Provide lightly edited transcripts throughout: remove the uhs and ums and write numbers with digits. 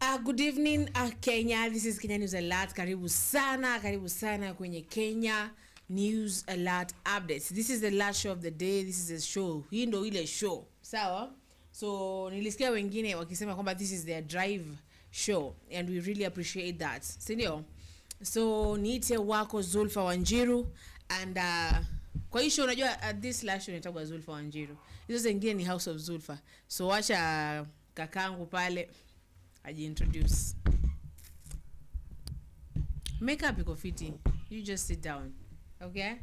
Good evening Kenya. This is Kenya News Alert. Karibu sana kwenye Kenya News Alert updates. This is the last show of the day. This is a show. Hii ndo ile show. Sawa? So nilisikia wengine wakisema kwamba this is their drive show and we really appreciate that. Sindio? So niite wako Zulfa Wanjiru and kwa hii show unajua this last show nitakuwa Zulfa Wanjiru. Hizo zingine ni House of Zulfa. So wacha kakangu pale introduce. Makeup iko fiti. You just sit down. Okay?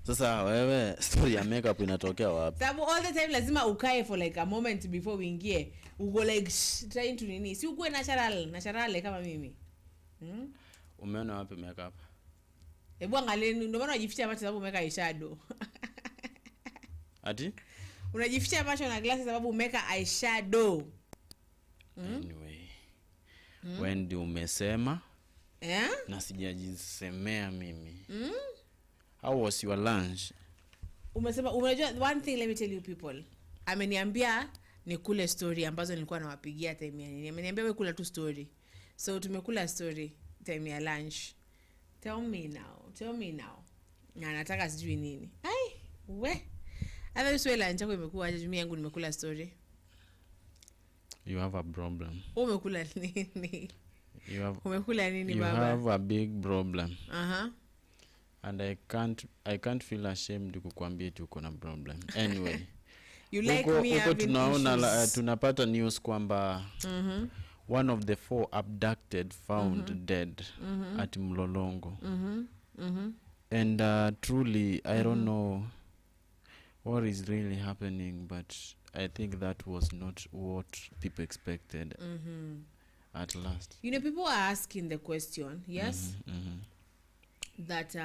Sasa wewe story ya makeup inatokea wapi? Sababu all the time lazima ukae for like a moment before we ingie. Ugo like trying to nini. Si ukue natural kama mimi. Umeona wapi makeup? Hebu angalia ndio maana unajificha macho sababu umeka eyeshadow. Ati? Unajificha macho na glasses sababu umeka eyeshadow. Anyway. When do umesema? Na sijajisemea mimi. How was your lunch? Umesema unajua one thing, let me tell you people. Ameniambia nikule story ambazo nilikuwa nawapigia time ya nini. Ameniambia wewe kula tu story. So tumekula story time ya lunch. Tell me now. Na nataka sijui nini. Ai, we. Hata sio lunch yako imekuwa aje? Mimi yangu nimekula story. You have a problem. Umekula nini? Umekula nini baba? You have a big problem. And I can't feel ashamed kukuambia tu uko na problem. Anyway. You like me having tunaona tunapata news kwamba one of the 4 abducted found dead at Mlolongo. And truly I don't know what is really happening, but I think that was not what people expected at last. You know, people are asking the question, yes? That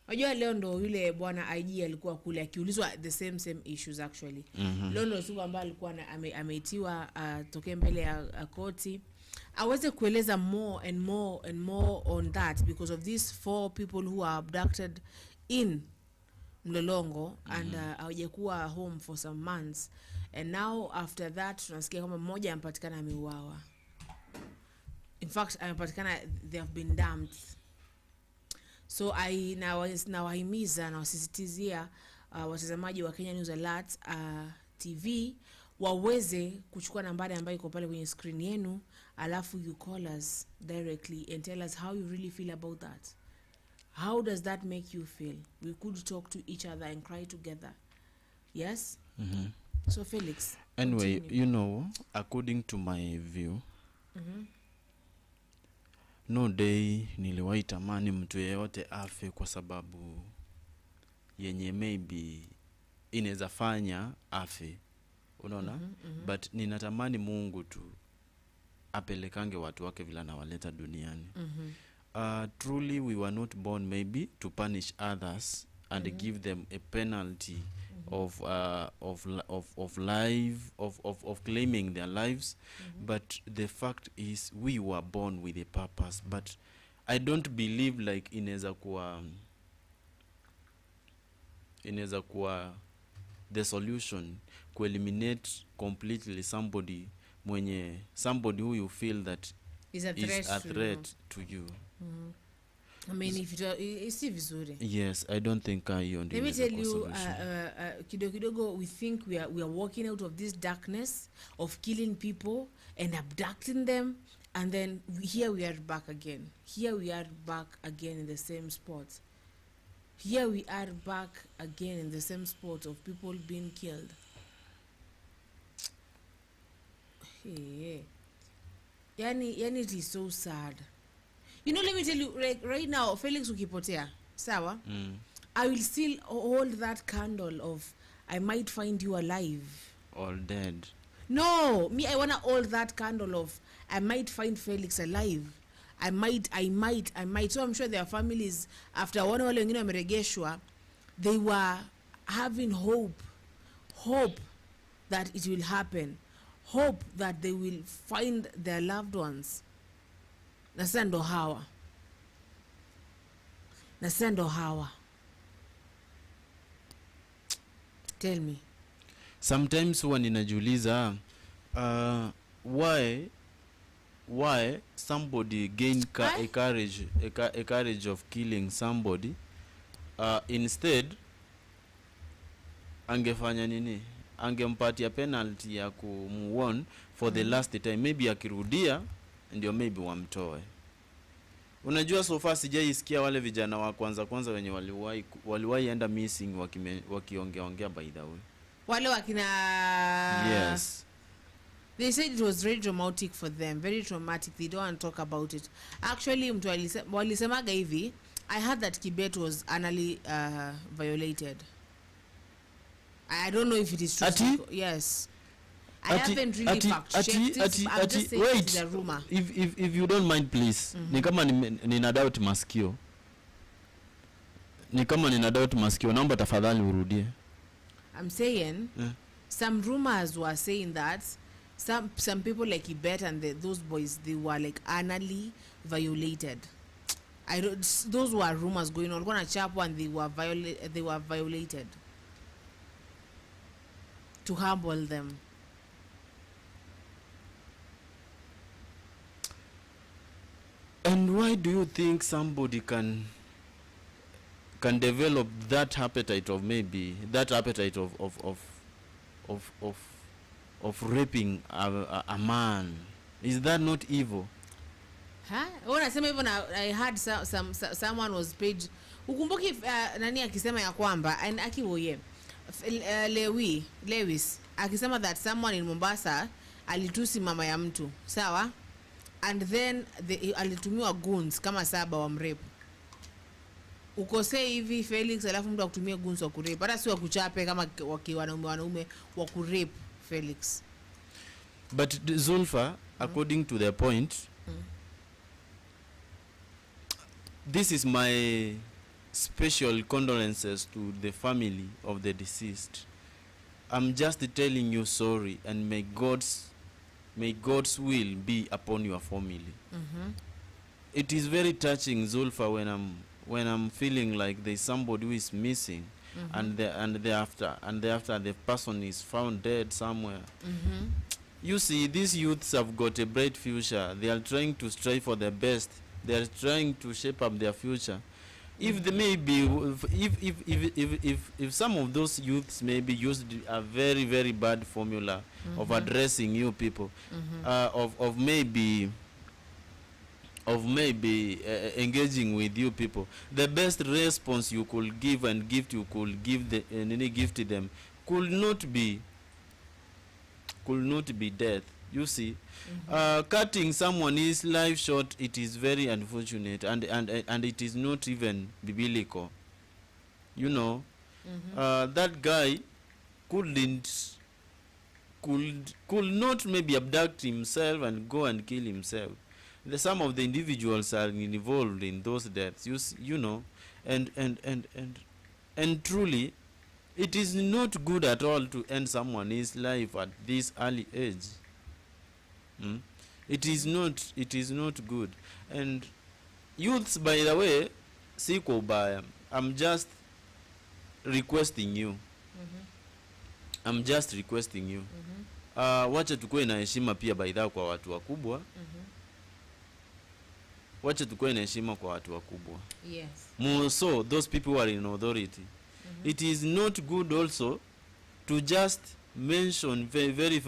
unajua leo ndo yule bwana IG alikuwa kule akiulizwa the same issues actually. Leo ndo siku ambayo alikuwa ameitiwa toke mbele ya koti aweze kueleza more and more on that because of these 4 people who are abducted in Mlolongo and hawajakuwa home for some months, and now after that tunasikia kama mmoja ampatikana ameuawa. In fact amepatikana, they have been dumped. So nawahimiza na wasisitizia watazamaji wa Kenya News Alert TV waweze kuchukua nambari ambayo iko pale kwenye screen yenu, alafu you call us directly and tell us how you really feel about that. How does that make you feel? We could talk to each other and cry together. Yes? So Felix. Anyway, continue. You know, according to my view, no day niliwahi tamani mtu yeyote afe kwa sababu yenye maybe inaweza fanya afe. Unaona? But ninatamani Mungu tu apelekange watu wake vile anawaleta duniani. Truly we were not born maybe to punish others and give them a penalty of life, of claiming their lives. But the fact is we were born with a purpose. But I don't believe like inaweza kuwa the solution to eliminate completely somebody who you feel that is a threat to you. I mean, if it's vizuri. Yes, I don't think let me tell you, kidogo we think we are walking out of this darkness of killing people and abducting them, and then here we are back again. Here we are back again in the same spot. Here we are back again in the same spot of people being killed. Hey. Yani it is so sad. You know, let me tell you, right now, Felix ukipotea, sawa? I will still hold that candle of I might find you alive. Or dead. No, me, I wanna hold that candle of I might find Felix alive. I might. So I'm sure their families, after wale wengine wameregeshwa, they were having hope that it will happen. Hope that they will find their loved ones. Nasendo hawa. Tell me. Sometimes when ninajiuliza why why somebody gained a courage of killing somebody. Instead angefanya nini? Angempatia penalty ya kumuon for the last time. Maybe akirudia ndio maybe wamtoe. Unajua so far sijaisikia wale vijana wa kwanza wenye waliwahi enda missing wakiongea by the way. Wale wakina Yes. They said it was very traumatic for them, very traumatic. They don't want to talk about it. Actually mtu walisemaga hivi, I heard that Kibet was anally violated. I don't know if it is true. Yes. I haven't really fact-checked this. I'm just saying wait, it's a rumor. If you don't mind please. Ni kama nina doubt masikio. Naomba tafadhali urudie. I'm saying some rumors were saying that some people like Ibet and those boys, they were like anally violated. Those were rumors going on. Gonna chap and they were violated to humble them. And why do you think somebody can develop that appetite of raping a man? Is that not evil? Unasema hivyo na I heard someone was paid. Ukumbuki nani akisema ya kwamba akiwoye Lewis akisema that someone in Mombasa alitusi mama ya mtu, sawa? And then alitumiwa goons kama 7 wa mrape. Ukose hivi Felix alafu mtu akutumie goons wa kurape. Hata si wa kuchape kama wanaume wa kurape Felix. But Zulfa, according to the point, this is my special condolences to the family of the deceased. I'm just telling you sorry, and may God's will be upon your family. It is very touching, Zulfa, when I'm feeling like there's somebody who is missing, and thereafter the person is found dead somewhere. You see, these youths have got a bright future. They are trying to strive for the best. They are trying to shape up their future. If they maybe, if some of those youths maybe used a very, very bad formula of addressing you people, of maybe engaging with you people, the best response you could give and gift you could give any gift to them could not be death. You see, cutting someone's life short, it is very unfortunate, and it is not even biblical. You know, that guy could not maybe abduct himself and go and kill himself. Some of the individuals are involved in those deaths. You know, and truly, it is not good at all to end someone's life at this early age. It is not good. And youths, by the way, siko ubaya. I'm just requesting you. Wacha tukue na heshima pia by the kwa watu wakubwa. Wacha tukue na heshima kwa watu wakubwa. Yes. More so those people who are in authority. It is not good also to just mention very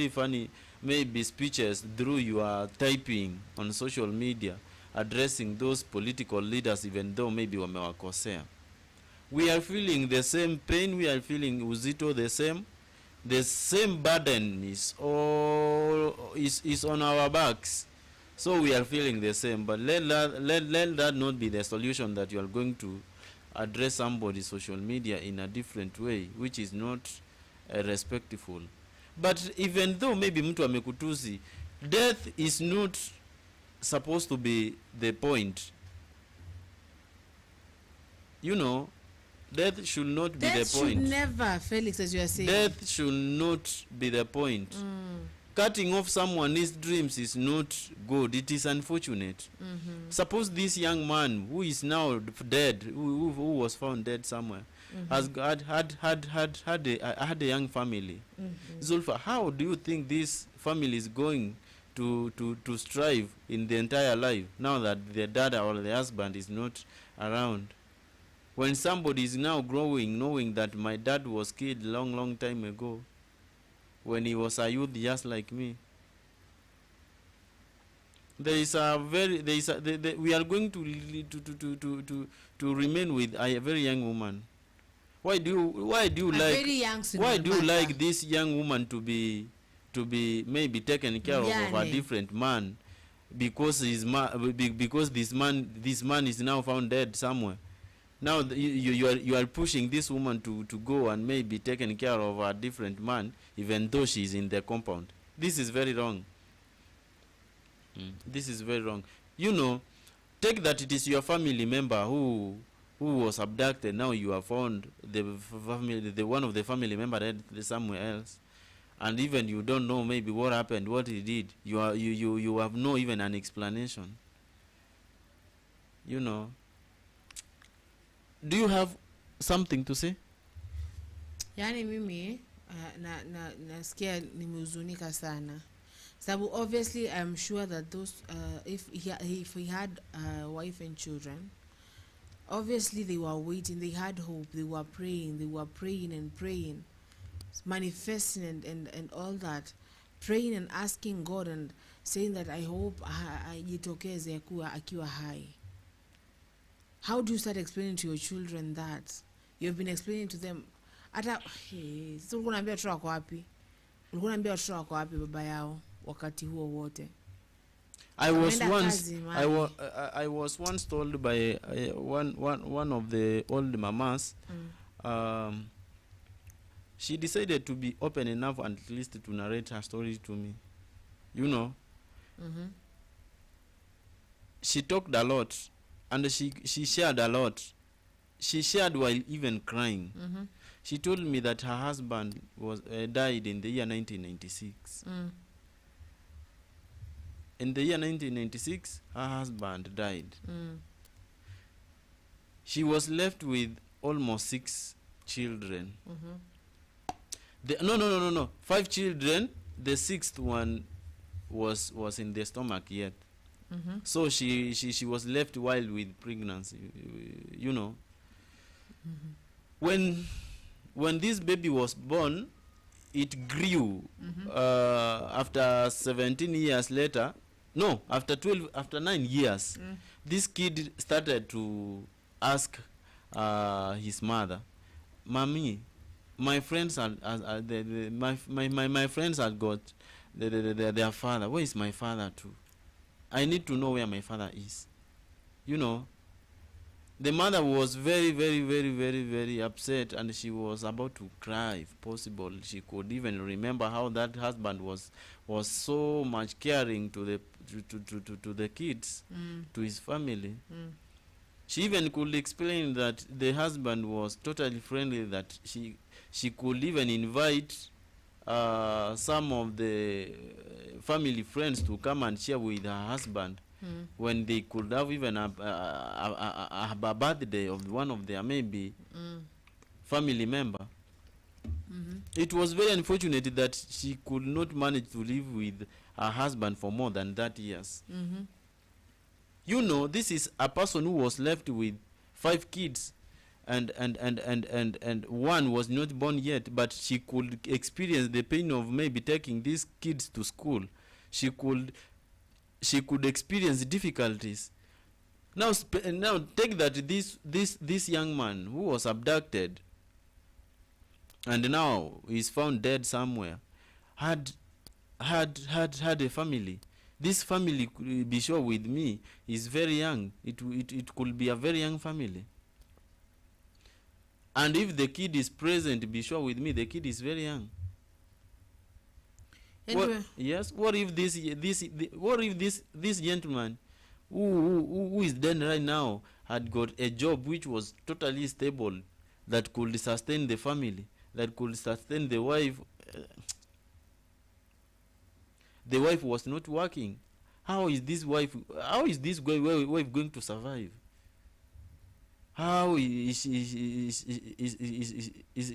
funny maybe speeches through your typing on social media addressing those political leaders, even though maybe wamewakosea. We are feeling the same pain, we are feeling uzito the same burden is on our backs, so we are feeling the same. But let that not be the solution, that you are going to address somebody's social media in a different way, which is not respectful. But even though maybe mtu amekutusi, death is not supposed to be the point. You know, death should not be the point. Death should never, Felix, as you are saying. Death should not be the point. Cutting off someone's dreams is not good. It is unfortunate. Suppose this young man who is now dead, who was found dead somewhere, has had a young family. Zulfa, how do you think this family is going to strive in the entire life now that the dad or the husband is not around. When somebody is now growing, knowing that my dad was killed long time ago, when he was a youth just like me, we are going to remain with a very young woman. Why do you like this young woman to be maybe taken care of a different man because because this man is now found dead somewhere? Now you are pushing this woman to go and maybe taken care of a different man even though she is in the compound. This is very wrong. This is very wrong. You know, take that it is your family member who was abducted. Now you have found the one of the family member dead somewhere else, and even you don't know maybe what happened, what he did. You have no even an explanation. You know. Do you have something to say? Yani mimi nasikia nimehuzunika sana. Sababu obviously I'm sure that those if he had a wife and children, obviously they were waiting, they had hope, they were praying and praying, manifesting and all that, praying and asking God and saying that I hope ajitokeze akiwa hai. How do you start explaining to your children that? You've been explaining to them hata so ulikuwa unaambia watoto wako wapi? Ulikuwa unaambia watoto wako wapi baba yao wakati huo wote? I was once told by one of the old mamas, she decided to be open enough and at least to narrate her story to me. You know, she talked a lot and she shared a lot. She shared while even crying. She told me that her husband was died in the year 1996. In the year 1996, her husband died. She was left with almost 6 children. No. 5 children. The 6th one was in the stomach yet. So she was left while with pregnancy. You know. When this baby was born, it grew. After 17 years later, no, after 9 years, this kid started to ask his mother, "Mommy, my friends my friends had got their father. Where is my father too? I need to know where my father is." You know, the mother was very, very, very, very, very upset, and she was about to cry if possible. She could even remember how that husband was so much caring to the kids, to his family. She even could explain that the husband was totally friendly, that she could even invite some of the family friends to come and share with her husband. When they could have even a birthday of one of their maybe family member. It was very unfortunate that she could not manage to live with her husband for more than 30 years. You know, this is a person who was left with 5 kids, and one was not born yet, but she could experience the pain of maybe taking these kids to school. She could experience difficulties. Now take that this young man who was abducted and now is found dead somewhere had a family. This family, be sure with me, is very young. It could be a very young family. And if the kid is present, be sure with me, the kid is very young. Anyway. What if this gentleman who is dead right now had got a job which was totally stable, that could sustain the family, that could sustain the wife? The wife was not working. How is this wife going to survive? How is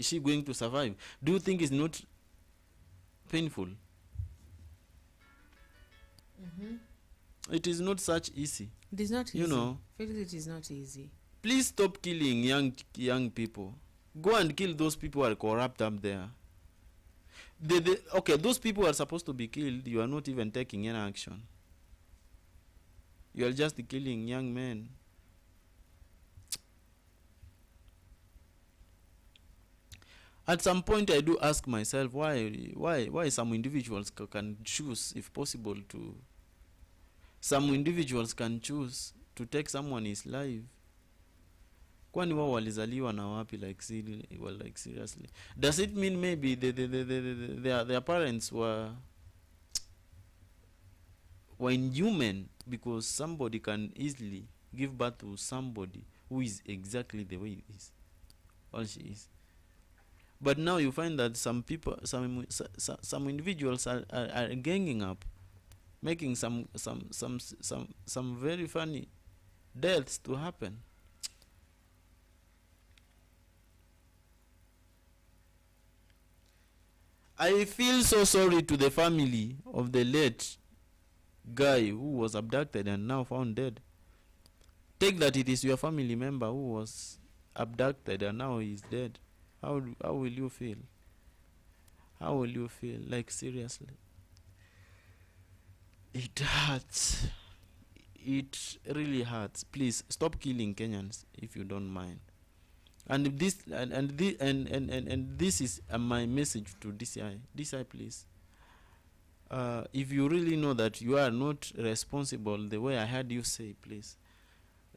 she going to survive? Do you think it's not painful? It is not such easy. It is not easy. You know. Felix, it is not easy. Please stop killing young people. Go and kill those people who are corrupt up there. Okay, those people are supposed to be killed. You are not even taking any action. You are just killing young men. At some point, I do ask myself why some individuals can choose, if possible, to. Some individuals can choose to take someone's life. Kwani wao walizaliwa na wapi, like seriously? Does it mean maybe their parents were inhuman, because somebody can easily give birth to somebody who is exactly the way he is or she is? But now you find that some people, some individuals are ganging up, making some very funny deaths to happen. I feel so sorry to the family of the late guy who was abducted and now found dead. Take that it is your family member who was abducted and now he is dead. How will you feel? How will you feel? Like, seriously. It hurts. It really hurts. Please stop killing Kenyans if you don't mind. And this this is my message to DCI. DCI, please. If you really know that you are not responsible the way I heard you say, please,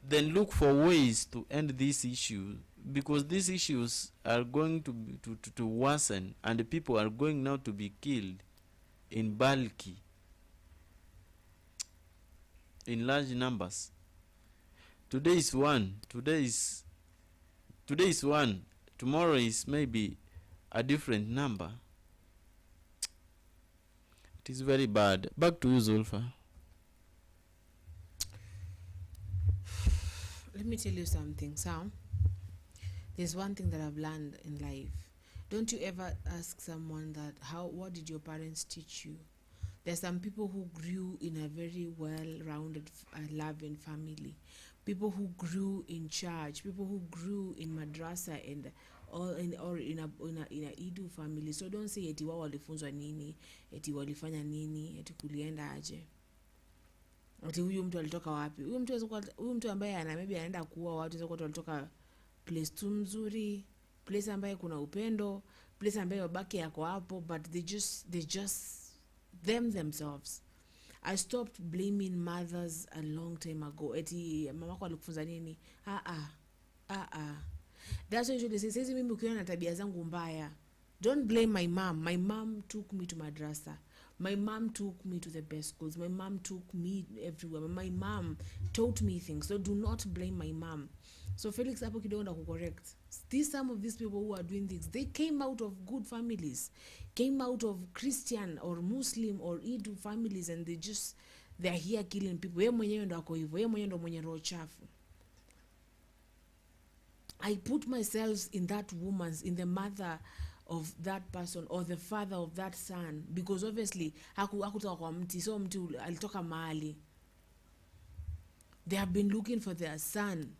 then look for ways to end this issue, because these issues are going to worsen, and the people are going now to be killed in bulky, in large numbers. Today is one. Tomorrow is maybe a different number. It is very bad. Back to you, Zulfa. Let me tell you something, Sam. There's one thing that I've learned in life. Don't you ever ask someone that, what did your parents teach you? There's some people who grew in a very well-rounded, loving family. People who grew in church, people who grew in madrasa or in a Idu family. So don't say eti wao walifunzwa nini, eti walifanya nini, eti kulienda aje. Ati huyu mtu alitoka wapi? Huyu mtu ambaye maybe anaenda kuua watu, sasa walitoka place tu mzuri, place ambaye kuna upendo, place ambaye wabaki yako hapo, but they just themselves. I stopped blaming mothers a long time ago. Eti mamako alikufunza nini? That's why usually says mimi ukiona na tabia zangu mbaya, don't blame my mom. My mom took me to madrasa. My mom took me to the best schools. My mom took me everywhere. My mom taught me things. So do not blame my mom. So Felix hapo kidogo na kucorrect. Some of these people who are doing things, they came out of good families, came out of Christian or Muslim or Idu families, and they're here killing people. Yeye mwenyewe ndo ako hivyo. Yeye mwenyewe ndo mwenye roho chafu. I put myself in the mother of that person or the father of that son, because obviously hakutoka kwa mti, so mti alitoka mahali. They have been looking for their son.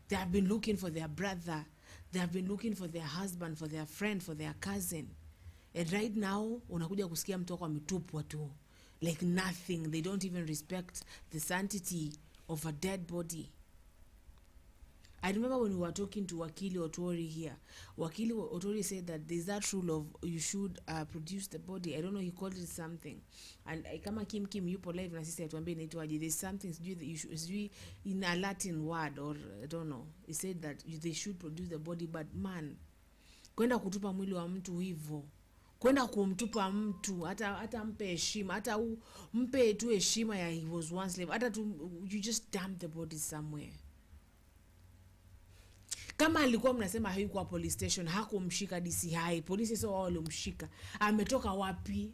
They have been looking for their brother. They have been looking for their husband, for their friend, for their cousin. And right now, unakuja kusikia mtoko ametupwa tu. Like nothing. They don't even respect the sanctity of a dead body. I remember when we were talking to Wakili Otori here. Wakili Otori said that there's that rule of you should produce the body. I don't know, he called it something. And kama Kim yupo live na sisi atuambie inaitwaje. There's something that you should, in a Latin word, or I don't know. He said that they should produce the body, but man, kwenda kutupa mwili wa mtu hivyo, kwenda kumtupa mtu, hata mpe heshima, hata mpe tu heshima ya he was one slave, hata tu, you just dump the body somewhere. Kama alikuwa mnasema hayuko police station, hakumshika DCI, polisi sio wao walimshika, ametoka wapi?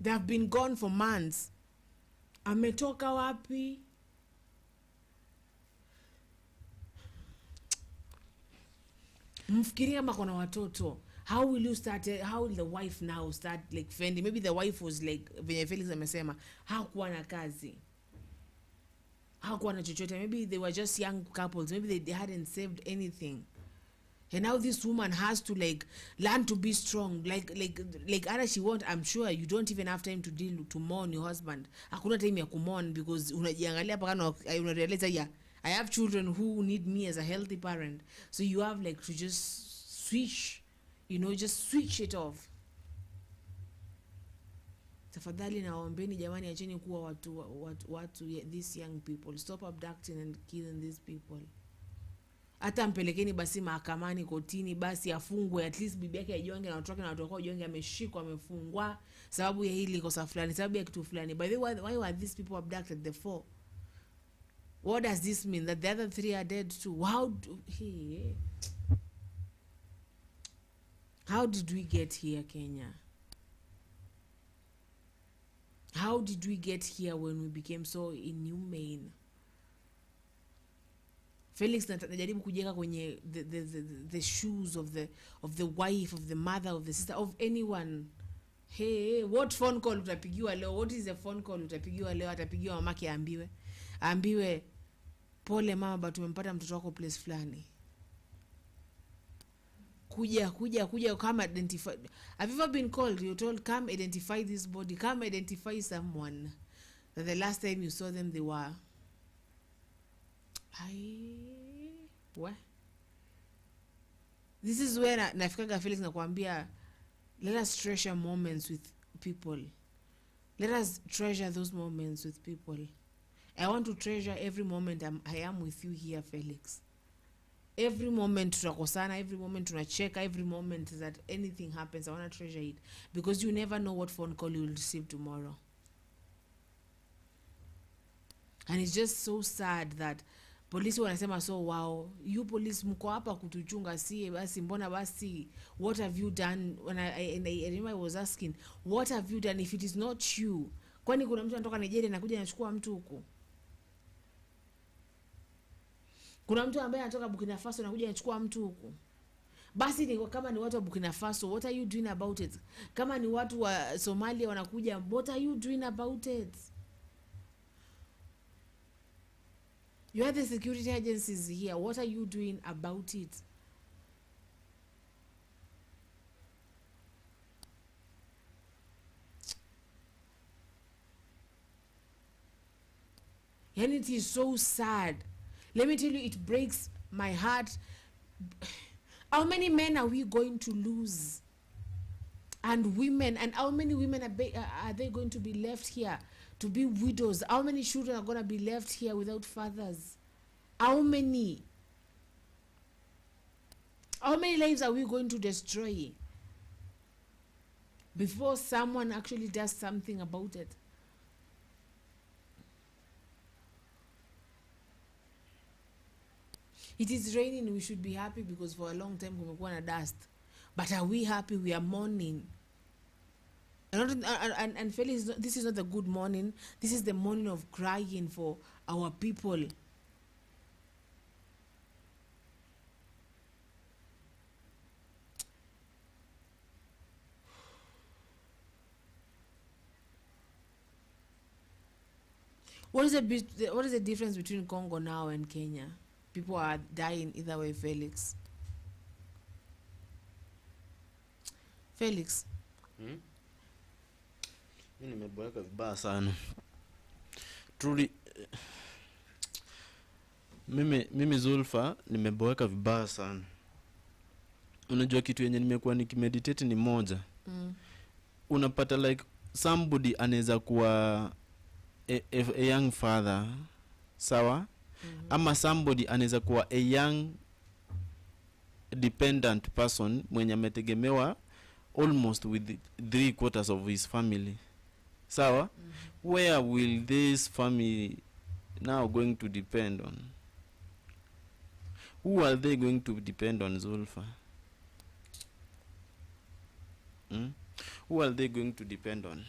They have been gone for months. Ametoka wapi? Mfikiria kama kuna watoto, how will you start, how will the wife now start like fending? Maybe the wife was like venye Felix amesema hakuwa na kazi, hakuwa na chochote, maybe they were just young couples, maybe they hadn't saved anything, and now this woman has to like learn to be strong, like other she want. I'm sure you don't even have time to mourn your husband. Hakuna time ya kumourn because unajiangalia hapa kana una realize, yeah, I have children who need me as a healthy parent, so you have like to just switch, you know, just switch it off. Tafadhali naombeni jamani, acheni kuwa watu these young people, stop abducting and killing these people. Hata mpelekeni basi mahakamani, kotini, basi afungwe, at least bibi yake ajonge na watu wake na watu wako ajonge ameshikwa amefungwa sababu ya hili kosa fulani, sababu ya kitu fulani. By the way, why were these people abducted, the 4? What does this mean, that the other 3 are dead too? How did we get here, Kenya? How did we get here when we became so inhumane? Felix najaribu kujenga kwenye the shoes of the wife, of the mother, of the sister, of anyone. Hey, what phone call utapigiwa leo? What is the phone call utapigiwa leo? Atapigiwa mamake ambiwe pole mama, but tumempata mtoto wako place fulani. Kuja come identify. Have you ever been called, you're told come identify this body, come identify someone that the last time you saw them they were what? This is where nafikaga Felix nakwambia, let us treasure moments with people. Let us treasure those moments with people. I want to treasure every moment I am with you here, Felix. Every moment tunakosana, every moment tunacheka, every moment that anything happens, I want to treasure it, because you never know what phone call you will receive tomorrow. And it's just so sad that polisi wanasema, so wow, you police mko hapa kutuchunga, si basi mbona basi, what have you done? When I remember I was asking, what have you done if it is not you? Kwani kuna mtu anatoka Nigeria na kuja anachukua mtu huko? Kuna mtu ambaye anatoka Burkina Faso na kuja anachukua mtu huko? Basi ni kama ni watu wa Burkina Faso, what are you doing about it? Kama ni watu wa Somalia wanakuja, what are you doing about it? You are the security agencies here. What are you doing about it? And it is so sad. Let me tell you, it breaks my heart. How many men are we going to lose? And women, and how many women are they going to be left here to be widows? How many children are going to be left here without fathers? How many lives are we going to destroy before someone actually does something about it? It is raining, we should be happy because for a long time kumekuwa na dust. But are we happy? We are mourning. And Felix, this is not a good morning. This is the morning of crying for our people. What is the difference between Congo now and Kenya? People are dying either way, Felix. Felix. Mimi nimeboeka vibaya sana. Truly mimi Zulfa nimeboeka vibaya sana. Unajua kitu yenye nimekuwa nikimeditate ni moja. Unapata like somebody anaweza kuwa a young father, sawa? Ama somebody anaweza kuwa a young dependent person mwenye ametegemewa almost with 3/4 of his family, sawa? Where will this family now going to depend on? Who are they going to depend on, Zulfa? Who are they going to depend on?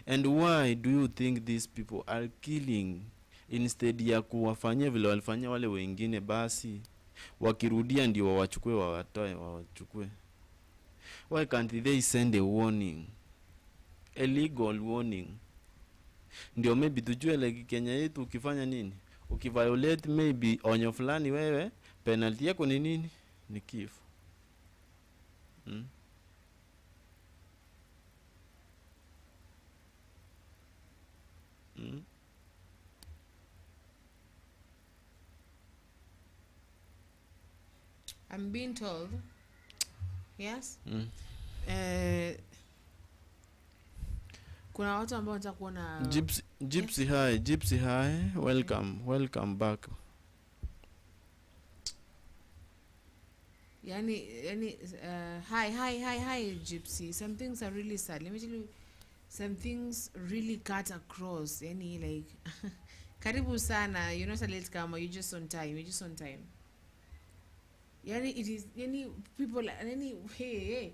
And why do you think these people are killing instead ya kuwafanyia vile walifanyia wale wengine? Basi wakirudia ndio wawachukue. Why can't they send a warning, a legal warning? Ndio maybe tujue like Kenya yetu ukifanya nini, ukiviolate maybe onyo fulani, wewe penalty yako ni nini? Ni kifo. I'm being told, yes, kuna watu ambao wanataka kuona Gypsy hi, welcome back. Yani hi Gypsy. Some things are really sad. Let me tell you, some things really cut across. Yani like karibu sana, you're not a late comer, you're just on time. Yani it is, yani people, yani hey,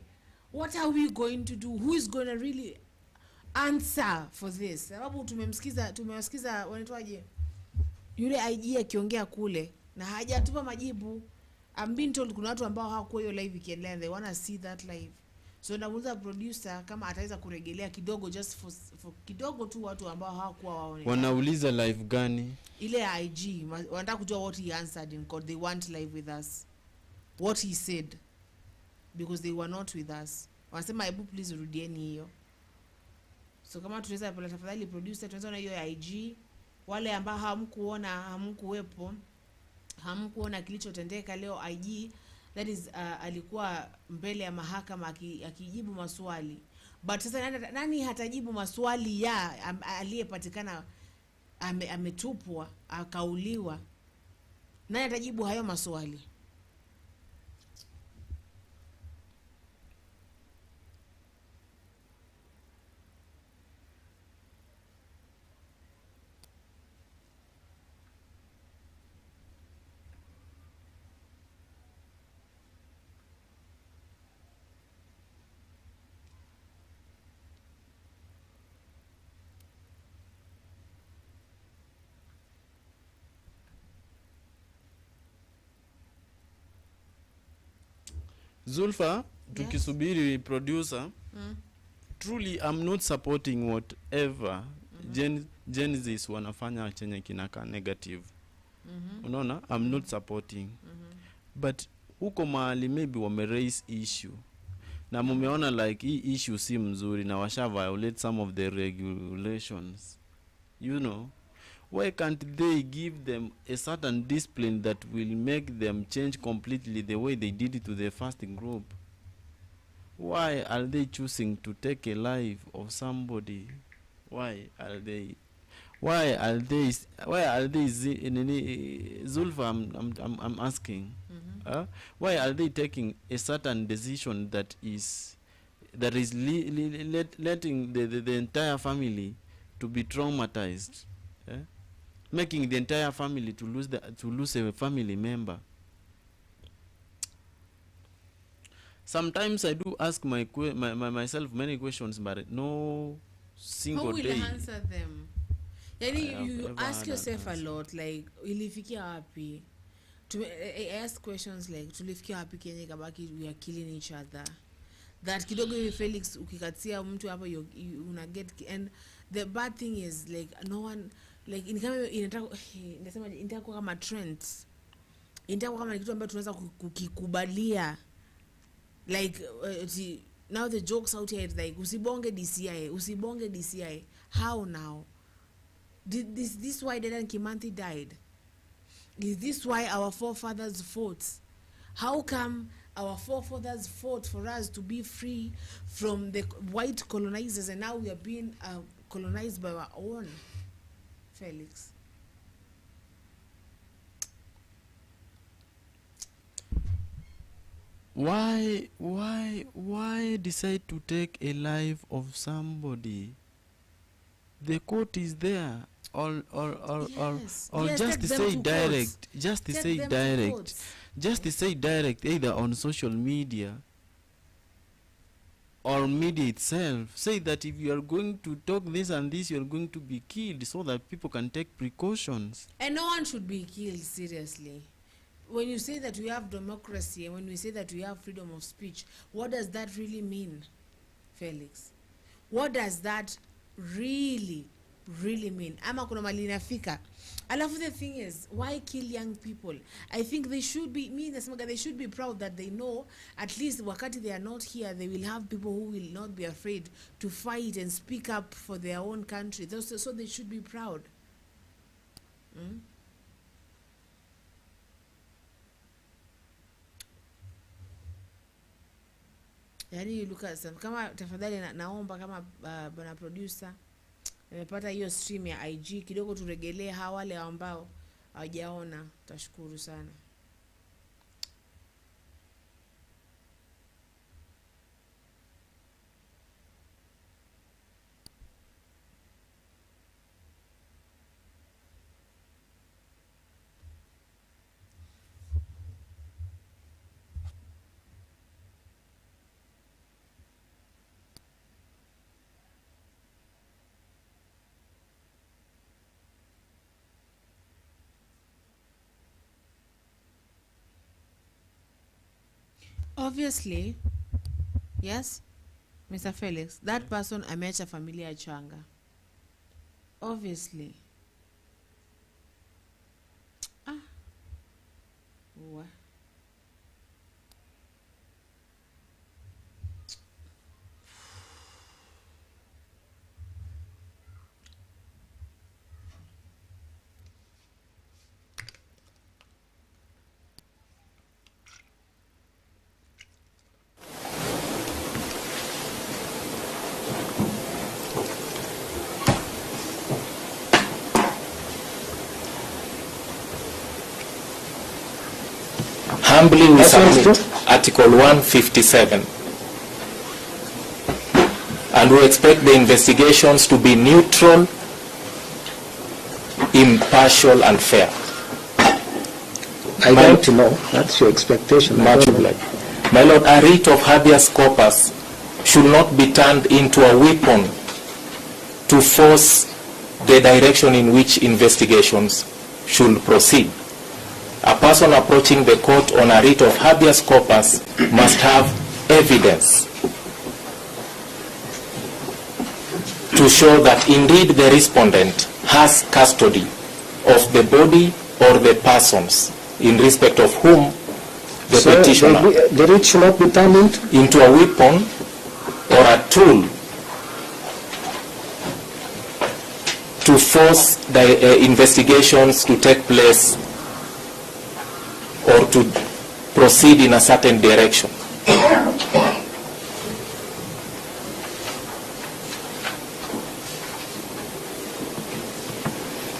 what are we going to do? Who is going to really answer for this? Sababu tumewasikiza wanaitwaje, yule IG akiongea kule na hajatupa majibu. I'm being told kuna watu ambao hawakuwa hiyo live ikiendelea, they wanna see that live. So namuuliza producer kama ataweza kurejelea kidogo, just for kidogo tu, watu ambao hawakuwa waone. Wanauliza live gani? Ile IG wanataka kujua what he answered in court. They want live with us, what he said, because they were not with us. Wanasema hebu please rudieni hiyo. So kama tunaweza pala, tafadhali producer, tunaweza na hiyo IG. Wale ambao hamkuona kilichotendeka leo, IG that is alikuwa mbele ya mahakama akijibu maswali. But sasa nani hatajibu maswali ya aliyepatikana ametupwa akauliwa? Nani atajibu hayo maswali? Zulfa, tukisubiri producer, truly I'm not supporting whatever Gen Z's wanafanya chenye kinaka negative. Unaona, I'm not supporting. But huko mahali maybe wame raise issue, na mumeona like hii issue si mzuri na washa violate some of the regulations, you know, why can't they give them a certain discipline that will make them change completely the way they did it to the first group? Why are they choosing to take a life of somebody? Why are they Zulfa, I'm asking, why are they taking a certain decision that is letting the entire family to be traumatized, making the entire family to lose a family member? Sometimes I do ask myself many questions, but no single day. How will I answer them? Yani you ask yourself a lot, like ilifikia wapi? I ask questions like tulifikia wapi Kenya kabaki we are killing each other. That kidogo hivi Felix ukikatia mtu hapa una get, and the bad thing is like no one like inataka kama trend. Inataka kama kitu ambacho tunaweza kukikubalia. Like now the jokes out here is like usibonge DCI. How now? Did this why Dedan Kimanthi died? Is this why our forefathers fought? How come our forefathers fought for us to be free from the white colonizers, and now we are being colonized by our own? Felix. Why decide to take a life of somebody? The court is there. Or just to say direct, either on social media or media itself. Say that if you are going to talk this and this, you are going to be killed, so that people can take precautions. And no one should be killed, seriously. when you say that we have democracy and when we say that we have freedom of speech, what does that really mean, Felix? What does that really mean? Ama kuna mali inafika. Alafu the thing is, why kill young people? I think they should be, they should be proud that they know at least wakati they are not here, they will have people who will not be afraid to fight and speak up for their own country. So they should be proud. Yani look at some, kama tafadhali naomba kama bwana producer nimepata hiyo stream ya IG kidogo turegelee wale ambao hawajaona, tashukuru sana. Obviously, yes, Mr. Felix, that person ameacha familia changa. Obviously. What? Humbly we submit Article 157, and we expect the investigations to be neutral, impartial and fair. I want to know, that's your expectation. Much obliged. My Lord, a writ of habeas corpus should not be turned into a weapon to force the direction in which investigations should proceed. A person approaching the court on a writ of habeas corpus must have evidence to show that indeed the respondent has custody of the body or the persons in respect of whom the petitioner. The writ should not be turned into a weapon or a tool to force the investigations to take place or to proceed in a certain direction.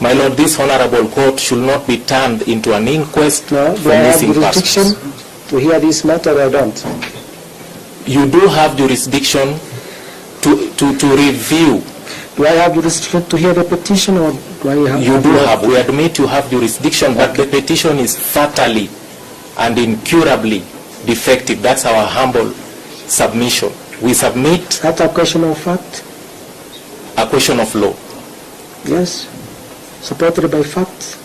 My Lord, this honorable court should not be turned into an inquest for missing persons. To hear this matter, I don't. You do have jurisdiction to review. Do I have jurisdiction to hear the petition, or do I have? You do have. We admit you have jurisdiction, but the petition is fatally and incurably defective. That's our humble submission. We submit. That's a question of fact. A question of law. Yes. Supported by facts.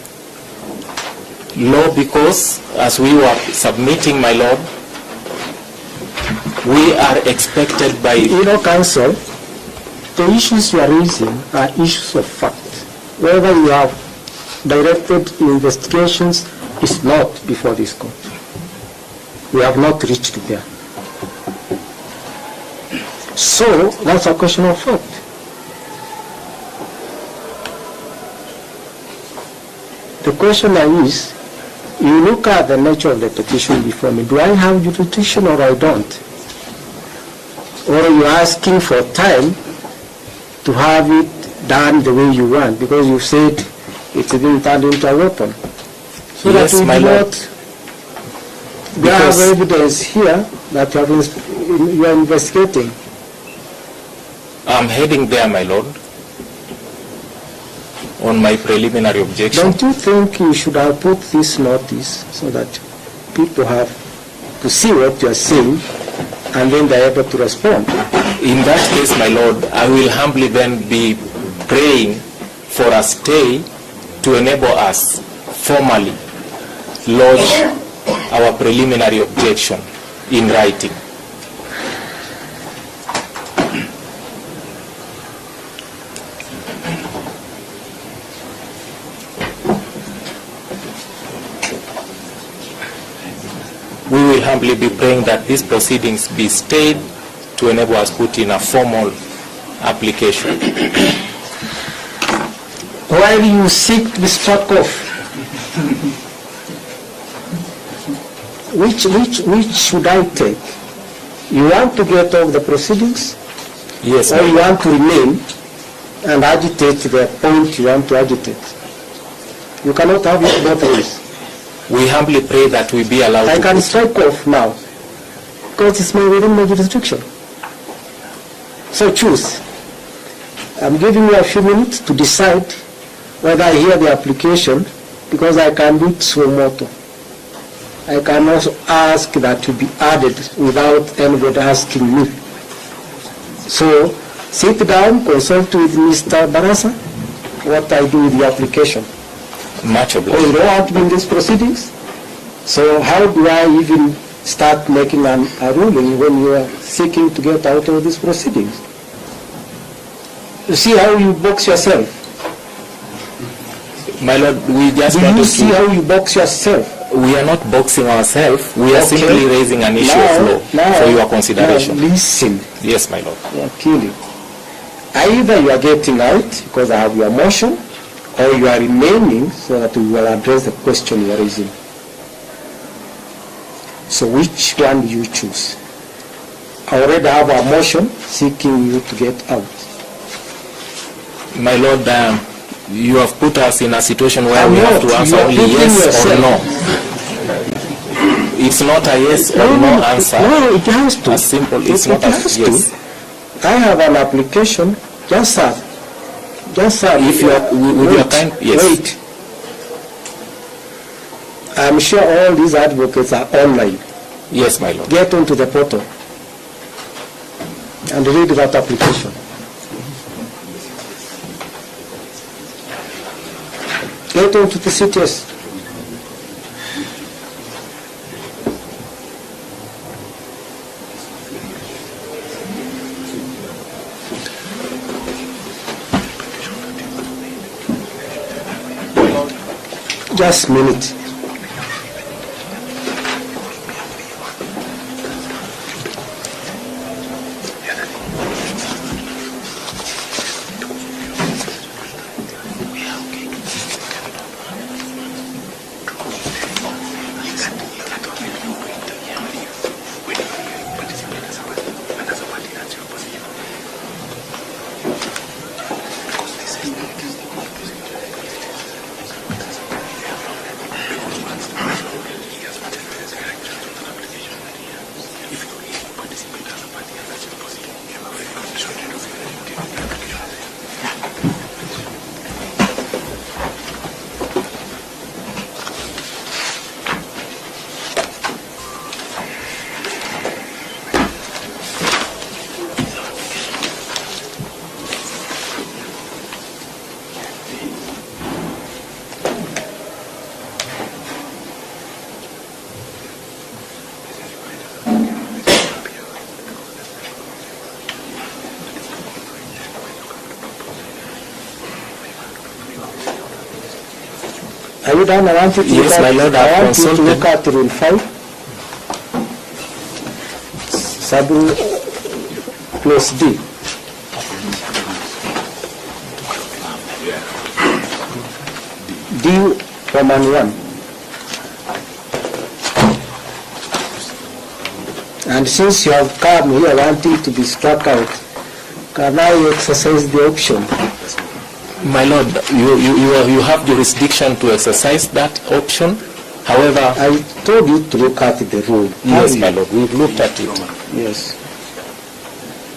Law, because as we were submitting, my Lord, we are expected by... You know, counsel, the issues you are raising are issues of fact. Whether you have directed investigations is not before this court. We have not reached there. So, that's a question of fact. The question is, you look at the nature of the petition before me. Do I have jurisdiction or I don't? Or are you asking for time to have it done the way you want? Because you said it's being turned into a weapon. So yes, that my Lord. We have evidence here that you are investigating. I'm heading there, my Lord, on my preliminary objection. Don't you think you should have put this notice so that people have to see what you are saying and then they are able to respond? In that case, my Lord, I will humbly then be praying for a stay to enable us formally lodge our preliminary objection in writing. We will humbly be praying that these proceedings be stayed to enable us put in a formal application. While you seek to be struck off, which should I take? You want to get off the proceedings? Yes, or you want to remain and agitate the point you want to agitate? You cannot have it both ways. We humbly pray that we be allowed I can strike off now because it's within my jurisdiction. So choose. I'm giving you a few minutes to decide whether I hear the application, because I can do it suo motu. I can also ask that to be added without anybody asking me. So sit down, consult with Mr. Barasa what I do with the application. Much obliged. Oh, you don't have to be in these proceedings? So how do I even start making a ruling when you are seeking to get out of these proceedings? You see how you box yourself? My Lord, we just Do want you to see how you box yourself? We are not boxing ourselves. We are Okay. simply raising an issue of law for your consideration. Now listen. Yes, my Lord. You are killing. Either you are getting out because I have your motion, or you are remaining so that we will address the question you are raising. So which one do you choose? I already have a motion seeking you to get out. My Lord, you have put us in a situation where I'm we have not. to answer You are only putting yes or yourself. no. It's not a yes or no answer. No, it has to. As simple, it's It not a has to. yes. I have an application. Just sir. Just sir. If you are, with your kind, yes. Wait. I'm sure all these advocates are online. Yes, my Lord. Get onto the portal and read that application. Get onto the CTS. Just a minute. Are you done? I want you to Yes, my Lord, I have want you to consulted. look at Rule 5. Sub-rule Clause D. D, Roman 1. And since you have come here wanting to be struck out, can I exercise the option? My Lord, you have jurisdiction to exercise that option. However, I told you to look at the rule. yes, my Lord, we've looked at it. Yes.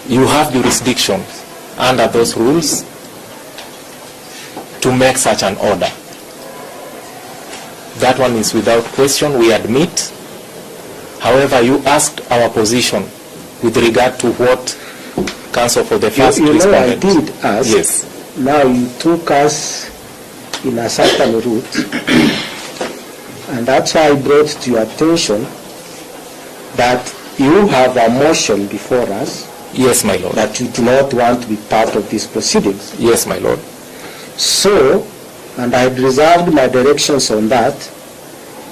You have jurisdiction under those rules to make such an order. That one is without question, we admit. However, you asked our position with regard to what Counsel for the First You know, I respondent. did ask. Yes. Now you took us in a certain route And that's why I brought to your attention that you have a motion before us Yes, my lord. that you do not want to be part of these proceedings. Yes, my lord. So, and I had reserved my directions on that,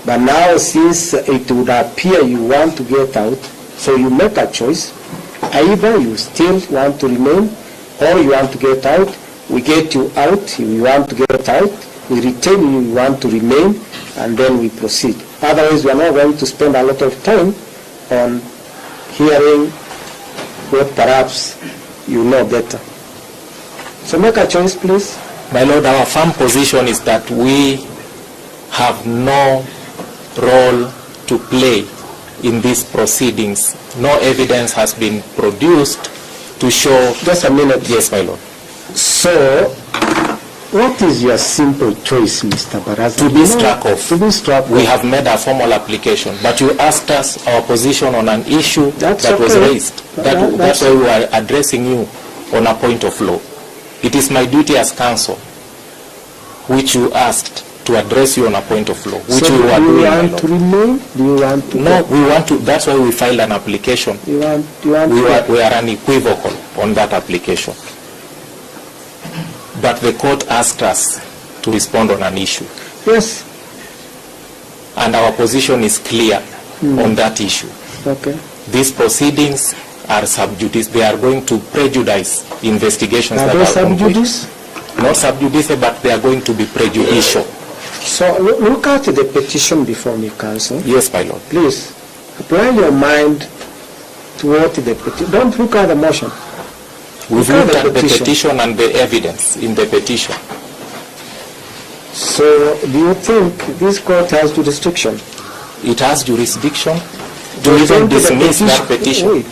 but now since it would appear you want to get out, so you make a choice. Either you still want to remain or you want to get out. We get you out, if you want to get out. We retain you, you want to remain, and then we proceed. Otherwise, we are not going to spend a lot of time on hearing what perhaps you know better. So make a choice, please. My lord, our firm position is that we have no role to play in these proceedings. No evidence has been produced to show... Just a minute. Yes, my lord. So, what is your simple choice, Mr. Baraza? To be struck off. To be struck off. We have made a formal application, but you asked us our position on an issue That's that was okay. raised. That's why we are addressing you on a point of law. It is my duty as counsel, which you asked, to address you on a point of law, which so we were doing. Do you want to remain? Do you want to? No, we want to. That's why we filed an application. You want We are unequivocal on that application. But the court asked us to respond on an issue. Yes. And our position is clear on that issue. Okay. These proceedings are sub judice. They are going to prejudice investigations Are that they are sub ongoing. judice? Not sub judice, but they are going to be prejudicial. So look at the petition before me, counsel. Yes, my lord. Please apply your mind to what the petition. Don't look at the motion. We've Look looked at at the petition and the evidence in the petition. So do you think this court has jurisdiction? It has jurisdiction to Do you even think the dismiss that petition. Wait,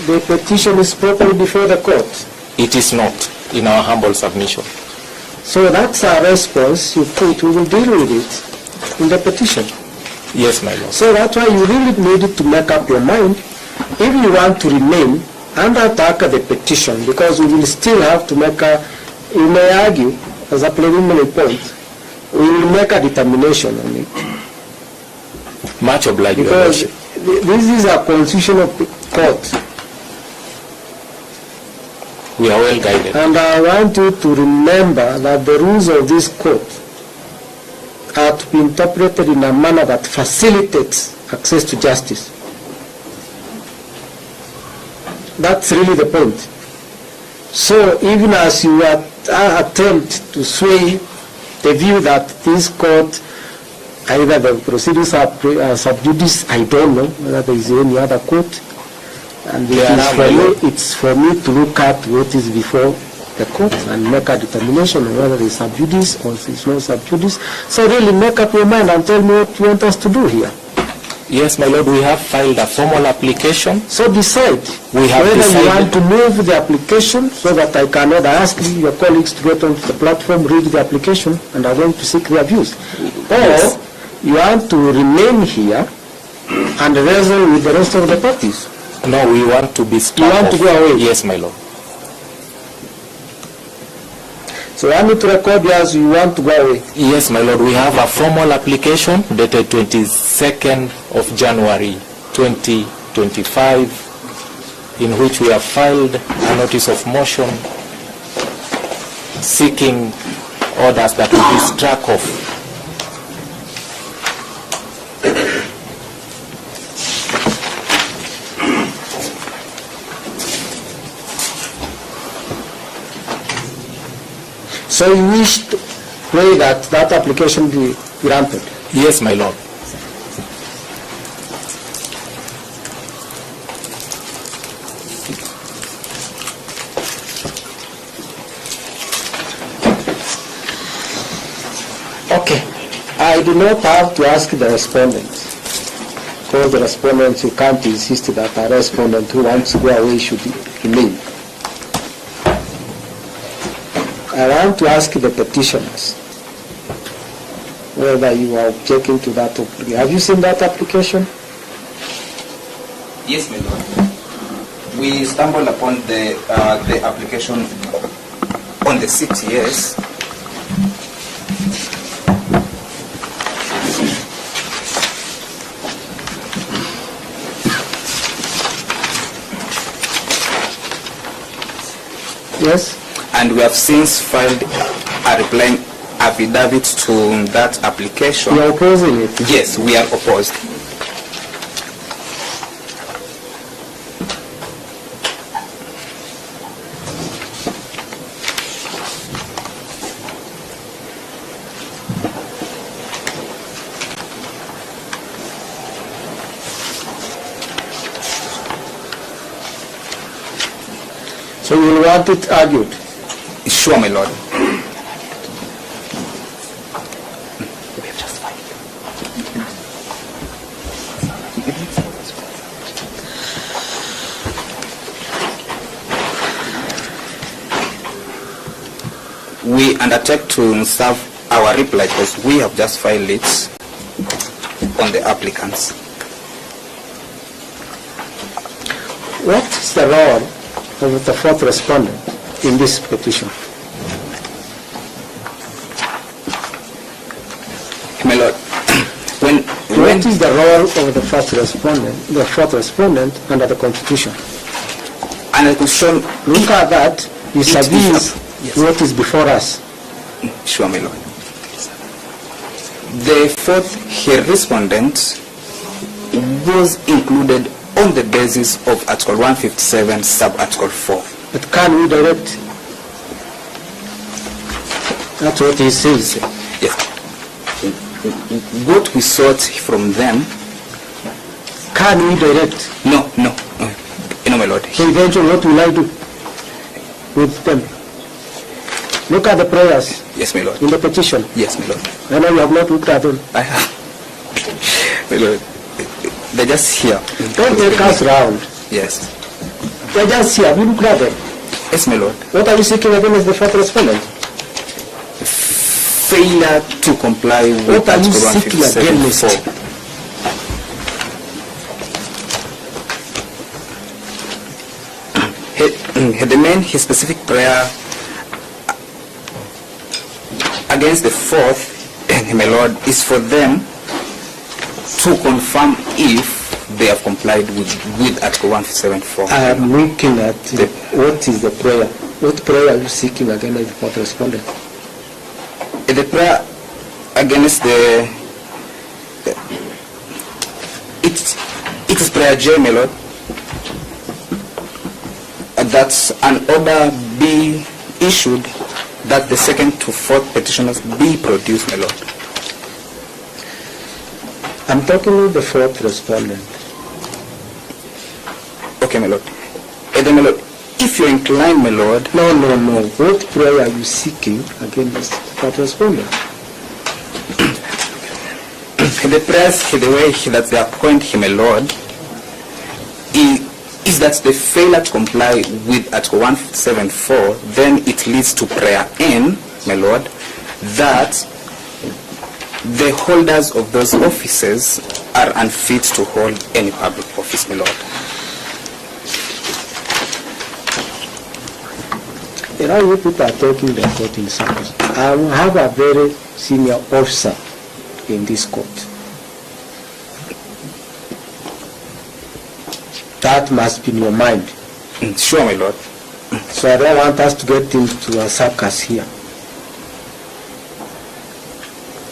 the petition is properly before the court. It is not, in our humble submission. So that's our response. You put, we will deal with it in the petition. Yes, my lord. So that's why you really needed to make up your mind if you want to remain and attack the petition, because we will still have to make a, you may argue, as a preliminary point, we will make a determination on it. Much obliged, your Because lordship. this is a constitutional court. We are well guided. And I want you to remember that the rules of this court are to be interpreted in a manner that facilitates access to justice. That's really the point. So even as you attempt to sway the view that this court, either the proceedings are sub judice, I don't know whether there is any other court, and it's for me to look at what is before the court and make a determination on whether it's sub judice or it's not sub judice. So really make up your mind and tell me what you want us to do here. Yes, my lord, we have filed a formal application. So decide We have whether decided. you want to move the application so that I can order ask your colleagues to get onto the platform, read the application, and are going to seek their views. Yes. Or you want to remain here and wrestle with the rest of the parties. No, we want to be struck want to off. go away? Yes, my lord. So I need to record you as you want to go away. Yes, my lord, we have a formal application dated 22nd of January 2025 in which we have filed a notice of motion seeking orders that will be struck off. So you wish to pray that that application be granted. Yes, my lord. Okay. I do not have to ask the respondents, because the respondents, you can't insist that a respondent who wants to go away should remain. I want to ask the petitioners whether you are objecting to that application. Have you seen that application? Yes, my lord. We stumbled upon the application on the 6th, yes. Yes. And we have since filed a replying affidavit to that application. You are opposing it? Yes, we are opposed. So you will want it argued? Sure, my lord. We undertake to serve our reply because we have just filed it on the applicants. What is the role of the fourth respondent in this petition? My lord, what is the role of the fourth respondent under the Constitution? And the Constitution, look at that, vis-a-vis what is before us. Sure, my lord. The fourth respondent was included on the basis of Article 157, Sub-Article 4. But can we direct? That's what he says. Yes. What we sought from them. Can we direct? No, my lord. So eventually what will I do with them? Look at the prayers. Yes, my lord. In the petition. Yes, my lord. I know you have not looked at them. I have. My lord. They're just here. Don't take us round. Yes. They're just here. Have you looked at them? Yes, my lord. What are you seeking against the fourth respondent? Failure to comply with what are you seeking against? He made his specific prayer against the fourth, my lord, is for them to confirm if they have complied with Article 157.4. I am looking at what is the prayer. What prayer are you seeking against the fourth respondent? The prayer against it is prayer J, my lord. That's an order be issued that the second to fourth petitioners be produced, my lord. I'm talking with the fourth respondent. Okay, my lord. Then, my lord, if you're inclined, my lord. No. What prayer are you seeking against the fourth respondent? The prayers, the way that they appoint him, my lord, is that the failure to comply with Article 157.4, then it leads to prayer N, my lord, that the holders of those offices are unfit to hold any public office, my lord. You know, you people are talking the court in circles. I have a very senior officer in this court. That must be in your mind. Sure, my lord. So I don't want us to get into a circus here.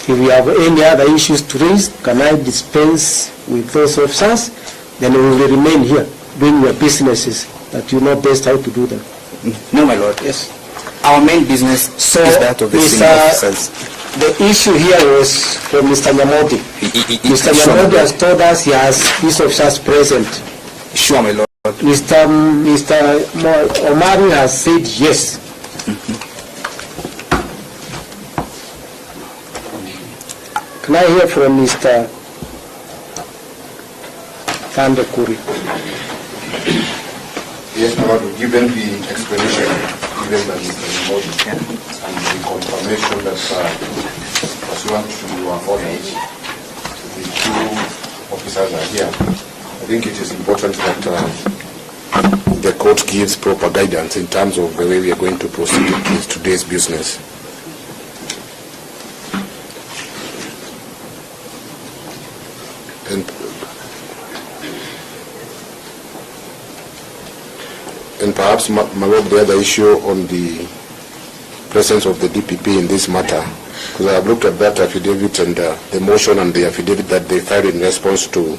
If you have any other issues to raise, can I dispense with those officers? Then we will remain here, doing your businesses that you know best how to do them. No, my lord. Yes. Our main business is that of the senior officers. The issue here was for Mr. Nyamodi. Mr. Nyamodi has told us he has these officers present. Sure, my lord. Mr. Omari has said yes. Can I hear from Mr. Kandekuri? Yes, my lord, given the explanation given by Mr. Nyamodi and the confirmation that pursuant to your orders, the two officers are here, I think it is important that the court gives proper guidance in terms of the way we are going to proceed with today's business. And perhaps, my lord, the other issue on the presence of the DPP in this matter, because I have looked at that affidavit and the motion and the affidavit that they filed in response to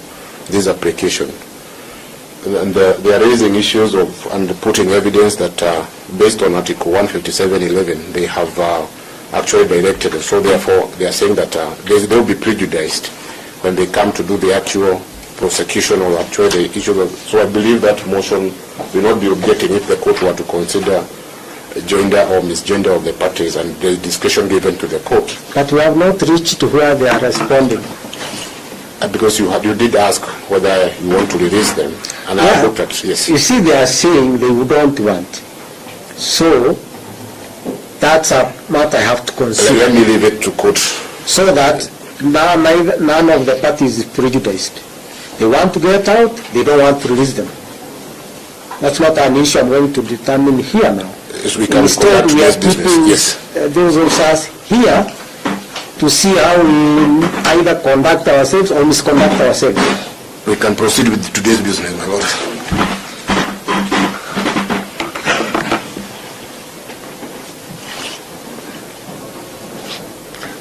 this application. And they are raising issues of and putting evidence that based on Article 157.11, they have actually directed, and so therefore they are saying that they will be prejudiced when they come to do the actual prosecution or actually the issue of. So I believe that motion will not be objecting if the court were to consider gender or misgender of the parties and the discretion given to the court. But we have not reached to where they are responding. Because you did ask whether you want to release them, and I have looked at, yes. You see, they are saying they don't want. So that's a matter I have to consider. Let me leave it to court. So that none of the parties is prejudiced. They want to get out, they don't want to release them. That's not an issue I'm going to determine here now. Yes, we can Instead, we are business. keeping Yes. those of us here to see how we either conduct ourselves or misconduct ourselves. We can proceed with today's business, my lord.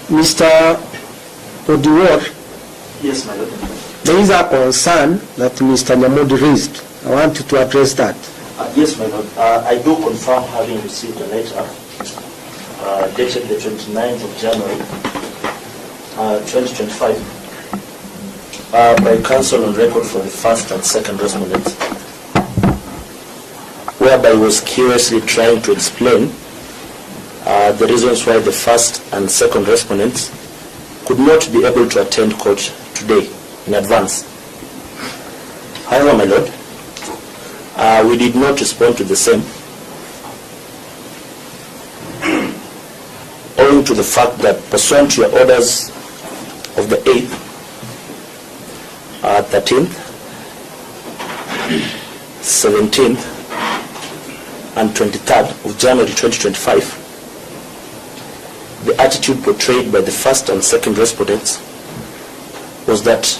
Mr. Odiwar, Yes, my lord. there is a concern that Mr. Nyamodi raised. I want you to address that. Yes, my lord. I do confirm having received a letter dated the 29th of January 2025 by counsel on record for the first and second respondents, whereby he was curiously trying to explain the reasons why the first and second respondents could not be able to attend court today in advance. However, my lord, we did not respond to the same, owing to the fact that pursuant to your orders of the 8th, 13th, 17th, and 23rd of January 2025, the attitude portrayed by the first and second respondents was that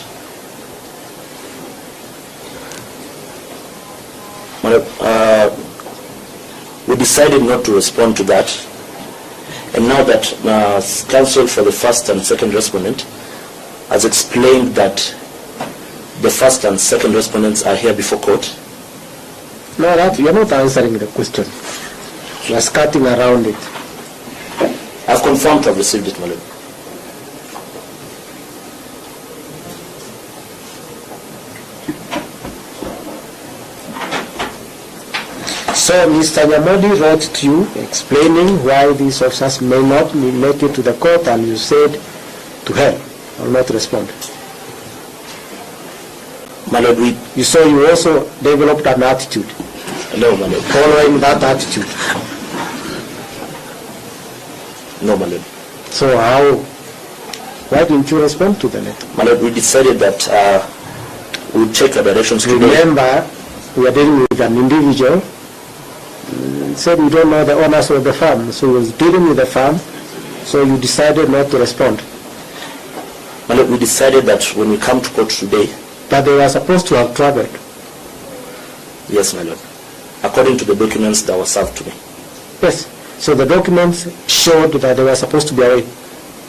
we decided not to respond to that, and now that counsel for the first and second respondent has explained that the first and second respondents are here before court. No, that you're not answering the question. You are skirting around it. I've confirmed to have received it, my lord. So Mr. Nyamodi wrote to you explaining why these officers may not make it to the court, and you said, to hell, I will not respond. My lord, You saw you also developed an attitude. No, my lord. Following that attitude. No, my lord. So why didn't you respond to the letter? My lord, we decided that we would take the directions today. Remember, we are dealing with an individual. Said we don't know the owners of the farm, so he was dealing with the farm, so you decided not to respond. My lord, we decided that when we come to court today. But they were supposed to have traveled. Yes, my lord. According to the documents that were served to me. Yes. So the documents showed that they were supposed to be away.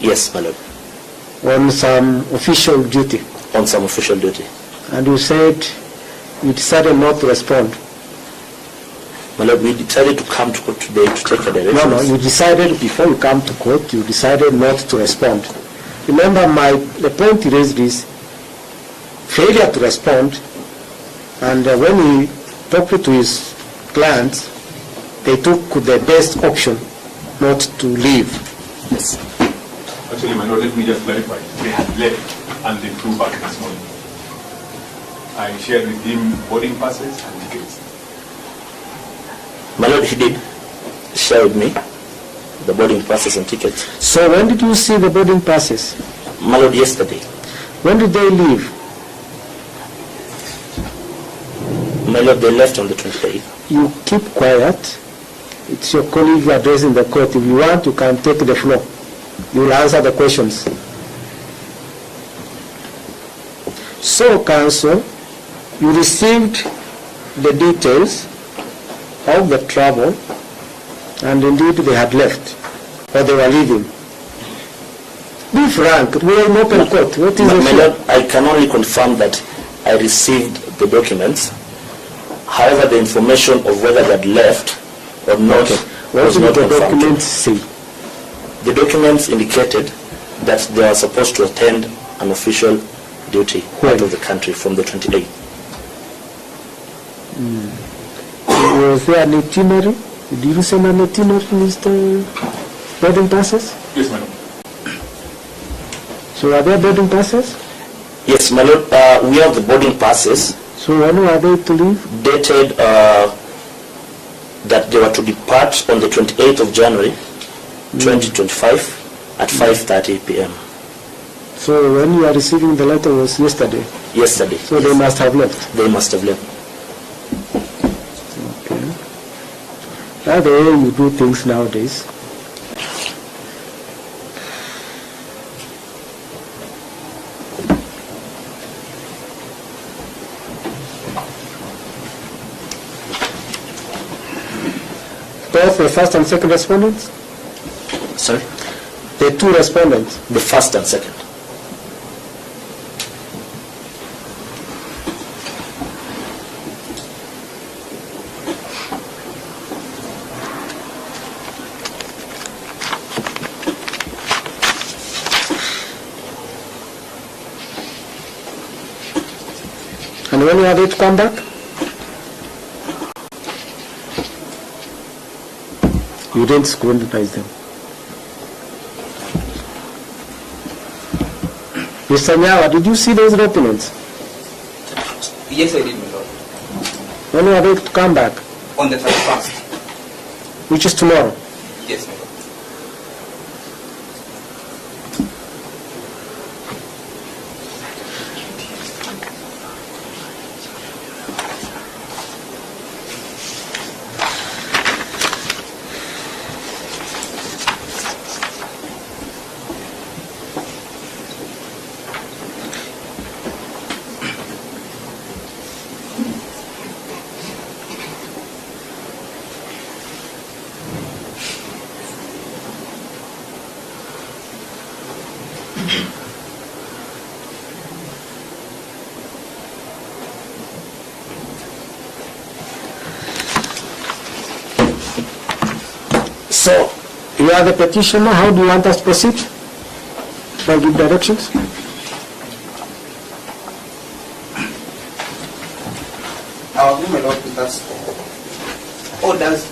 Yes, my lord. On some official duty. On some official duty. And you said you decided not to respond. My lord, we decided to come to court today to take a direction. No, you decided before you come to court, you decided not to respond. Remember, the point he raised is failure to respond, and when he talked to his clients, they took the best option not to leave. Yes. Actually, my lord, let me just clarify. They had left and they flew back this morning. I shared with him boarding passes and tickets. My lord, he did share with me the boarding passes and tickets. So when did you see the boarding passes? My lord, yesterday. When did they leave? My lord, they left on the 28th. You keep quiet. It's your colleague addressing the court. If you want, you can take the floor. You will answer the questions. So, counsel, you received the details of the travel, and indeed they had left, or they were leaving. Be frank, we are in open court. What is My Lord, I can only confirm that I received the documents. However, the information of whether they had left or not was not the confirmed. documents say? The documents indicated that they are supposed to attend an official duty out of the country from the 28th. Was there an itinerary? Did you send an itinerary, Mr. boarding passes? Yes, madam. So are there boarding passes? Yes, my Lord, we have the boarding passes So when were they to leave? dated that they were to depart on the 28th of January 2025 at 5:30 p.m. So when you are receiving the letter was yesterday. yesterday. So they must have left. They must have left. Okay. That's the way you do things nowadays. Both the first and second respondents? Sorry? The two respondents. The first and second. And when are they to come back? You didn't scrutinize them. Mr. Nyawa, did you see those documents? Yes, I did, my lord. When are they to come back? On the 31st. Which is tomorrow. Yes, my lord. So, you are the petitioner. How do you want us to proceed? Shall I give directions? Our my lord, because orders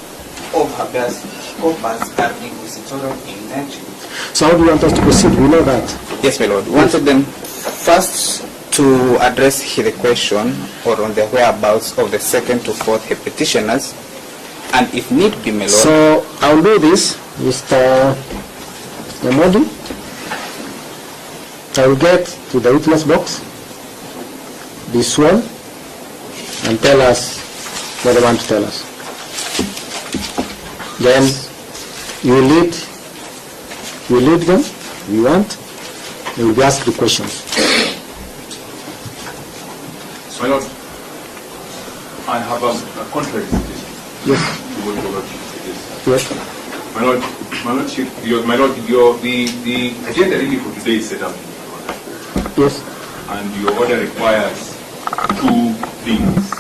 of habeas corpus are inquisitorial in nature. So how do you want us to proceed? We know that. Yes, my lord. Wanted them first to address the question or on the whereabouts of the second to fourth petitioners, and if need be, my lord. So I'll do this, Mr. Yamodi. I will get to the witness box, be sworn, and tell us what they want to tell us. Then you lead them, you want, they will be asked the questions. So, my lord, I have a contrary suggestion. Yes. To what your lordship suggests. Yes. My lord, the agenda really for today is set up in your order. Yes. And your order requires two things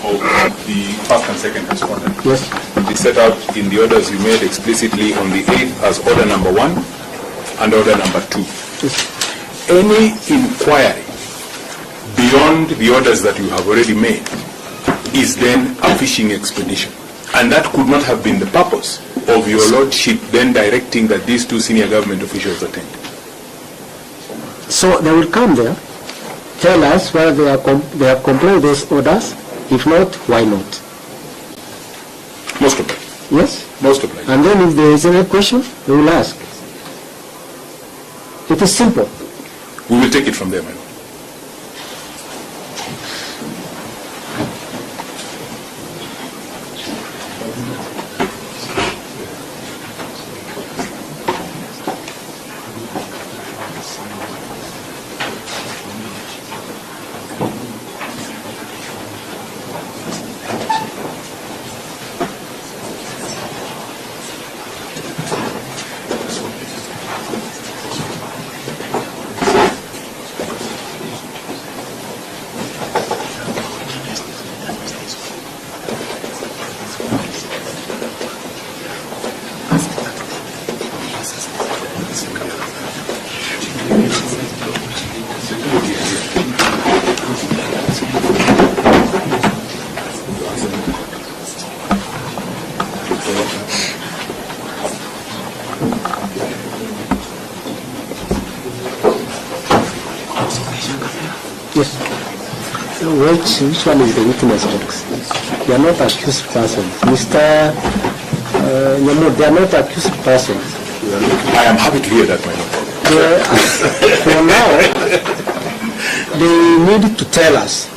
of the first and second respondent. Yes. It is set out in the orders you made explicitly on the 8th as order number 1 and order number 2. Yes. Any inquiry beyond the orders that you have already made is then a fishing expedition. And that could not have been the purpose of your lordship then directing that these two senior government officials attend. So they will come there, tell us whether they have complied with those orders. If not, why not? Most of them. Yes? Most of them. And then if there is any question, they will ask. It is simple. We will take it from there, my lord. Yes. Which one is the witness box? They are not accused persons. Mr. Nyamu, they are not accused persons. I am happy to hear that, my lord. For now, they need to tell us.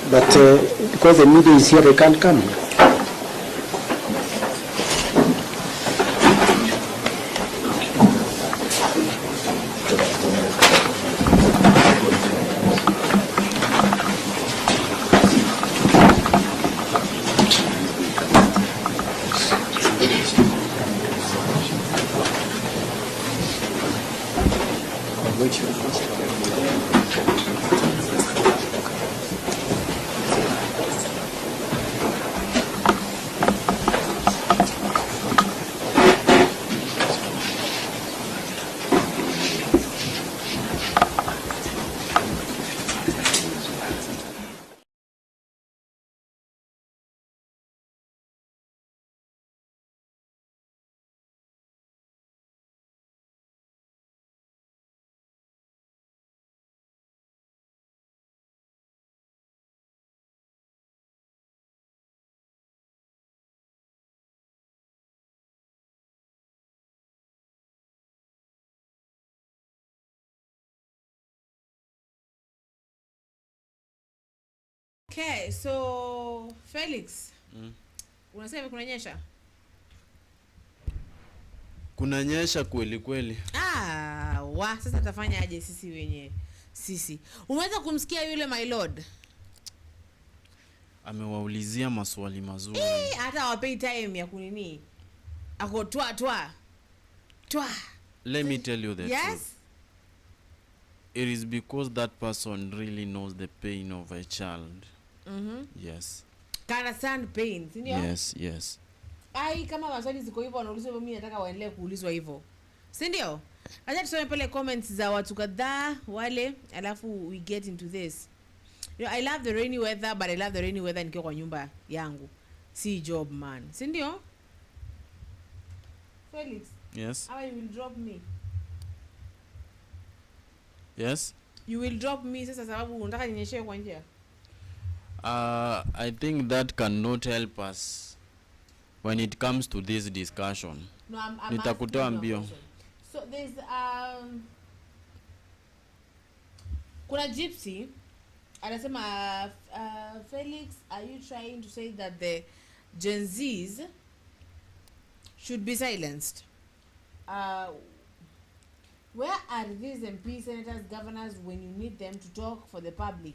But because the media is here, they can't come here. Okay, so Felix, unasema kunanyesha? Kunanyesha kweli kweli. Sasa tutafanya aje sisi wenye sisi? Umeweza kumsikia yule my lord? Amewaulizia maswali mazuri. Hata wapei time ya kunini. Ako twa. Let me tell you the truth. Yes? It is because that person really knows the pain of a child. Yes. Can understand pain, si ndio? Yes. Kama maswali ziko hivyo wanaulizwa hivyo, mimi nataka waendelee kuulizwa hivyo. Si ndio? Acha tusome pale comments za watu kadhaa wale, alafu we get into this. You know, I love the rainy weather, but I love the rainy weather nikiwa kwa nyumba yangu. Si job man. Si ndio? Felix. Yes. How you will drop me? Yes. You will drop me sasa sababu unataka ninyeshe kwa njia. I think that cannot help us when it comes to this discussion. No, I'm Nitakutoa mbio. So there's kuna gypsy anasema Felix, are you trying to say that the Gen Zs should be silenced? Where are these MP, senators, governors when you need them to talk for the public?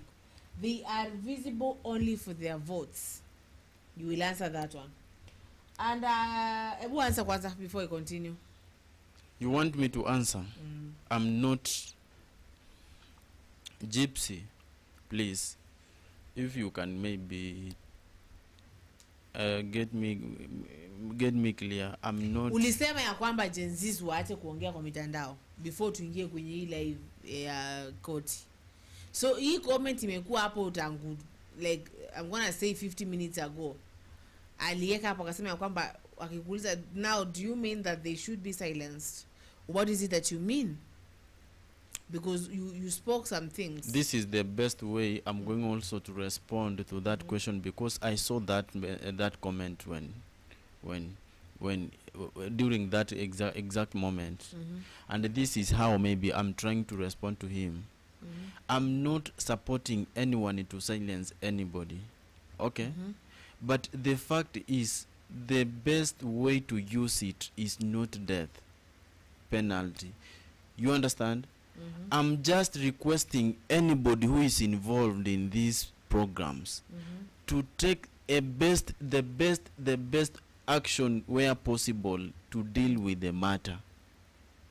They are visible only for their votes. You will answer that one. And ebu answer kwanza before I continue. You want me to answer? I'm not gypsy. Please, if you can maybe get me clear. I'm not. Ulisema ya kwamba Gen Zs waache kuongea kwa mitandao before tuingie kwenye hii live ya koti. So hii comment imekuwa hapo tangu like I'm gonna say 50 minutes ago. Aliweka hapo akasema ya kwamba akikuuliza, now do you mean that they should be silenced? What is it that you mean? Because you spoke some things. This is the best way I'm going also to respond to that question, because I saw that that comment when during that exact moment, and this is how maybe I'm trying to respond to him. I'm not supporting anyone to silence anybody, okay? But the fact is, the best way to use it is not death penalty. You understand? I'm just requesting anybody who is involved in these programs to take the best action where possible to deal with the matter.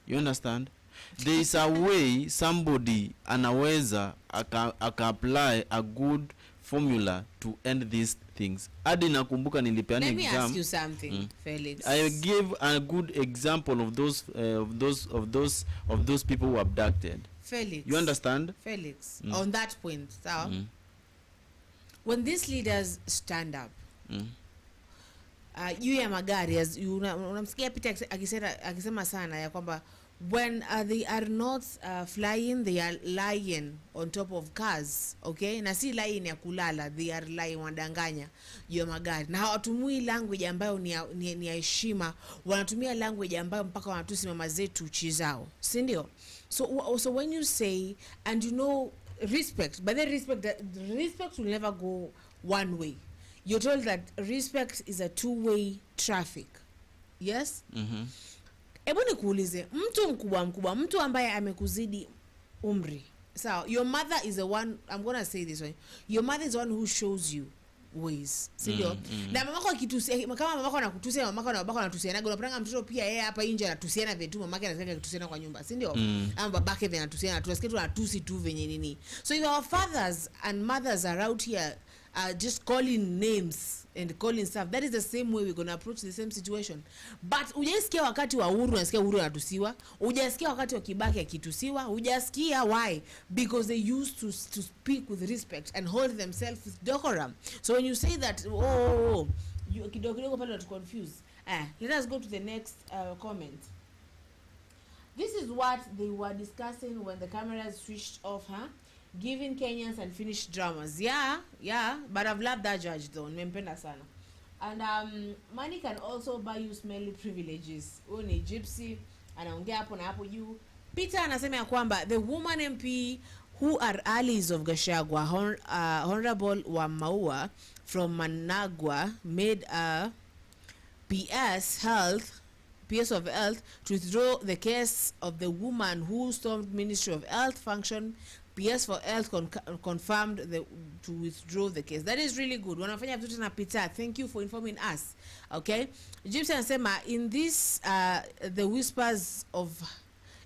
You understand? There is a way somebody anaweza aka-apply a good formula to end these things. Adi nakumbuka nilipeana exam. Let me ask you something, Felix. I give a good example of those people who abducted. Felix. You understand? Felix, on that point, so when these leaders stand up, you ya magari, unamsikia Peter akisema sana ya kwamba when they are not flying, they are lying on top of cars, okay? Na si lying ya kulala, they are lying, wadanganya juu ya magari. Na hawatumui language ambayo ni ya heshima, wanatumia language ambayo mpaka wanatusi mama zetu chizao, si ndio? So when you say, and you know, respect, but the respect will never go one way. You're told that respect is a two-way traffic. Yes? Ebu nikuulize, mtu mkubwa, mtu ambaye amekuzidi umri. So your mother is the one, I'm going to say this way. Your mother is the one who shows you ways. Sindio? Na mamako akitusia, kama mamako anakutusia, mamako na babako anatusiana, unapanga mtoto pia yeye hapa nje anatusiana vitu, mamake anataka kutusiana kwa nyumba, sindio? Ama babake vile anatusiana, tunasikia tu anatusi tu venye nini. So if our fathers and mothers are out here just calling names and calling stuff, that is the same way we're going to approach the same situation. But ujasikia wakati wa Uhuru unasikia Uhuru anatusiwa, ujasikia wakati wa Kibaki akitusiwa, ujasikia why? Because they used to speak with respect and hold themselves with decorum. So when you say that, you kidogo pale to confuse. Let us go to the next comment. This is what they were discussing when the cameras switched off, giving Kenyans unfinished dramas. Yeah, but I've loved that judge though. Nimempenda sana. And money can also buy you smelly privileges. Ni gypsy anaongea hapo na hapo juu. Peter anasema ya kwamba the woman MP who are allies of Gachagua, Honorable Wamaua from Managua, made a PS of Health to withdraw the case of the woman who stormed Ministry of Health function. PS for Health confirmed to withdraw the case. That is really good. Wanafanya vitu na Peter. Thank you for informing us. Okay? Gypsy anasema, in this the whispers of,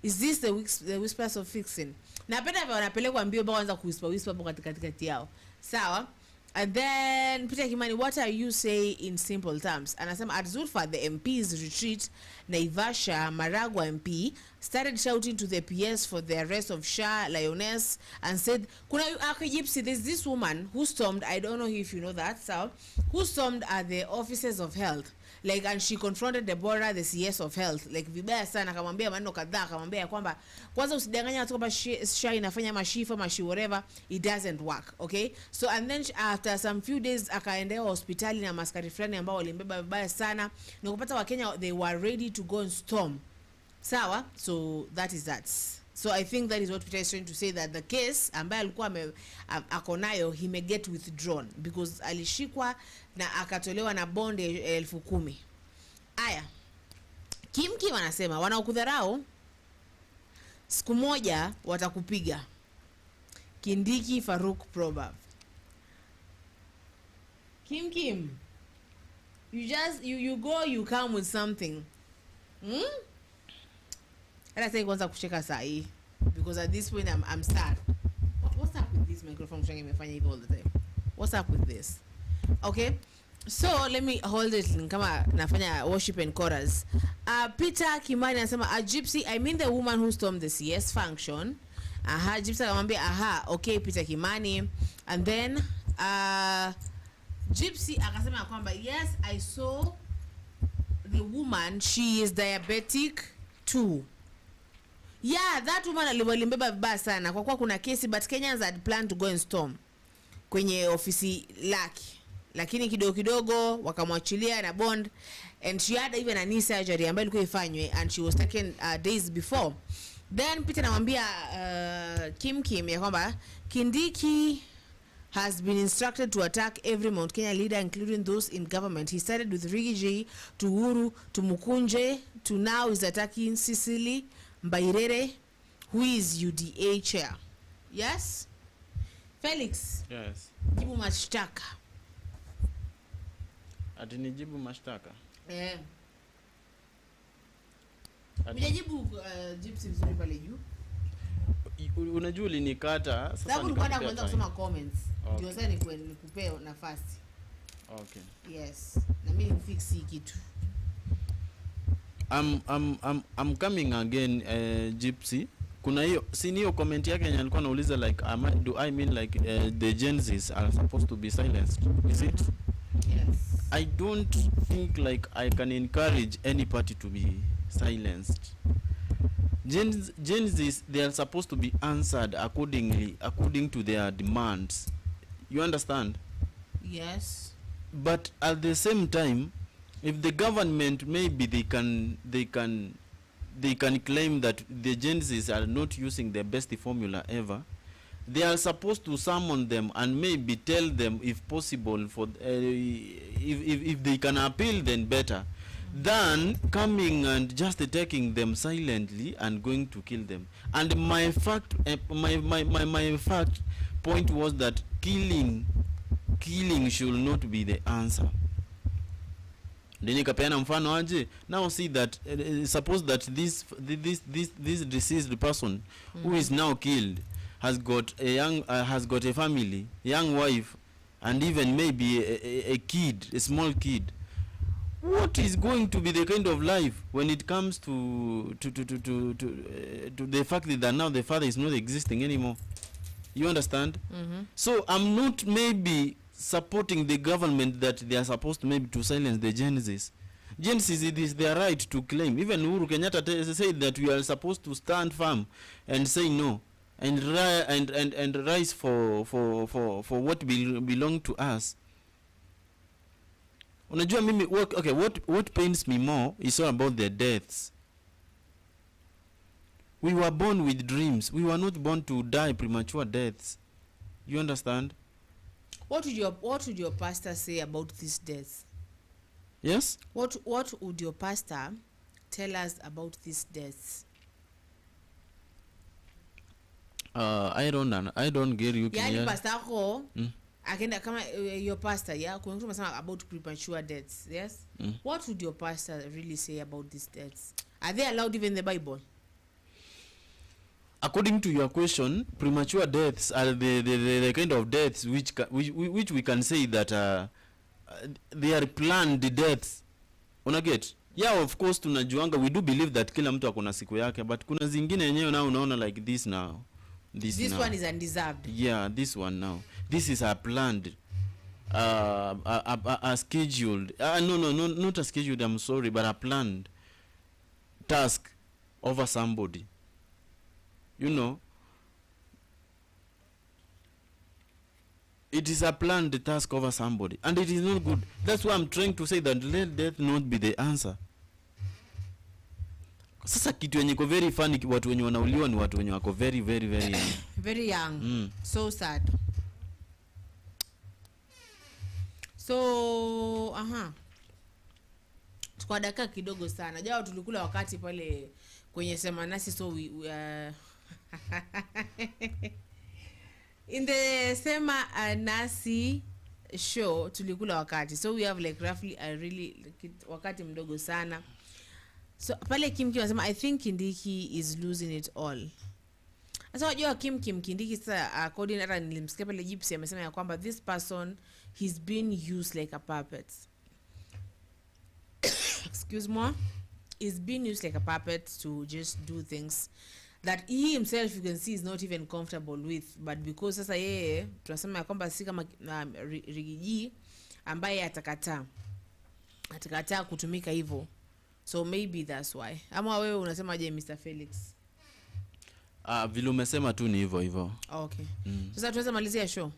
is this the whispers of fixing? Napenda vile wanapelekwa mbio mpaka waanza whisper hapo katikati yao. Sawa? And then Peter Kimani, what are you saying in simple terms? Anasema at Zulfa, the MP's retreat, Naivasha Maragua MP started shouting to the PS for the arrest of Shah Lioness and said, kuna Gypsy, there's this woman who stormed, I don't know if you know that, so, who stormed at the offices of health. Like, and she confronted Deborah, the CS of health, like vibaya sana, akamwambia maneno kadhaa, akamwambia kwamba kwanza usidanganya watu kwamba Shah inafanya mashifa whatever, it doesn't work, okay? So and then after some few days akaendea hospitali na maskari fulani ambao walimbeba vibaya sana, na kupata Wakenya they were ready to go and storm. Sawa? So that is that. So I think that is what Peter is trying to say, that the case ambaye alikuwa akonayo he may get withdrawn because alishikwa na akatolewa na bond 10,000. Aya. Kim anasema wanaokudharau siku moja watakupiga. Kindiki Faruk Proverb. Kim, you go, you come with something. I say kwanza kucheka saa hii because at this point I'm sad. What's up with this microphone showing me fanya all the time? What's up with this? Okay, so let me hold it kama nafanya worship and chorus. Peter Kimani anasema a gypsy, I mean the woman who stormed the CS function. Gypsy akamwambia okay Peter Kimani, and then Gypsy akasema kwamba yes, I saw the woman, she is diabetic too. Yeah, that woman alimbeba vibaya sana kwa kuwa kuna kesi, but Kenyans had planned to go and storm kwenye ofisi lake, lakini kidogo wakamwachilia na bond, and she had even a knee surgery ambayo ilikuwa ifanywe, and she was taken days before. Then Peter anamwambia Kim ya kwamba Kindiki has been instructed to attack every Mount Kenya leader, including those in government. He started with Rigiji to Uhuru to Mukunje to now is attacking Sicily Mbairere, who is UDA chair. Yes? Felix? Yes. Jibu mashtaka. Ati nijibu mashtaka? Ujajibu Gypsy vizuri pale juu. Unajua ulinikata sasa nikaanza kuanza kusoma comments. Ndio sasa nikupe nafasi. Okay. Yes. Na mimi nifix hii kitu. I'm coming again Gypsy. Kuna hiyo hiyo comment yake yenye alikuwa anauliza like do I mean like the Gen Zs are supposed to be silenced? Is it? Yes. I don't think like I can encourage any party to be silenced. Genesis, they are supposed to be answered according to their demands. You understand? Yes. But at the same time, if the government, maybe they can claim that the Genesis are not using the best formula ever, they are supposed to summon them and maybe tell them, if possible, for if they can appeal, then better, than coming and just taking them silently and going to kill them. And my fact point was that killing should not be the answer. Then kapeana mfano aje, now see that suppose that this deceased person who is now killed has got a family, young wife, and even maybe a kid, a small kid. What is going to be the kind of life when it comes to the fact that now the father is not existing anymore? You understand? So I'm not maybe supporting the government that they are supposed to maybe to silence the Genesis. Genesis, it is their right to claim. Even Uhuru Kenyatta said that we are supposed to stand firm and say no, and rise for what belong to us. Unajua mimi, okay, what pains me more is all about their deaths. We were born with dreams. We were not born to die premature deaths. You understand? What would your pastor say about these deaths? Yes? What would your pastor tell us about these deaths? I don't get you. Yani pastor ako akenda kama your pastor, yeah, kuna mtu anasema about premature deaths, yes? What would your pastor really say about these deaths? Are they allowed even in the Bible? According to your question, premature deaths are the kind of deaths which we can say that they are planned deaths. Unaget? Yeah, of course tunajuanga, we do believe that kila mtu akona siku yake, but kuna zingine yenyewe now unaona like this now. This now. One is undeserved. Yeah, this one now. This is a planned, a scheduled. No, not a scheduled. I'm sorry, but a planned task over somebody. You know, it is a planned task over somebody, and it is not good. That's why I'm trying to say that let death not be the answer. Sasa kitu yenye ko very funny, watu wenye wanauliwa ni watu wenye wako very very very young. Very young. So sad. So kwa dakika kidogo sana. Jao tulikula wakati pale kwenye sema nasi, so we in the sema nasi show tulikula wakati, so we have like roughly wakati mdogo sana. So pale Kim anasema I think Kindiki is losing it all. Sasa wajua Kim Kindiki sasa according hata nilimsikia pale Gypsy amesema ya kwamba this person he's been used like a puppet. Excuse me. He's been used like a puppet to just do things that he himself you can see is not even comfortable with, but because sasa yeye tunasema ya kwamba si kama Rigiji ambaye atakataa kutumika hivyo. So maybe that's why. Ama wewe unasema je Mr. Felix? Vile umesema tu ni hivyo. Okay. Sasa tuweza malizia show.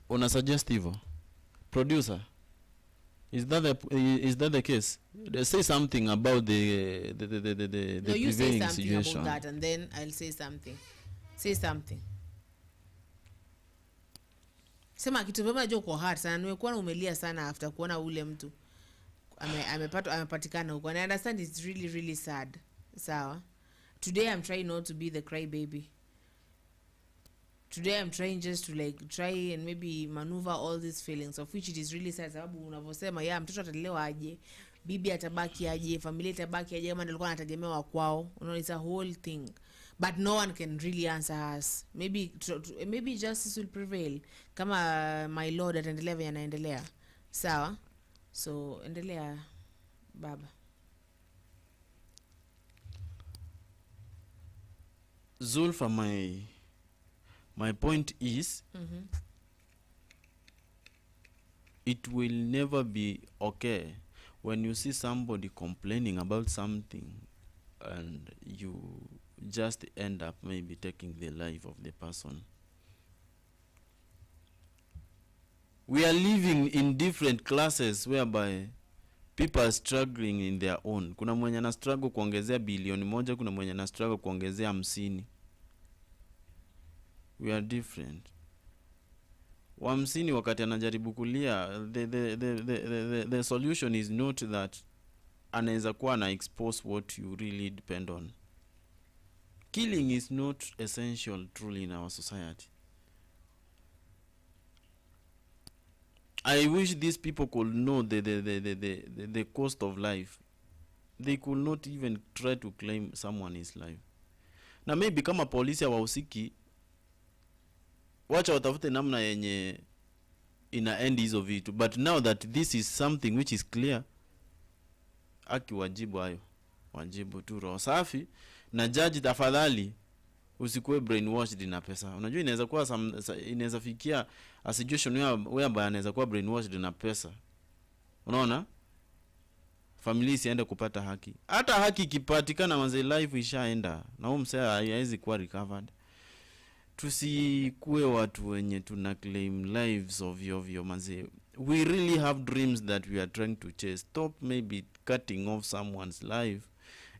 Una suggest hivyo? Producer, is that the case? Say something about the no, you say something situation about that and then I'll say something. Say something. Sema kitu baba jo kwa heart sana, nimekuwa umelia sana after kuona ule mtu amepatikana huko. And I understand it's really really sad. Sawa. Today I'm trying not to be the cry baby. Today I'm trying just to like try and maybe maneuver all these feelings, of which it is really sad sababu unavyosema mtoto atalelewa aje, bibi atabaki aje, familia itabaki aje, kama ndio alikuwa anategemewa kwao. You know, it's a whole thing. But no one can really answer us. Maybe justice will prevail kama my lord ataendelea vile anaendelea. Sawa? So endelea baba. Zulfa, my point is it will never be okay when you see somebody complaining about something and you just end up maybe taking the life of the person. We are living in different classes whereby people are struggling in their own. Kuna mwenye ana struggle kuongezea bilioni moja, kuna mwenye ana struggle kuongezea 50. We are different. Wa 50 wakati anajaribu kulia, the solution is not that anaweza kuwa na expose what you really depend on. Killing is not essential truly in our society. I wish these people could know the cost of life. They could not even try to claim someone's life. Na maybe kama polisi hawahusiki, wacha watafute namna yenye ina end hizo vitu. But now that this is something which is clear, aki wajibu hayo. Wajibu tu roho safi. Na judge tafadhali usikuwe brainwashed na pesa. Unajua inaweza kuwa inaweza fikia a situation whereby anaweza kuwa brainwashed na pesa. Unaona? Familia isiende kupata haki. Hata haki ikipatikana manze life ishaenda. Na huyo msee haiwezi kuwa recovered. Tusikuwe watu wenye tuna claim lives of ovyo manze. We really have dreams that we are trying to chase. Stop maybe cutting off someone's life.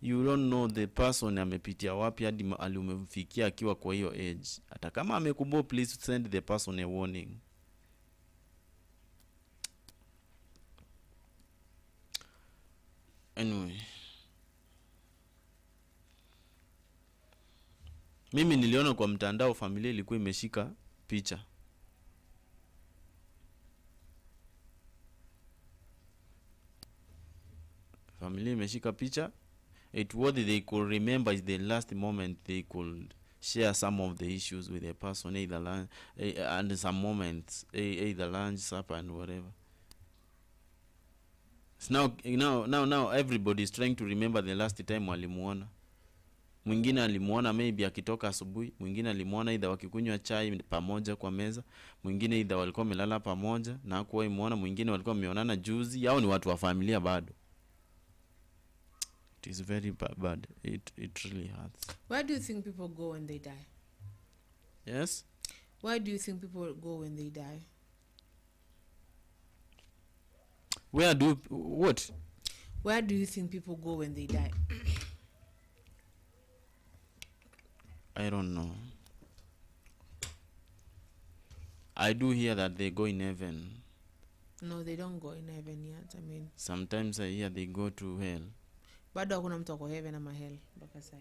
You don't know the person amepitia wapi hadi alimfikia akiwa kwa hiyo age. Hata kama amekubo, please send the person a warning. Anyway, mimi niliona kwa mtandao familia ilikuwa imeshika picha. Familia imeshika picha. What they could remember is the last moment they could share some of the issues with a person, either lunch, and some moments, either lunch, supper, and whatever. So now everybody is trying to remember the last time walimuona. Mwingine alimuona maybe akitoka asubuhi, mwingine alimuona either wakikunywa chai pamoja kwa meza, mwingine either walikuwa wamelala pamoja na hakuwahi muona, mwingine walikuwa wameonana juzi. Hao ni watu wa familia bado. It is very bad. It really hurts. Where do you think people go when they die? Yes? Where do you think people go when they die? Where do you think people go when they die? I don't know. I do hear that they go in heaven. No, they don't go in heaven yet. I mean, sometimes I hear they go to hell. Bado hakuna mtu ako heaven ama hell mpaka sasa.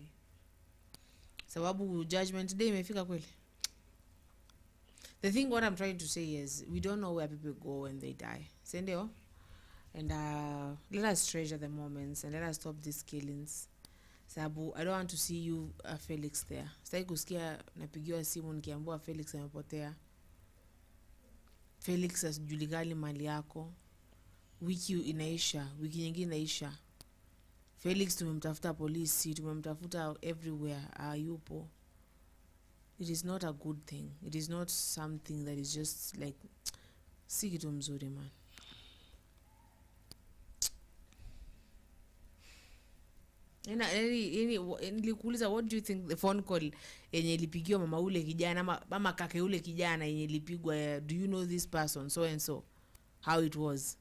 Sababu judgment day imefika kweli. The thing what I'm trying to say is we don't know where people go when they die. Sendio? And let us treasure the moments and let us stop these killings. Sababu I don't want to see you Felix there. Sitaki kusikia napigiwa simu nikiambiwa Felix amepotea. Felix asijulikani mali yako. Wiki inaisha, wiki nyingine inaisha. Felix tumemtafuta polisi, tumemtafuta everywhere, yupo. It is not a good thing. It is not something that is just like si kitu mzuri man. Nilikuuliza what do you think the phone call yenye ilipigiwa mama ule kijana mama kake ule kijana yenye ilipigwa, do you know this person so and so, how it was?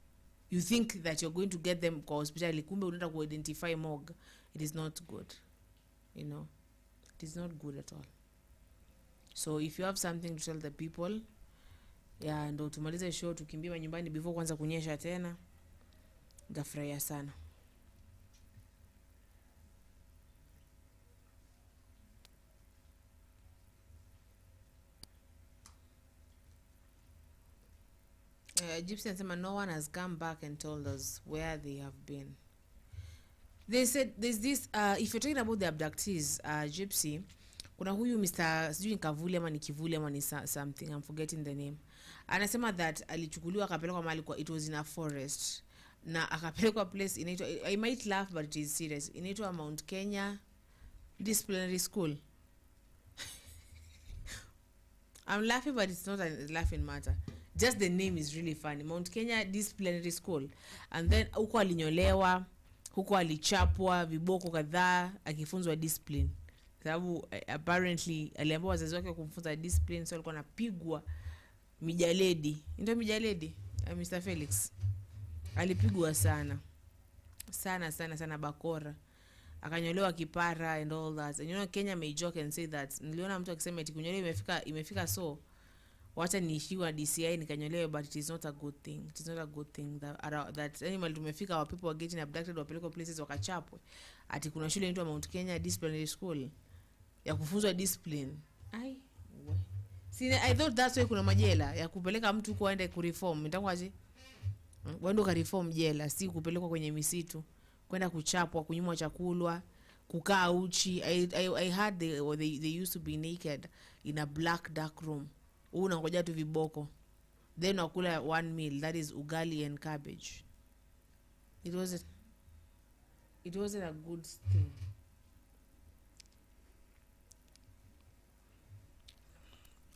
You think that you're going to get them kwa hospitali, kumbe unaenda ku identify morgue. It is not good, you know. It is not good at all. So if you have something to tell the people, ndo tumalize show tukimbia nyumbani before kwanza kunyesha tena. Gafurahia sana. Gypsy and no one has come back and told us where they have been. They said there's this if you're talking about the abductees, Gypsy, kuna huyu Mr. sijui Kavuli ama ni Kivuli ama ni something, I'm forgetting the name. Anasema that alichukuliwa akapelekwa mahali kwa, it was in a forest, na akapelekwa place inaitwa, I might laugh but it is serious, inaitwa Mount Kenya Disciplinary School. I'm laughing but it's not a laughing matter. just the name is really funny. Mount Kenya Disciplinary School. And then huko alinyolewa, huko alichapwa viboko kadhaa akifunzwa discipline. Sababu apparently aliambiwa wazazi wake kumfunza discipline, so alikuwa anapigwa mijaledi. Ndio mijaledi, Mr. Felix. Alipigwa sana bakora, akanyolewa kipara and all that. And you know, Kenya may joke and say that niliona mtu akisema eti kunyolewa imefika so wacha niishiwa DCI nikanyolewa, but it is not a good thing. It is not a good thing that animal tumefika, our people are getting abducted, wapelekwa places wakachapwe. Ati kuna shule inaitwa Mount Kenya Disciplinary School ya kufunzwa discipline. I thought that's why kuna majela ya kupeleka mtu kwa aende kureform. Nitakwaje? Wando ka reform jela, si kupelekwa kwenye misitu, kwenda kuchapwa, kunyimwa chakula, kukaa uchi. I heard they used to be naked in a black dark room. Unangoja tu viboko. Then wakula one meal, that is ugali and cabbage. It wasn't a good thing.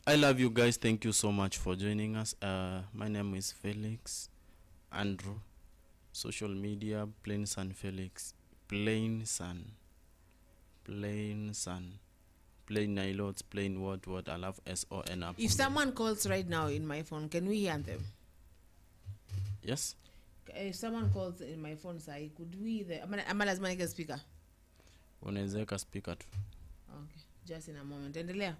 I love you guys. Thank you so much for joining us. My name is Felix Andrew. Social media, Plain Sun Felix. Plain Sun. Plain Sun. Plain Nilots, plain what, I love SON. If someone calls right now in my phone, can we hear them? Yes. If someone calls in my phone, say, could we ama lazima nike speaker? Unaweza speaker tu. Okay, just in a moment. Endelea.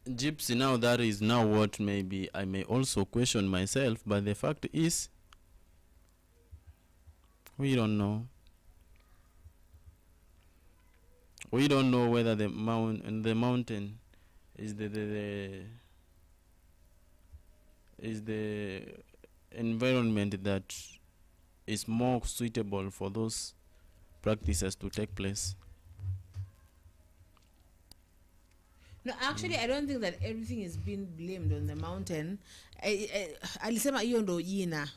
Gypsy, now that is now what maybe I may also question myself, but the fact is we don't know. We don't know whether the mountain is the environment that is more suitable for those practices to take place. No, actually, I don't think that everything is being blamed on the mountain. Alisema hiyo ndo jina.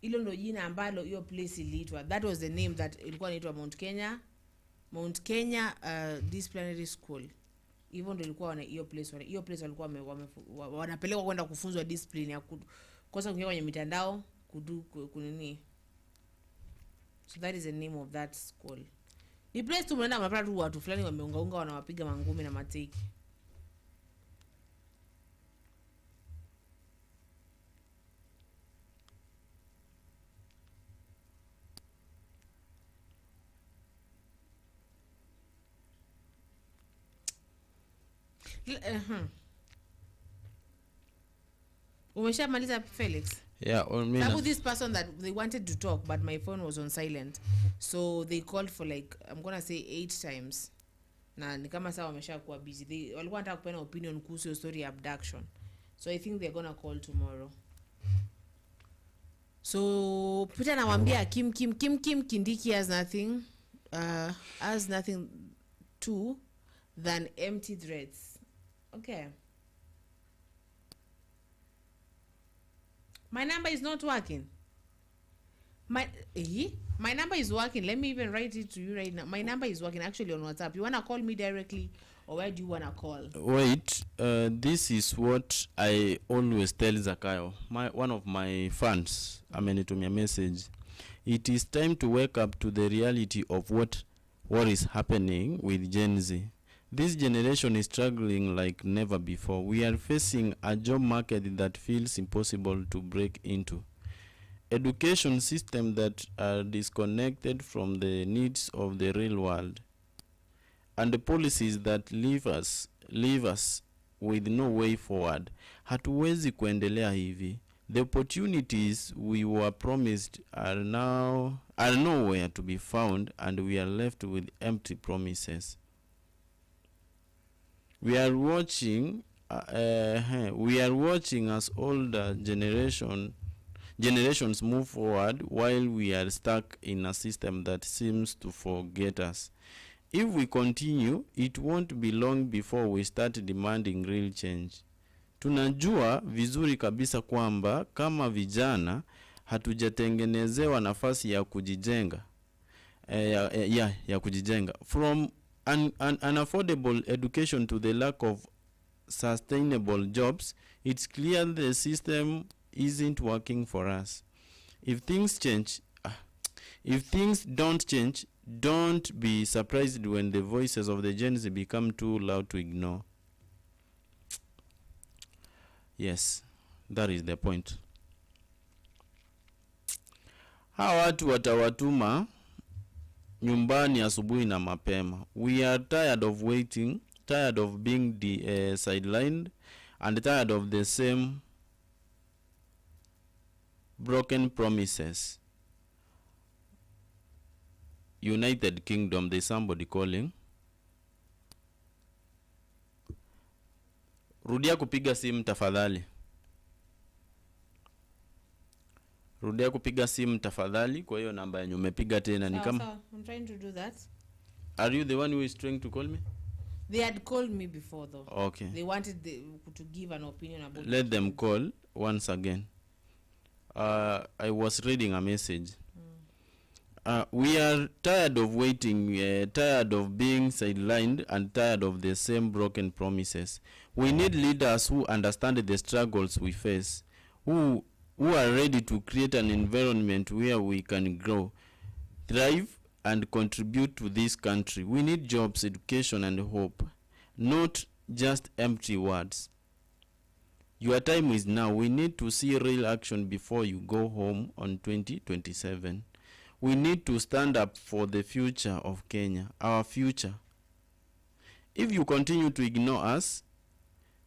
Hilo ndo jina ambalo hiyo place iliitwa. That was the name that ilikuwa inaitwa Mount Kenya Disciplinary School. Hivyo ndo ilikuwa wana hiyo place. Hiyo place walikuwa wanapelekwa kwenda kufunzwa discipline ya kosa kuingia kwenye mitandao, kunini. So that is the name of that school. Ni place tu mnaenda mnapata tu watu fulani wameungaunga wanawapiga mangumi na mateki. Umeshamaliza Felix? Yeah, this person that they wanted to talk, but my phone was on silent, so they called for like, I'm gonna say 8 times. Na ni kama sawa wameshakuwa busy. They walikuwa wanataka kupena opinion kuhusu story ya abduction, so I think they're gonna call tomorrow. So Peter anamwambia Kim Kindiki has nothing to than empty threats. Okay. My number is not working. My number is working. Let me even write it to you right now. My number is working actually on WhatsApp. You want to call me directly, or where do you want to call? Wait, this is what I always tell Zakayo. One of my fans, amenitumia message. It is time to wake up to the reality of what is happening with Gen Z. This generation is struggling like never before. We are facing a job market that feels impossible to break into. Education system that are disconnected from the needs of the real world. And the policies that leave us with no way forward. Hatuwezi kuendelea hivi. The opportunities we were promised are nowhere to be found, and we are left with empty promises. We are watching as older generations move forward while we are stuck in a system that seems to forget us. If we continue, it won't be long before we start demanding real change. Tunajua vizuri kabisa kwamba kama vijana hatujatengenezewa nafasi ya kujijenga. ya kujijenga. From unaffordable education to the lack of sustainable jobs, it's clear the system isn't working for us. If things don't change, don't be surprised when the voices of the Gen Z become too loud to ignore. Yes, that is the point. Hawa watu watawatuma nyumbani asubuhi na mapema. We are tired of waiting, tired of being sidelined, and tired of the same broken promises. United Kingdom, there's somebody calling. Rudia kupiga simu tafadhali. Rudia kupiga simu tafadhali kwa hiyo namba yenye umepiga tena ni kama I'm trying to do that. Are you the one who is trying to call me? They had called me before though. Okay. They wanted to give an opinion about Let them call once again. I was reading a message. We are tired of waiting, tired of being sidelined, and tired of the same broken promises. We need leaders who understand the struggles we face, who are ready to create an environment where we can grow, thrive, and contribute to this country. We need jobs, education, and hope, not just empty words. Your time is now. We need to see real action before you go home on 2027. We need to stand up for the future of Kenya, our future. If you continue to ignore us,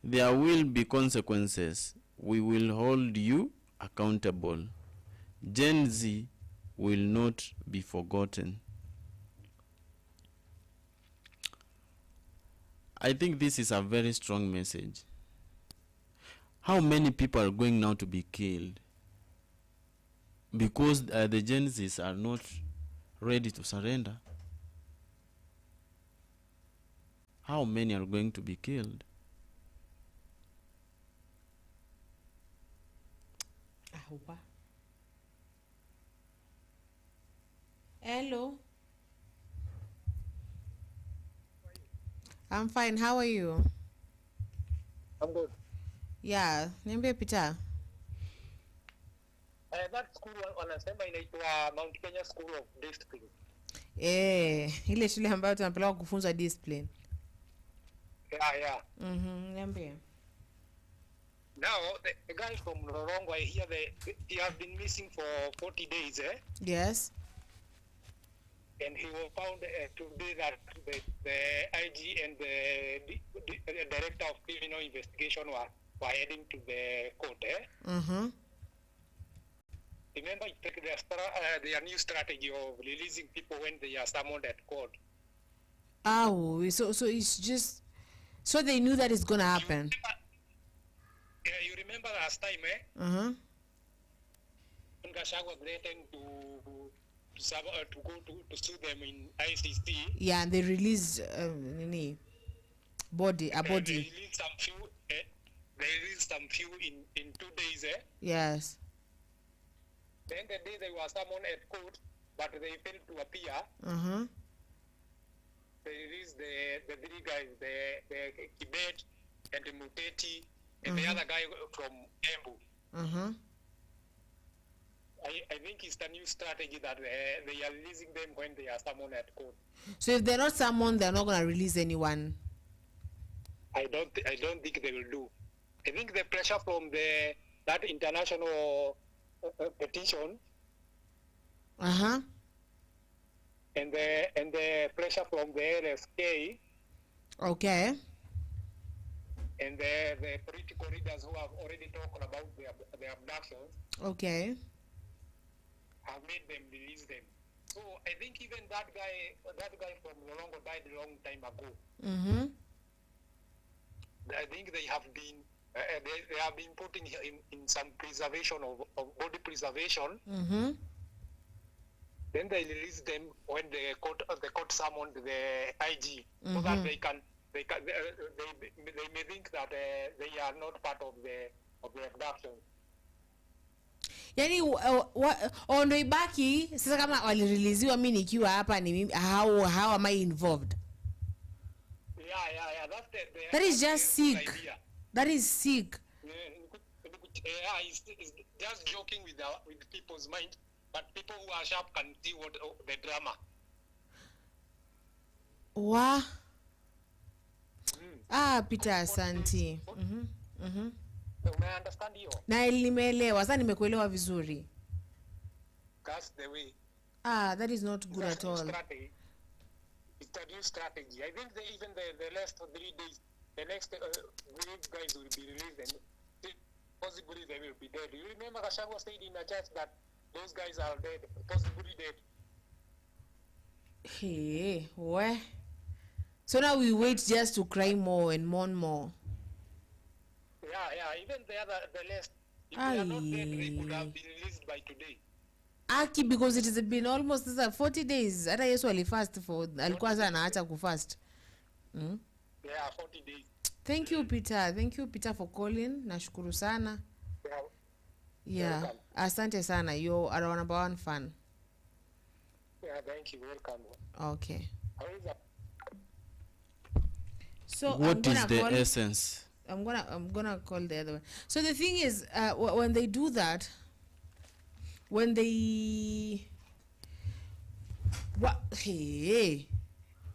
there will be consequences. We will hold you accountable. Gen Z will not be forgotten. I think this is a very strong message. How many people are going now to be killed? Because the Gen Zs are not ready to surrender. How many are going to be killed? Hello. I'm fine. How are you? I'm good. Yeah, niambie Peter. That school wanasema inaitwa Mount Kenya School of Discipline. Ile shule ambayo tunapeleka kufunza discipline. Yeah. Niambie. Now the guy from Mlolongo, I hear he has been missing for 40 days, Yes. And he was found today that the IG and the director of criminal investigation were heading to the court, Remember, it took their new strategy of releasing people when they are summoned at court. Oh, so it's just so they knew that it's gonna happen. You remember last time, Gachagua was threatening to go to sue them in ICC. Yeah, and they released a body. They released some few. They released some few in 2 days. Yes. Then the day they were summoned at court, but they failed to appear. They released the three guys, the Kibet and the Muteti and the other guy from Embu. I think it's the new strategy that they are releasing them when they are summoned at court. So if they're not summoned, they're not going to release anyone. I don't think they will do. I think the pressure from that international petition, Uh-huh. and the pressure from the LSK, Okay. and the political leaders who have already talked about the abductions, Okay. have made them release them. So I think even that guy from Mlolongo died a long time ago. Mm-hmm. I think they have been they have been putting him in some preservation of body preservation. Mm-hmm. Then they release them when the court summoned the IG, so that they may think that they are not part of the abduction. Yani ndo ibaki sasa kama walireleasiwa mimi nikiwa hapa ni mimi how am I involved? Yeah. That is just sick. Idea. That is sick. Yeah, it's just joking with people's mind, but people who are sharp can see what the drama. Wa Peter, asanti. Umeunderstand hiyo? Na nimeelewa. Sasa nimekuelewa vizuri. That's the way. That is not good at all. It's a new strategy. I think even the last 3 days, the next guys will be released and possibly they will be dead. You remember Gachagua said in a chat that those guys are dead, possibly dead. Hey, where? So now we wait just to cry more and mourn more. Yeah. Even the last, if they are not dead, they could have been released by today. Aki, because it has been almost 40 days. Hata Yesu alifast for alikuwa sasa anaacha kufast. Yeah, 40 days. Thank you Peter for calling. Nashukuru sana. Yeah. Welcome. Asante sana. You are our number 1 fan. Yeah, thank you. Welcome. Okay. How is that? So what is the essence? I'm gonna call the other one. So the thing is, when they do that, when they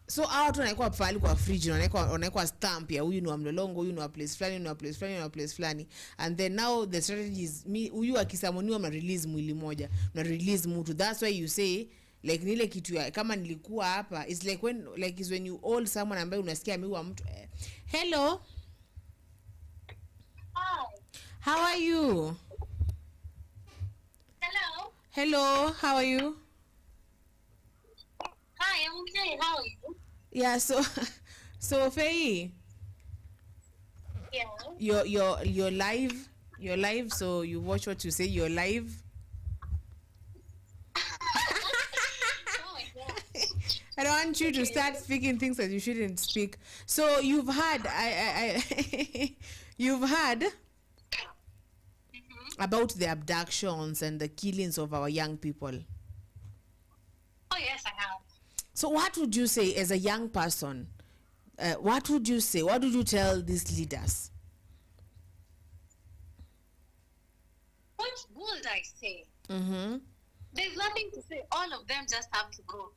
so out wanaikuwa pale kwa fridge, wanaikuwa stamp ya huyu ni wa Mlolongo, huyu ni wa place flani, huyu ni wa place flani, huyu ni wa place flani, and then now the strategy is huyu akisamoniwa na release mwili moja na release mtu. That's why you say like nile kitu ya kama nilikuwa hapa, it's like when you hold someone ambaye unasikia ameua mtu. Hello. Hi. How are you? Hello, how are you? Hi, I'm okay. How are you? Yeah, so Faye. Yeah. You're live, so you watch what you say. You're live. Oh my God. I don't want you to start speaking things that you shouldn't speak. So you've heard you've heard about the abductions and the killings of our young people. Oh yes, I have. So what would you say as a young person? What would you say? What would you tell these leaders? What would I say? Mm-hmm. There's nothing to say. All of them just have to go.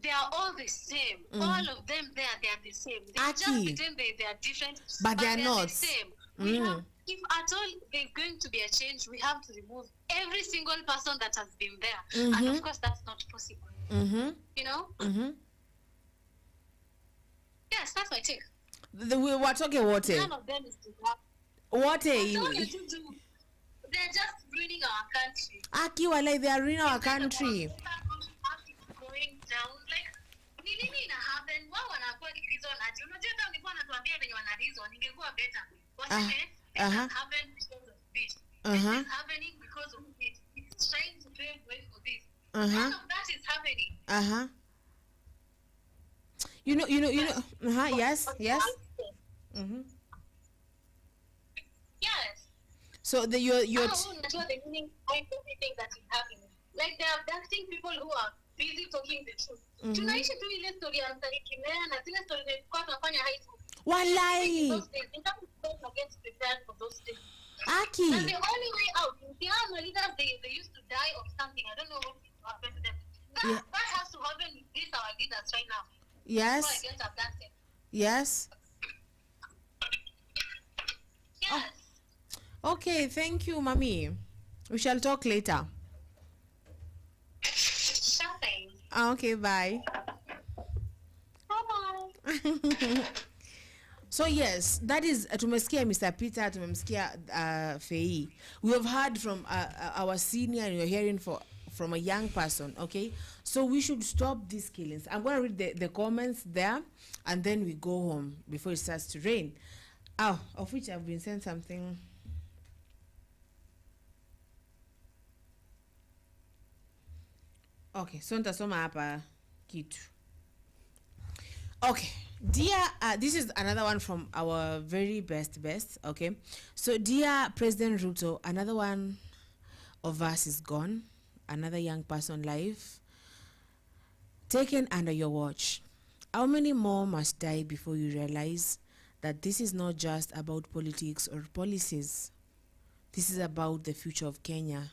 They are all the same. All of them they are the same. They Aki. just pretend they are different, But they are not. the same. We have, if at all there's going to be a change, we have to remove every single person that has been there. And of course that's not possible. You know? Yes, that's my take. We were talking what? None of them is to have. What? They're just ruining our country. Aki, like they are ruining our country. Going down, like nini ina happen? Wao wanakuwa reason ati unajua hata nilikuwa natuambia venye wana reason ingekuwa better. Waseme it has happened because of this. This is happening because of this. It's trying to pave way for this. None of that is happening. You know. Yes. Yes. So you're not sure the meaning behind everything that is happening. Like they're abducting people who are busy talking the truth. Tunaishi tu ile story ya Mtarikimea na zile story zilikuwa tunafanya high school. Walai. Aki. And the only way out, the other leaders they used to die of something. I don't know what happened to them. That has to happen with these our leaders right now. Yes. Before I get abducted. Yes. Yes. Okay, thank you, Mommy. We shall talk later. Shopping. Okay, bye. Bye-bye. So yes, that is tumesikia Mr. Peter, tumemsikia Fei. We have heard from our senior and we're hearing from a young person, okay? So we should stop these killings. I'm going to read the comments there and then we go home before it starts to rain. Oh, of which I've been sent something. Okay, so nitasoma hapa kitu. Okay, dear, this is another one from our very best, okay? So, dear President Ruto, another one of us is gone. Another young person life taken under your watch. How many more must die before you realize that this is not just about politics or policies? This is about the future of Kenya,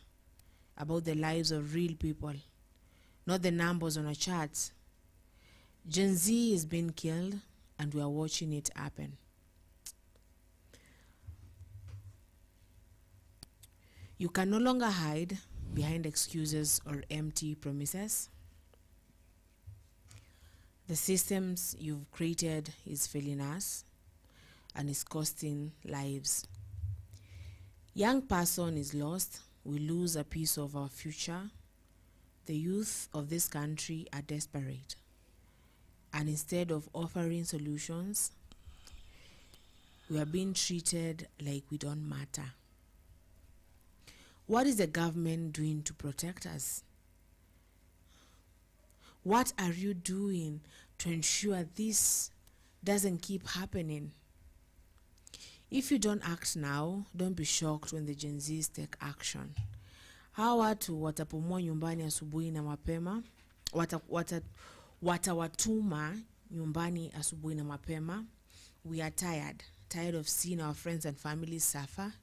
about the lives of real people, not the numbers on a chart. Gen Z is being killed and we are watching it happen. You can no longer hide behind excuses or empty promises. The systems you've created is failing us and is costing lives. Young person is lost. We lose a piece of our future. The youth of this country are desperate. And instead of offering solutions, we are being treated like we don't matter. What is the government doing to protect us? What are you doing to ensure this doesn't keep happening? If you don't act now, don't be shocked when the Gen Zs take action. Hawa watu watapumua nyumbani asubuhi na mapema, watawatuma nyumbani asubuhi na mapema. We are tired of seeing our friends and families suffer,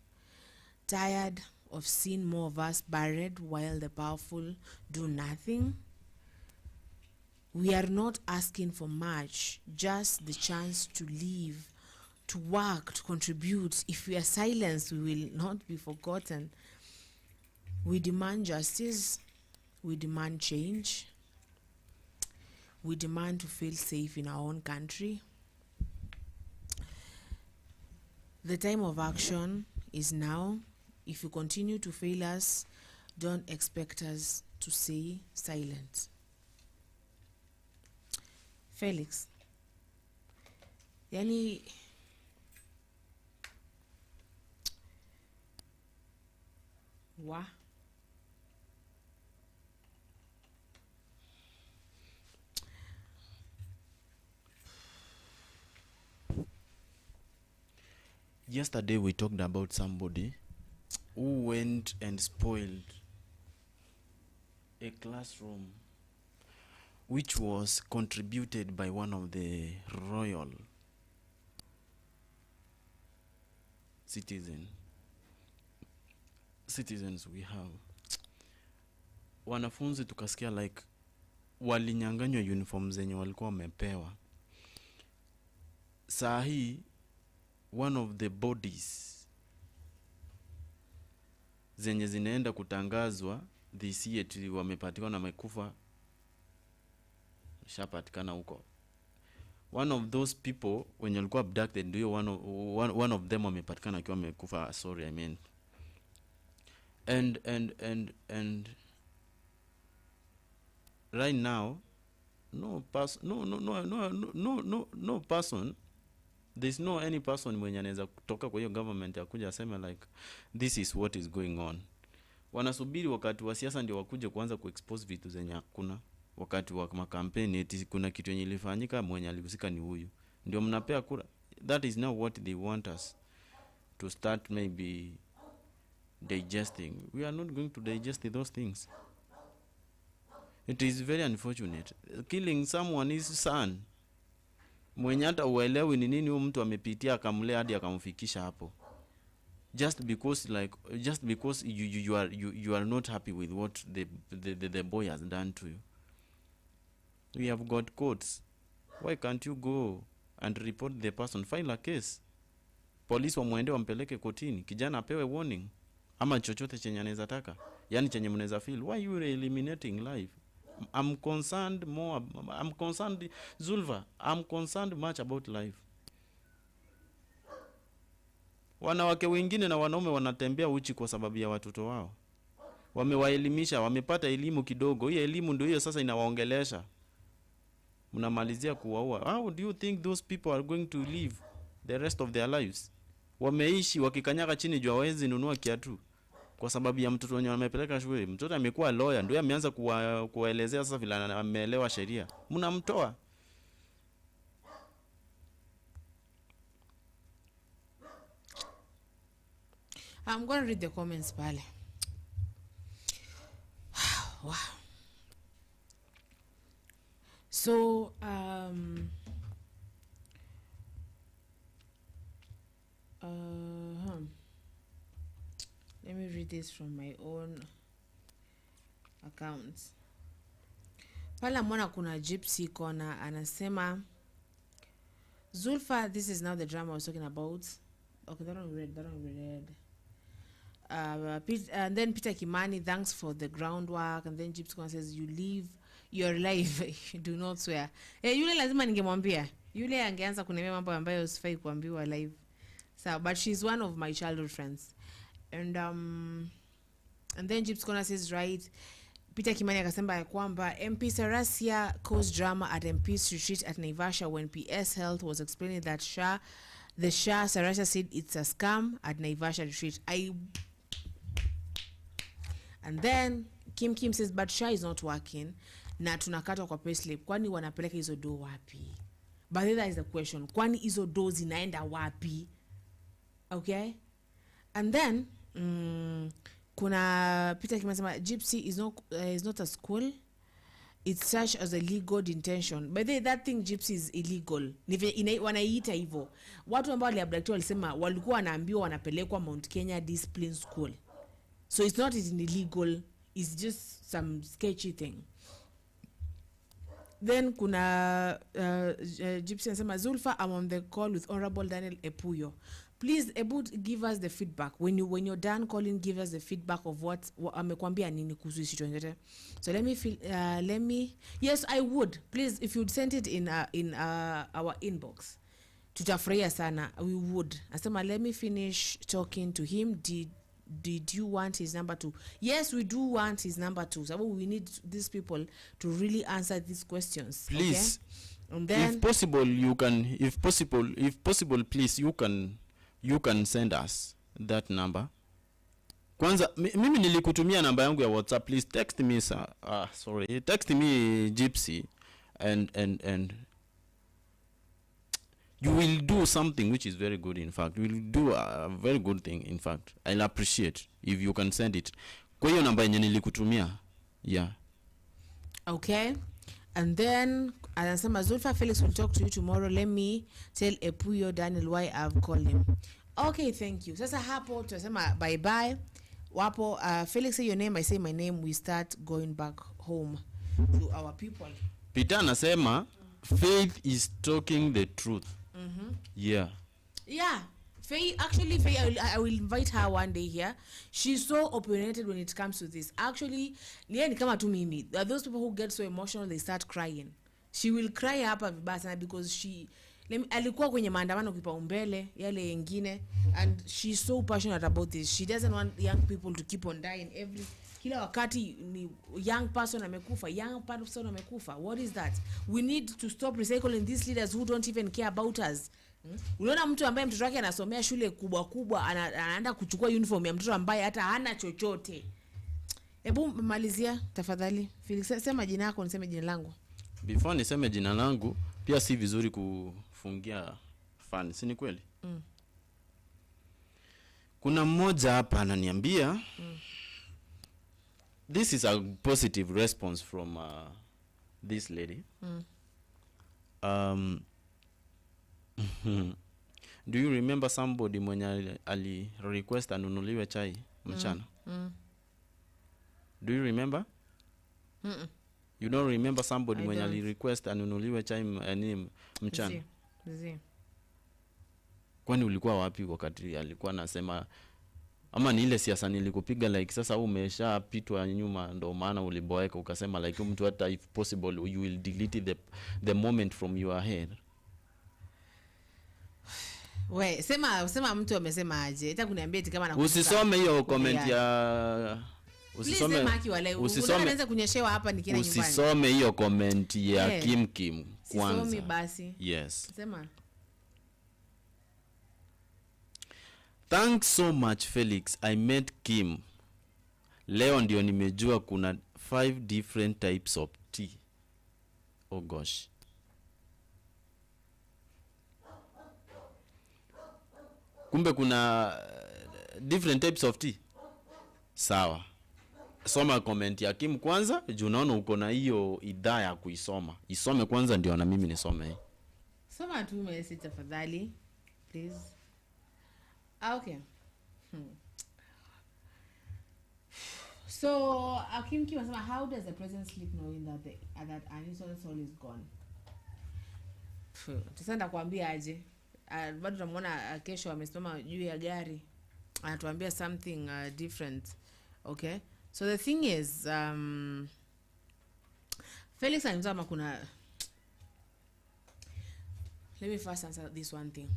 tired of seeing more of us buried while the powerful do nothing. We are not asking for much, just the chance to live, to work, to contribute. If we are silenced, we will not be forgotten. We demand justice. We demand change. We demand to feel safe in our own country. The time of action is now. If you continue to fail us, don't expect us to stay silent. Felix, yani wa Yesterday we talked about somebody who went and spoiled a classroom which was contributed by one of the royal citizens we have. Wanafunzi tukasikia like walinyanganywa uniform zenye walikuwa wamepewa. Saa hii one of the bodies zenye zinaenda kutangazwa this year wamepatikana wamekufa, shapatikana huko. One of those people when walikuwa abducted ndio one of them wamepatikana akiwa amekufa. Sorry, I mean. And right now no person, there's no any person mwenye anaweza kutoka kwa hiyo government ya kuja aseme like this is what is going on. Wanasubiri wakati wa siasa ndio wakuje kuanza kuexpose vitu zenye hakuna. Wakati wa makampeni eti kuna kitu yenye ilifanyika mwenye alihusika ni huyu, ndio mnapea kura. That is not what they want us to start maybe digesting. We are not going to digest those things. It is very unfortunate. Killing someone is son mwenye hata uelewi ni nini huyu mtu amepitia akamlea hadi akamfikisha hapo, just because you are not happy with what the boy has done to you. We have got courts. Why can't you go and report the person, file a case? Police wamwende wampeleke kotini, kijana apewe warning ama chochote chenye anaweza taka, yani chenye mnaweza feel. Why you eliminating life? I'm concerned Zulva, I'm concerned much about life. Wanawake wengine na wanaume wanatembea uchi kwa sababu ya watoto wao. Wamewaelimisha, wamepata elimu kidogo. Hiyo elimu ndio hiyo sasa inawaongelesha. Mnamalizia kuwaua. How do you think those people are going to live the rest of their lives? Wameishi wakikanyaga chini juu hawezi nunua kiatu kwa sababu ya mtoto wenye wamepeleka shule. Mtoto amekuwa lawyer, ndio ameanza kuwaelezea sasa vile ameelewa sheria. Mnamtoa. I'm going to read the comments pale. So let me read this from my own accounts. Pala mwana kuna Gypsy kona anasema Zulfa, this is now the drama I was talking about. Okay, that one we read. And then Peter Kimani, thanks for the groundwork. And then Gypsy kona says, you live your life, do not swear. Yule lazima ningemwambia. Yule angeanza kuniambia mambo ambayo sifai kuambiwa live. So, but she's one of my childhood friends. And then Gypsy kona says, right, Peter Kimani akasema kwamba MP Sarasia caused drama at MP's retreat at Naivasha when PS Health was explaining that the Shah Sarasia said it's a scam at Naivasha retreat. And then Kim says, but Shah is not working. Na tunakatwa kwa payslip. Kwani wanapeleka hizo do wapi? But that is the question. Kwani hizo do zinaenda wapi? Okay? And then kuna Peter Kimani Gypsy is not a school. It's such as a legal detention. By the way, that thing Gypsy is illegal. Wanaiita hivyo. Watu ambao waliabducted walisema walikuwa wanaambiwa wanapelekwa Mount Kenya Discipline School. So it's not illegal. It's just some sketchy thing. Then kuna Gypsy anasema Zulfa, I'm on the call with Honorable Daniel Epuyo. Please, Ebu, give us the feedback. When you're done calling, give us the feedback of what amekwambia nini kuhusu situation. So let me yes, I would. Please, if you'd send it in our inbox. Tutafurahia sana. We would. Asema, let me finish talking to him. Did you want his number too? Yes, we do want his number too. So we need these people to really answer these questions. Please. Okay? And then if possible, please, you can send us that number. Kwanza mimi nilikutumia namba yangu ya WhatsApp. Please text me text me Gypsy and you will do something which is very good. In fact, you will do a very good thing. In fact, I'll appreciate if you can send it. Kwa hiyo namba yenye nilikutumia. Yeah. Okay. And then anasema Zulfa Felix will talk to you tomorrow. Let me tell Epuyo Daniel why I've called him. Okay, thank you. Sasa hapo tunasema bye bye. Wapo Felix, say your name, I say my name, we start going back home to our people. Peter anasema Faith is talking the truth. Yeah. Faye, I will invite her one day here. She's so opinionated when it comes to this. Actually, ni kama tu mimi. There are those people who get so emotional they start crying. She will cry hapa vibaya sana because alikuwa kwenye maandamano kipaumbele yale yengine, and she's so passionate about this. She doesn't want young people to keep on dying kila wakati ni young person amekufa. What is that? We need to stop recycling these leaders who don't even care about us. Unaona mtu ambaye mtoto wake anasomea shule kubwa anaenda kuchukua uniform ya mtoto ambaye hata hana chochote. Hebu malizia tafadhali. Felix, sema jina lako, niseme jina langu. Before niseme jina langu, pia si vizuri kufungia fan, si ni kweli? Kuna mmoja hapa ananiambia this is a positive response from this lady. Do you remember somebody mwenye ali request anunuliwe chai mchana? Do you remember? You don't remember somebody mwenye ali request anunuliwe chai mchana? Kwani ulikuwa wapi wakati alikuwa anasema, ama ni ile siasa nilikupiga like sasa umeshapitwa nyuma ndo maana uliboeka ukasema like mtu hata if possible you will delete the moment from your head? We, sema mtu amesema aje. Hata kuniambia eti kama usisome hiyo comment ya Unaanza kunyeshewa hapa nikienda nyumbani. Usisome hiyo comment ya Kim kwanza. Sisomi basi. Yes. Sema. Thanks so much Felix. I met Kim. Leo ndio nimejua kuna 5 different types of tea. Oh gosh. Kumbe kuna different types of tea. Sawa. soma comment ya Kim kwanza, juu naona uko na hiyo idhaa ya kuisoma. Isome kwanza ndio na mimi nisome. Soma tu message tafadhali, please. Okay. So, Kim anasema, how does the president sleep knowing that Aniso's soul is gone? Tusenda kuambia aje. Bado tunamuona kesho amesimama juu ya gari. Anatuambia something different. Okay? So the thing is, Felix anasema kuna... Let me first answer this one thing.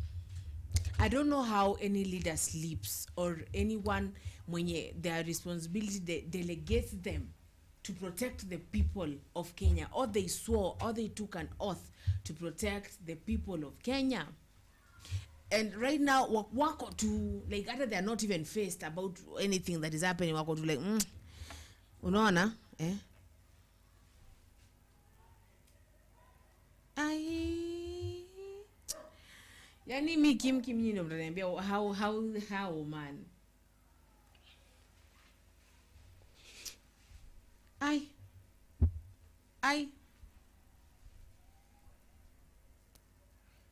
I don't know how any leader sleeps or anyone mwenye their responsibility delegates them to protect the people of Kenya, or they swore or they took an oath to protect the people of Kenya. And right now wako to like either they are not even faced about anything that is happening, wako to like unaona yani mi Kim nyinyi mtaniambia how man.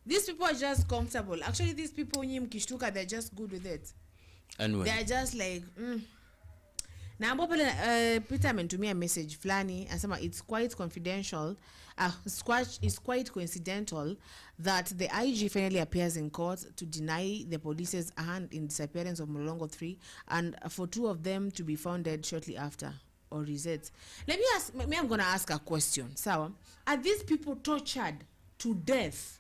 These people are just comfortable. Actually, these people nyinyi mkishtuka, they're just good with it. Anyway, they're just like na ambapo Peter amenitumia message flani anasema it's quite confidential, it's quite coincidental that the IG finally appears in court to deny the police's hand in disappearance of Mlolongo 3 and for 2 of them to be found dead shortly after. Or is it? I'm going to ask a question. Sawa, are these people tortured to death?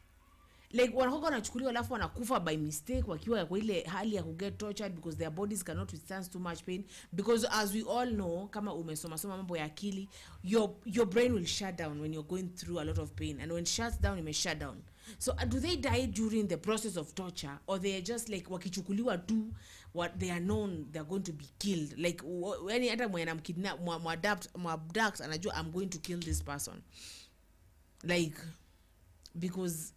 Like wanakoga wanachukuliwa alafu wanakufa by mistake wakiwa kwa ile hali ya kuget tortured because their bodies cannot withstand too much pain, because as we all know, kama umesoma mambo ya akili, your brain will shut down when you're going through a lot of pain, and when it shuts down it may shut down. So do they die during the process of torture, or they are just like wakichukuliwa tu what they are known they're going to be killed, like any hata mwenye mkidnap abduct anajua I'm going to kill this person, like because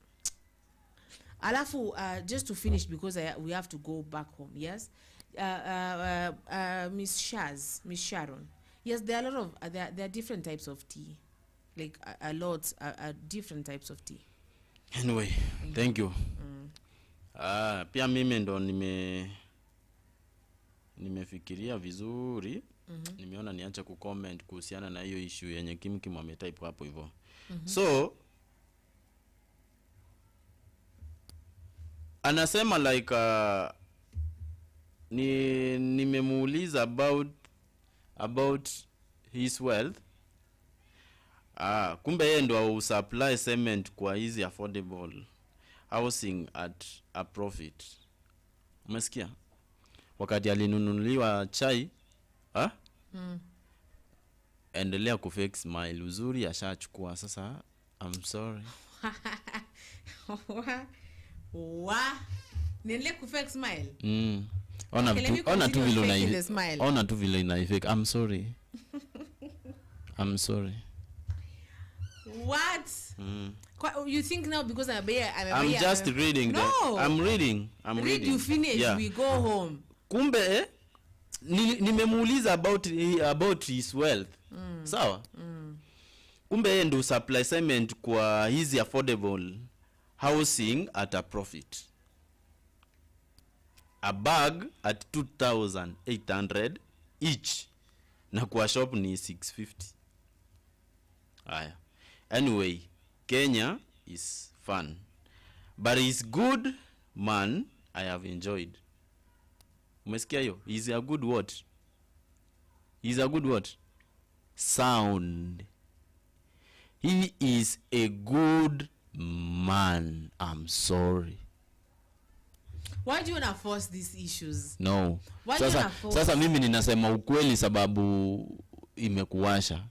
alafu just to finish because we have to go back home. Yes, Miss Sharon. Yes, there are a lot of there are different types of tea, like a lot different types of tea. Anyway, thank you. Pia mimi ndo nimefikiria vizuri. Nimeona niache kucomment kuhusiana na hiyo issue yenye Kim ametype hapo hivyo. So anasema like nimemuuliza about his wealth. Kumbe yeye ndo supply cement kwa hizi affordable housing at a profit. Umesikia? Wakati alinunuliwa chai, endelea kufake smile, uzuri ashachukua sasa. I'm sorry. Niendelee kufake smile. Ona tu vile ina fake. I'm sorry. I'm sorry. What? You think now because I'm just reading. No. I'm reading. Read you finish, yeah. We go home. Kumbe nimemuuliza about his wealth. Sawa? Kumbe yeye ndo supply cement kwa hizi affordable housing at a profit. A bag at 2,800 each. Na kwa shop ni 650. Aya. Anyway, Kenya is fun. But he's good man, I have enjoyed. Umesikia hiyo? He's a good what? He's a good what? Sound. He is a good man. I'm sorry. Why do you want to force these issues? No. Why sasa mimi ninasema ukweli sababu imekuwasha.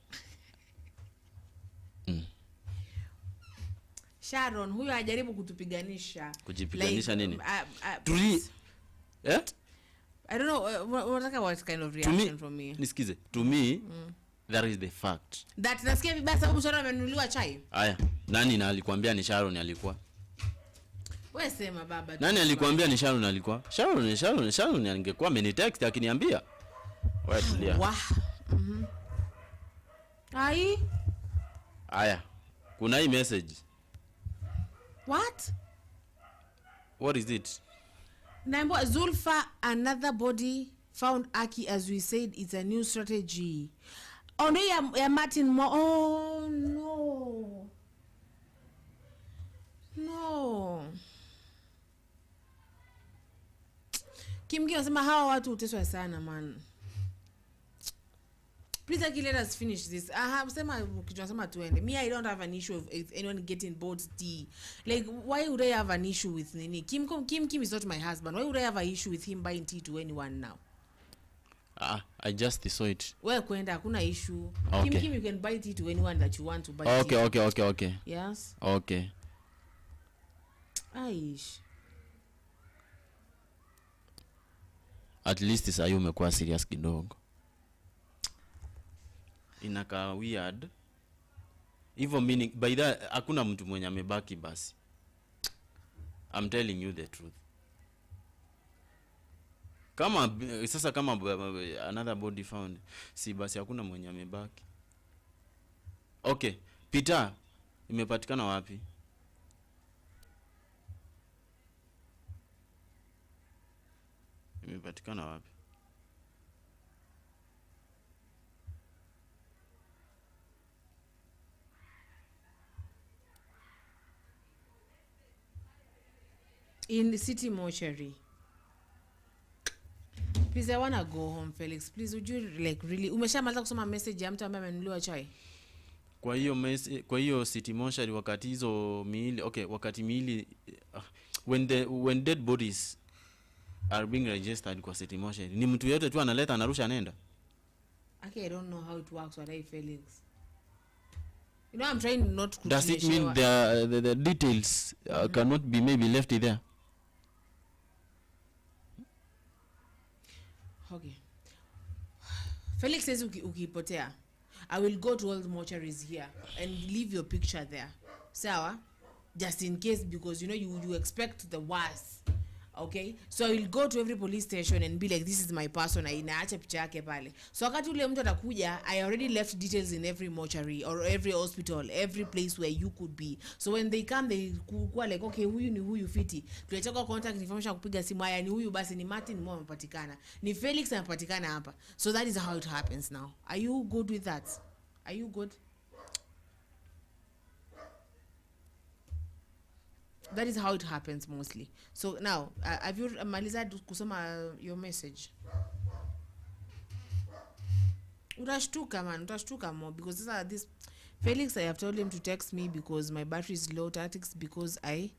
Sharon, huyu hajaribu kutupiganisha. Kujipiganisha like, nini? I don't know what kind of reaction from me. Nisikize. To me, that is the fact. That nasikia vibaya sababu Sharon amenunuliwa chai. Aya, nani na alikwambia ni Sharon alikuwa? Wewe sema baba. Nani alikwambia ni Sharon alikuwa? Sharon angekuwa amenitext akiniambia. Wewe tulia. Ai? Aya. Kuna hii message. What? What is it? Naimbo Zulfa, another body found Aki, as we said, it's a new strategy. Oh no, ya Martin Mo. Oh no. No. Kimki wasema hawa watu uteswa sana man. Please let us finish this. Sema tuende. Me, I don't have an issue with anyone getting both tea. Like, why would I have an issue with Nini? Kim is not my husband. Why would I have an issue with him buying tea to anyone now? I just saw it. Well, kwenda hakuna issue. Okay. Kim, you can buy tea to anyone that you want to buy tea. Okay. Yes? Okay. Aish. At least sayo umekuwa serious kidogo. Inaka weird. Even meaning by that hakuna mtu mwenye amebaki basi. I'm telling you the truth. Kama sasa kama another body found, si basi hakuna mwenye amebaki. Okay, Peter imepatikana wapi? Imepatikana wapi? In the city mortuary. Please, I wanna go home, Felix. Please, would you like really? Umeshamaliza kusoma message ya mtu ambaye amenunuliwa chai? Kwa hiyo city mortuary wakati hizo miili, okay, wakati miili when dead bodies are being registered kwa city mortuary, ni mtu yote tu analeta anarusha anaenda? Okay, I don't know how it works, what I Felix. You know, I'm trying not to. Does it mean the details cannot be maybe left there? Okay. Felix says ukipotea, I will go to all the mortuaries here and leave your picture there. Sawa? Just in case, because you know you expect the worst. Okay, so I will go to every police station and be like, this is my person, inaacha picha yake pale. So wakati ule mtu atakuja, I already left details in every mortuary or every hospital, every place where you could be. So when they come, they kuwa like, okay, huyu ni huyu fiti, tulichaka contact information kupiga simu, haya ni huyu basi, ni Martin Mo amepatikana, ni Felix amepatikana hapa. So that is how it happens now. Are you good with that? Are you good? That is how it happens mostly. So now, have you maliza kusoma your message? Utashtuka man, utashtuka more, because this Felix, I have told him to text me because my battery is low. Tactics because I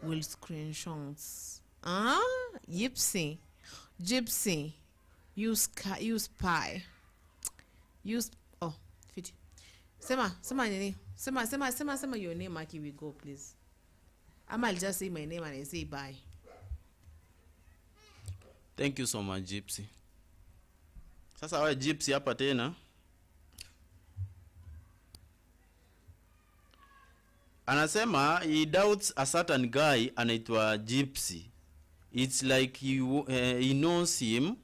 will screenshots. Gypsy, you spy. Oh, fit. Sema nini? Sema your name, Aki, we go please. I'll just say my name and I say bye. Thank you so much, Gypsy. Sasa wewe Gypsy hapa tena. Anasema he doubts a certain guy anaitwa Gypsy. It's like he knows him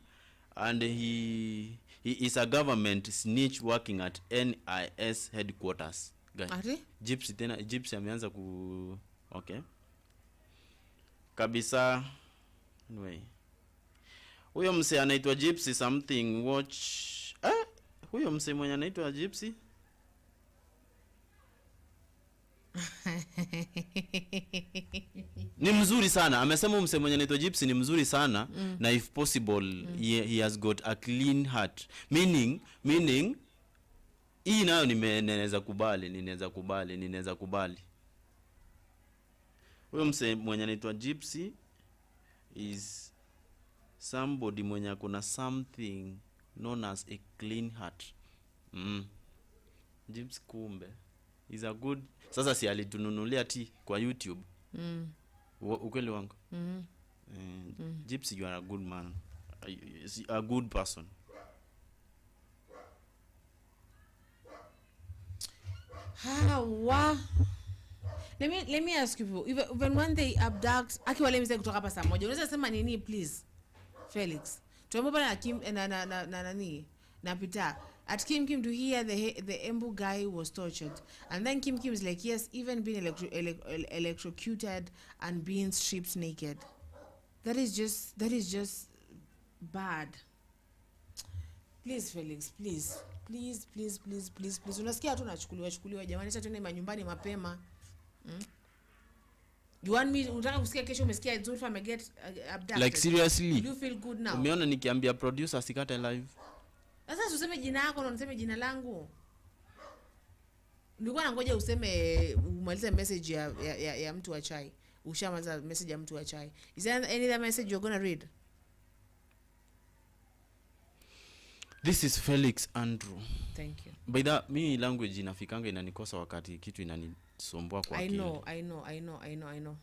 and he is a government snitch working at NIS headquarters. Guy. Gypsy tena, Gypsy ameanza ku okay. Kabisa. Anyway. Huyo mse anaitwa Gypsy something watch. Huyo mse mwenye anaitwa Gypsy? Ni mzuri sana. Amesema mse mwenye anaitwa Gypsy ni mzuri sana na if possible he has got a clean heart. Meaning hii nayo ninaweza kubali. Huyo mse mwenye anaitwa Gypsy is somebody mwenye kuna something known as a clean heart. Gypsy kumbe is a good. Sasa si alitununulia tea kwa YouTube. Ukweli wangu. Gypsy, you are a good man. A good person. Let me ask you, even when they abduct, akiwale mzee kutoka hapa saa moja, unaweza sema nini please? Felix. Tuomba na Kim na nani? Na Peter. At Kim to hear the Embu guy was tortured, and then Kim is like, yes, even being electrocuted and being stripped naked. That is just bad. Please Felix, please. Unasikia tu nachukuliwa jamani, acha tuende manyumbani mapema. You want me unataka kusikia kesho umesikia Zulfa ameget abducted? Like seriously? Do you feel good now? Umeona nikiambia producer sikate live. Sasa useme jina lako na unaseme jina langu. Nilikuwa nangoja useme umalize message ya mtu wa chai. Ushamaliza message ya mtu wa chai. Is there any other message you're going to read? This is Felix Andrew. Thank you. By that me language inafikanga inanikosa wakati kitu inanisumbua kwa akili. I know.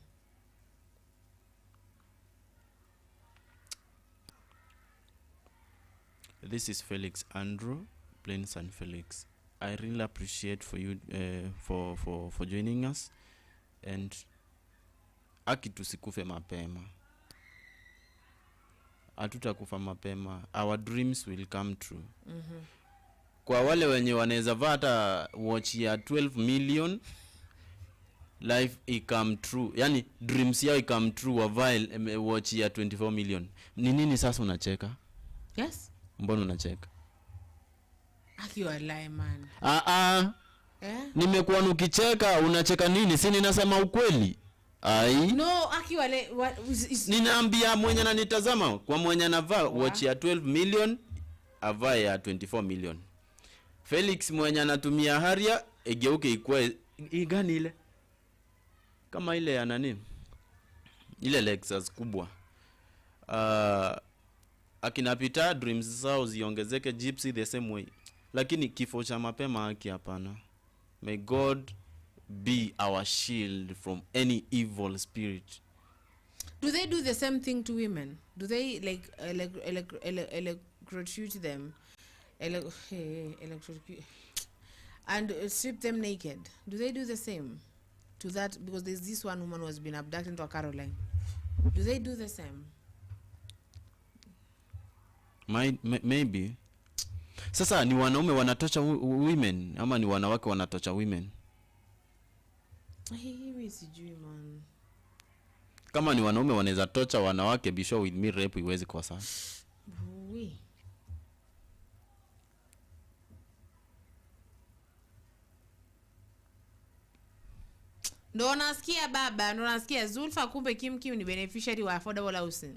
This is Felix Andrew, plain San Felix. I really appreciate for you for joining us, and tusikufe mapema. Hatutakufa mapema. Our dreams will come true. Kwa wale wenye wanaweza vata watch ya 12 million, life i come true. Yani dreams yao i come true while watch ya 24 million. Ni nini sasa unacheka? Yes. Mbona unacheka? Akiwa lie man. Nimekuwa ukicheka, unacheka nini? Si ninasema ukweli. Ai. No, akiwa ninaambia mwenye ananitazama, kwa mwenye anavaa watch ya 12 million, avaa ya 24 million. Felix mwenye anatumia haria egeuke ikue gani ile? Kama ile ya nani? Ile Lexus kubwa. Akinapita dreams zao ziongezeke, Gypsy the same way. Lakini kifo cha mapema haki hapana. May God be our shield from any evil spirit. Do they do the same thing to women? Do they electrocute them? Electrocute and strip them naked? Do they do the same to that? Because there's this one woman who has been abducted into a Caroline. Do they do the same? Maybe. Sasa ni wanaume wanatocha women ama ni wanawake wanatocha women? Hivi sijui man. Kama ni wanaume wanaweza tocha wanawake, be sure with me rape iwezi kwa sasa. Oui. Ndo nasikia baba, ndo nasikia Zulfa kumbe Kim ni beneficiary wa affordable housing.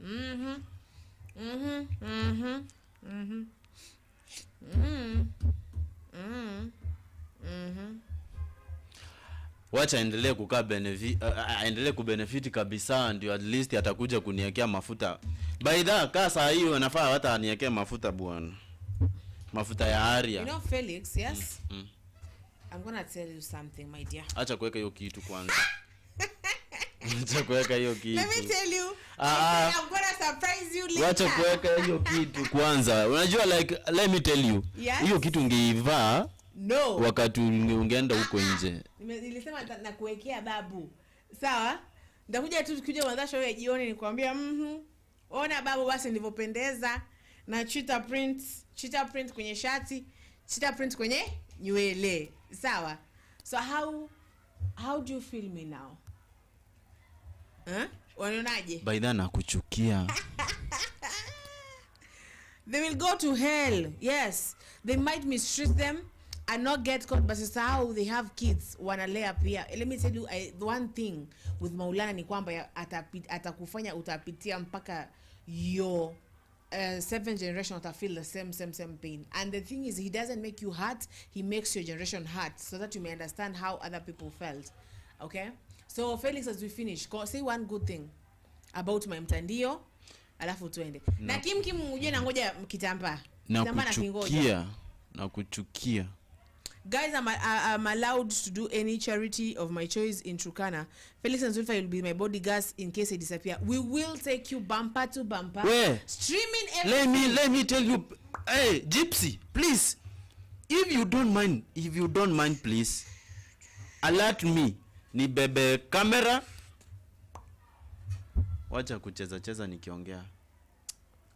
Wacha endelee kukaa endelee kubenefit kabisa, ndio at least atakuja kuniwekea mafuta. By the kasa hiyo anafaa hata aniwekea mafuta bwana. Mafuta ya Aria. You know Felix, yes? I'm going to tell you something, my dear. Acha kuweka hiyo kitu kwanza. Acha kuweka hiyo kitu. Let me tell you. I'm going to surprise you later. Acha kuweka hiyo kitu kwanza. Unajua like let me tell you. Hiyo kitu ungeivaa no wakati ungeenda huko nje. Nilisema na kuwekea babu. Sawa? Nitakuja tu kuja kuanza show ya jioni nikwambia ona babu basi nilivyopendeza na cheetah print kwenye shati, cheetah print kwenye nywele. Sawa? So how do you feel me now? Wanaonaje? By then nakuchukia. They will go to hell. Yes. They might mistreat them and not get caught, but it's how they have kids wanalea pia. Let me tell you the one thing with Maulana ni kwamba atakufanya utapitia mpaka your 7th generation to feel the same pain. And the thing is, he doesn't make you hurt, he makes your generation hurt so that you may understand how other people felt. Okay? So Felix, as we finish, say one good thing about my mtandio alafu tuende. Na Kim uje na ngoja kitambaa. Na kuchukia. Guys, I'm allowed to do any charity of my choice in Turkana. Felix and Zulfa will be my bodyguards in case I disappear. We will take you bumper to bumper. Where? Streaming everything. Let me tell you. Hey, Gypsy, please. If you don't mind, please. Alert me. Ni bebe camera. Wacha kucheza nikiongea.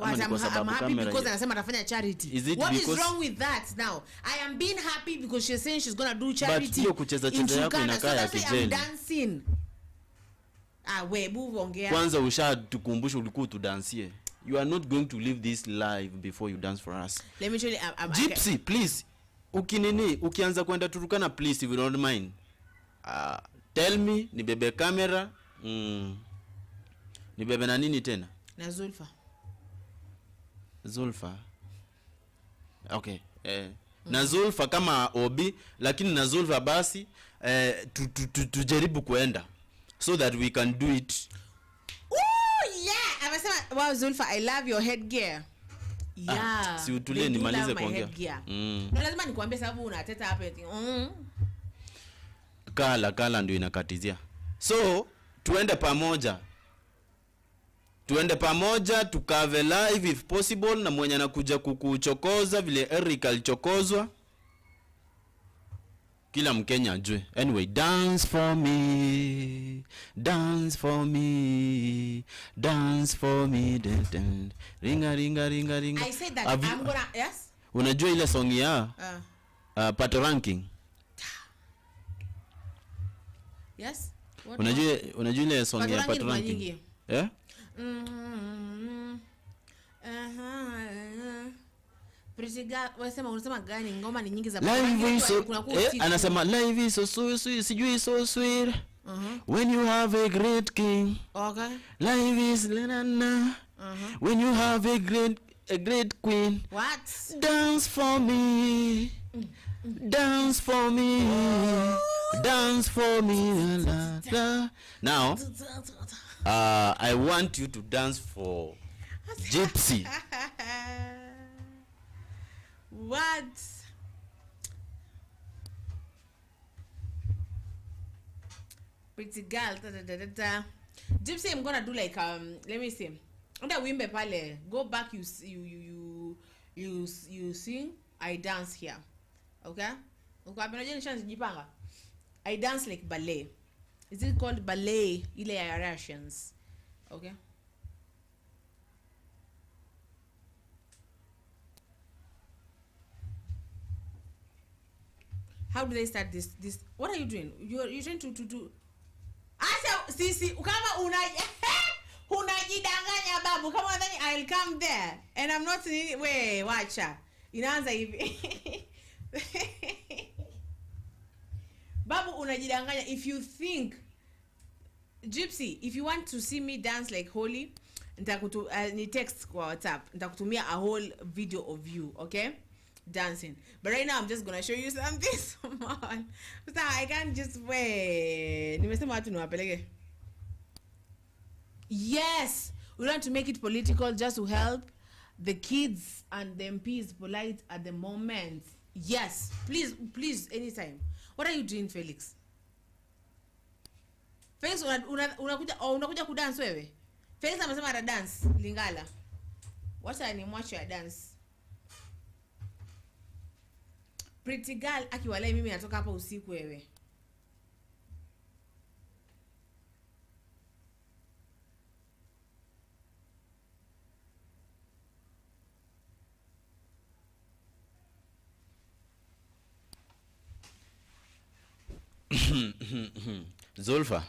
Ama ni kwa sababu I'm happy kamera because ya- anasema atafanya charity. Is it What is because- wrong with that now? I am being happy because she's saying she's gonna do charity. hiyo kucheza in cheza yako Turkana. inakaa So ya that's why I'm kijeli. dancing. Webu ongea. Kwanza ushatukumbusha ulikuwa tudansie. You are not going to live this live before you dance for us. Let me tell you, Gypsy, please. Ukianza kwenda Turkana, please, if you don't mind. Tell me, nibebe kamera. Nibebe na nini tena? Na Zulfa. Okay. Na Zulfa kama Obi, lakini na Zulfa basi tujaribu kuenda so that we can do it. Oh yeah, amesema wow Zulfa, I love your headgear. Yeah. Si utulie nimalize kuongea. Na lazima nikwambie sababu unateta hapa eti. Kala ndio inakatizia. So tuende pamoja tukave live if possible, na mwenye anakuja kukuchokoza vile Eric alichokozwa kila Mkenya ajue. Anyway, dance for me, dance for me, dance for me, ringa ringa ringa ringa. I said that I'm gonna, yes. Unajua ile song ya Pato Ranking? Yes. Unajua ile song ya Pato Ranking? Eh? Unasema gani? Ngoma ni nyingi za live is so, anasema live is so sweet, sijui so sweet. When you have a great king. Okay. Life is na. When you have a great queen. What? Dance for me. Dance for me. Dance for me. La, la. Now, I want you to dance for Gypsy. What? Pretty girl. Gypsy, I'm gonna do like let me see. Under wimbe pale, go back. You sing. I dance here. Okay. I dance like ballet. Is it called ballet? Ile ya Russians. Okay. How do they start this? What are you doing? You're trying to do. Asa sisi kama unajidanganya babu, kama unadhani I'll come there and I'm not we wacha. Inaanza hivi. Babu unajidanganya. If you think Gypsy, if you want to see me dance like holy, ni text kwa WhatsApp. Nitakutumia a whole video of you, okay? Dancing. But right now I'm just gonna show you something small. So I can't just wait. Nimesema watu niwapeleke. Yes, we want to make it political just to help the kids and the MPs polite at the moment. Yes, please anytime. What are you doing, Felix? Felix unakuja kudance wewe? Felix amesema ata dance Lingala. Wacha ni mwacho ya dance. Pretty girl akiwalai mimi natoka hapa usiku wewe. Zulfa.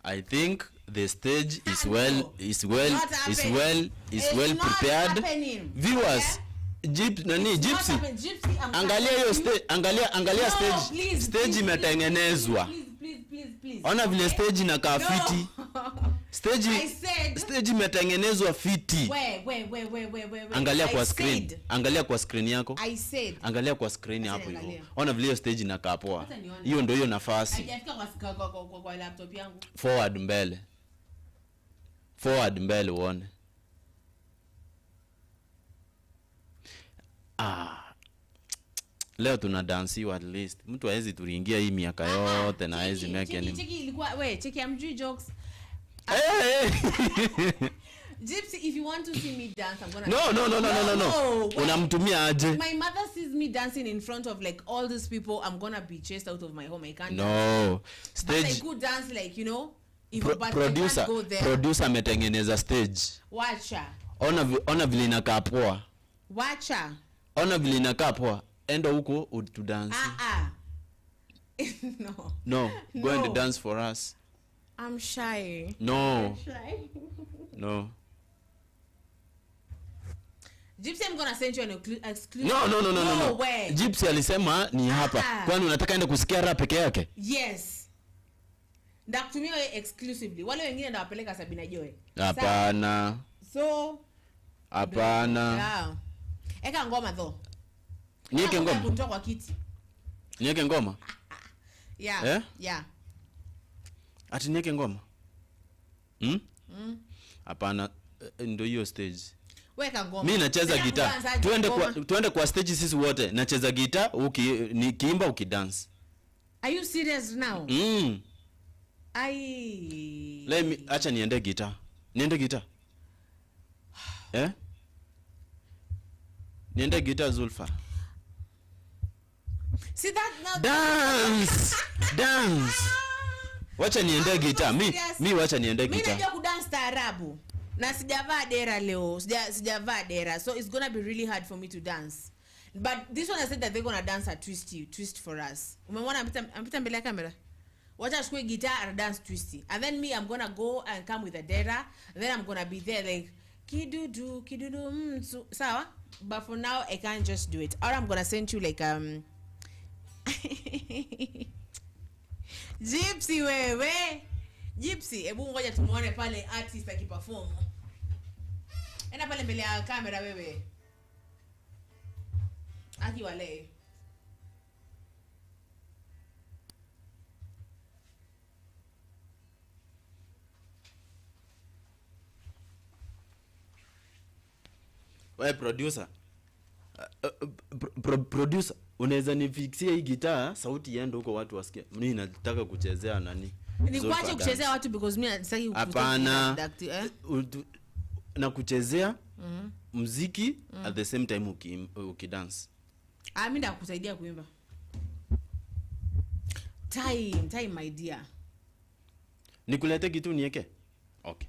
I think the stage is well prepared. Happening. Viewers, Gypsy. Angalia hiyo stage, angalia stage. Stage imetengenezwa. Please. Ona vile stage inakaa fiti. Stage imetengenezwa fiti. We. Angalia kwa screen. Angalia kwa screen yako. I said. Angalia kwa screen hapo hivyo. Ona vile stage inakaa poa. Hiyo ndio hiyo nafasi. Haijafika kwa laptop yangu. Forward mbele uone. Leo tuna dansiwa at least. Mtu hawezi turingia hii miaka yote na hawezi make any. Cheki ilikuwa cheki amjui jokes. Gypsy, if you want to see me dance, I'm gonna. No. Unamtumia aje? My mother sees me dancing in front of like all these people. I'm gonna be chased out of my home. I can't. No. Stage. But I could dance like Producer ametengeneza stage. Wacha. Ona vile inakaa poa. Wacha. Ona vile inakaa poa. Enda huko to dance. No. Go and dance for us. I'm shy. No. I'm shy. No. Gypsy, I'm gonna send you an exclusive. No. Way. Gypsy alisema ni hapa. Kwani unataka enda kusikia rap peke yake? Yes. Ndakutumia wewe exclusively. Wale wengine ndawapeleka Sabina Joy. Hapana. So hapana. Yeah. Eka ngoma though. Niweke ngoma. Kutoka kwa kiti. Niweke ngoma? Yeah. Yeah. Ati niweke ngoma? Hapana, ndio hiyo stage. Weka ngoma. Mimi nacheza gitaa. Tuende kwa stage sisi wote. Nacheza gitaa, nikiimba ukidance. Are you serious now? Acha niende gitaa. Niende gitaa. Niende gitaa Zulfa. See that now. Dance. Wacha niende gitaa. Mimi wacha niende gitaa. Mimi najua kudance taarabu. Na sijavaa dera leo. Sijavaa dera. So it's gonna be really hard for me to dance. But this one I said that they're gonna dance a twist for us. Umemwona ampita mbele ya kamera? Wacha chukue guitar and dance twisty. And then me, I'm gonna go and come with a dera. And then I'm gonna be there like kidudu sawa. But for now I can't just do it. Or I'm gonna send you like Gypsy wewe. Gypsy, hebu ngoja tumuone pale artist akiperform. Enda pale mbele ya kamera wewe. Akiwale. Wewe producer. Producer, unaweza nifixie hii gitaa sauti iende huko watu wasikie. Mimi nataka kuchezea nani? Ni kuache kuchezea watu because mimi nataki hapana. Na kuchezea muziki at the same time ukidance. Mimi ndakusaidia kuimba. Time my dear. Nikulete kitu niweke? Okay.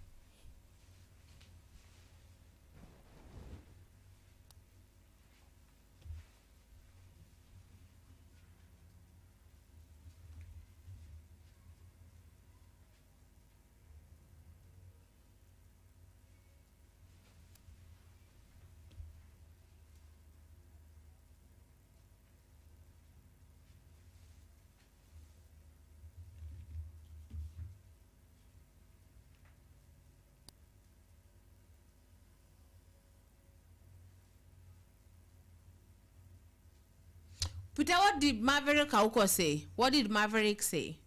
Peter, what did Maverick Kauko say? What did Maverick say?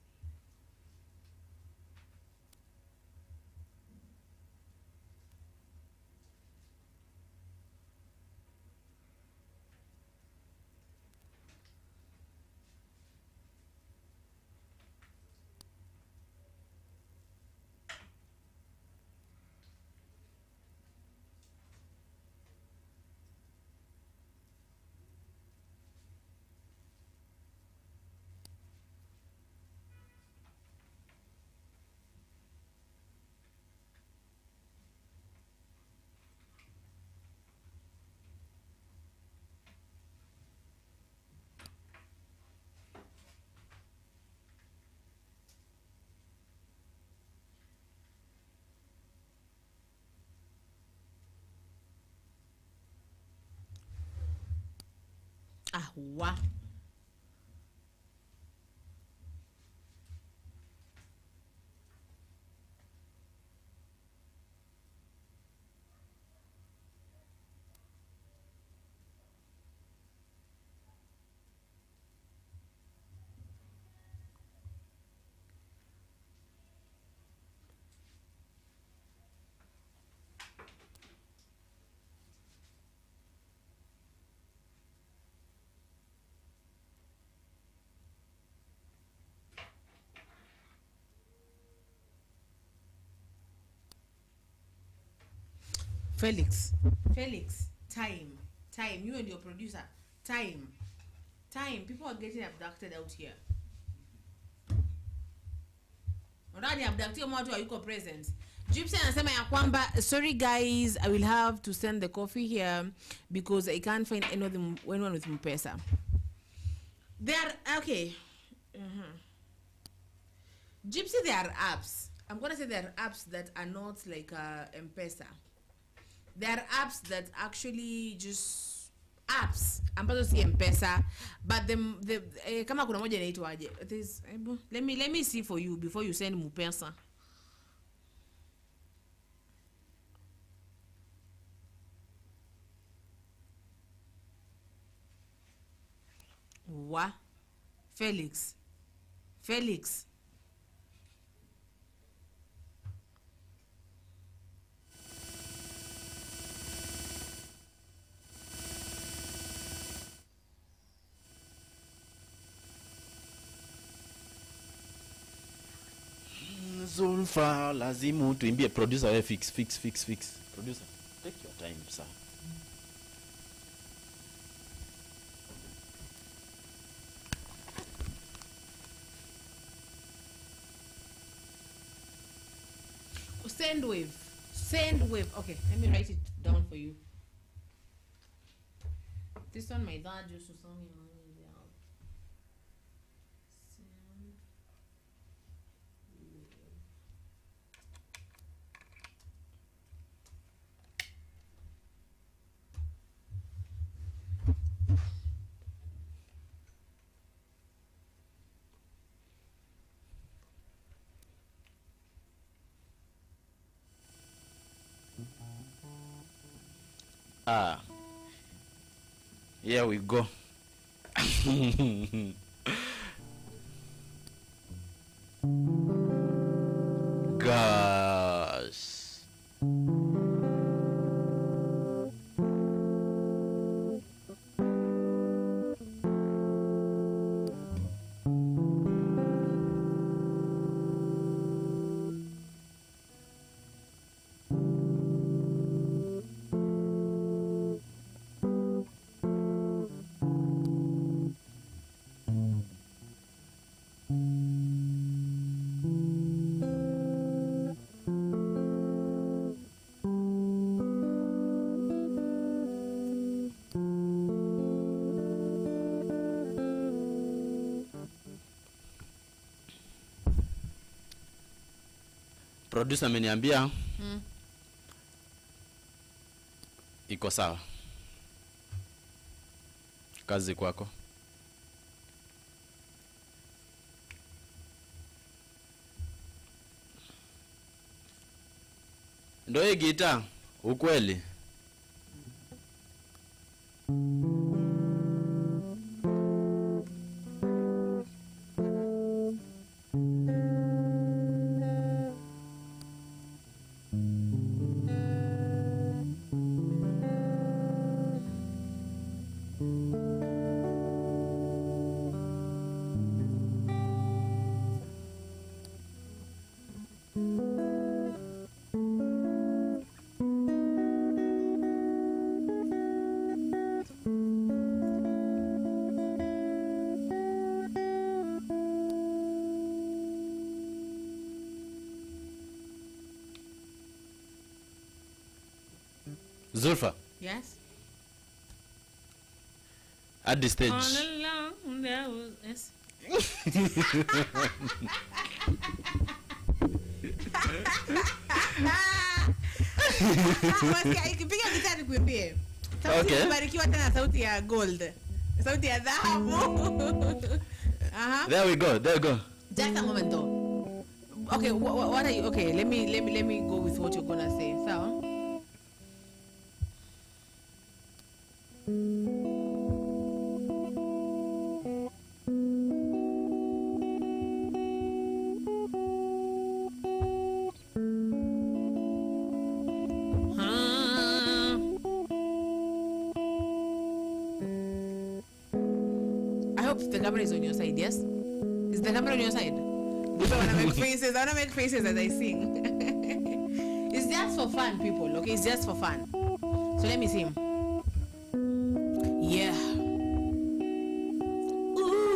Wa. Felix, time. You and your producer, time. People are getting abducted out here. Already abducted watu hayuko present. Gypsy anasema ya kwamba, sorry guys, I will have to send the coffee here because I can't find anyone with M-Pesa. They are okay. Gypsy, there are apps. I'm gonna say there are apps that are not like M-Pesa. There are apps that actually just apps ambazo si M-Pesa, but the kama kuna moja inaitwaje? Let me see for you before you send M-Pesa. Wa Felix. Zulfa, lazimu tuimbie. Producer, we fix. Producer, take your time, sir. Send wave. Okay, let me write it down for you. This one my dad used to sing in Here we go. Gosh. Producer ameniambia iko sawa. Kazi kwako. Ndio hii gitaa ukweli. Zulfa. Yes. At this stage. All along there was yes. Ikipiga gitaa nikuimbie. Okay. Barikiwa tena sauti ya gold. Sauti ya dhahabu. There we go. Just a moment though. Okay, what are you? Okay, let me go with what you're gonna say. So. I hope the camera is on your side, yes? Is the camera on your side? I wanna make faces as I sing. It's just for fun, people, okay? It's just for fun. So let me sing. Yeah. Ooh.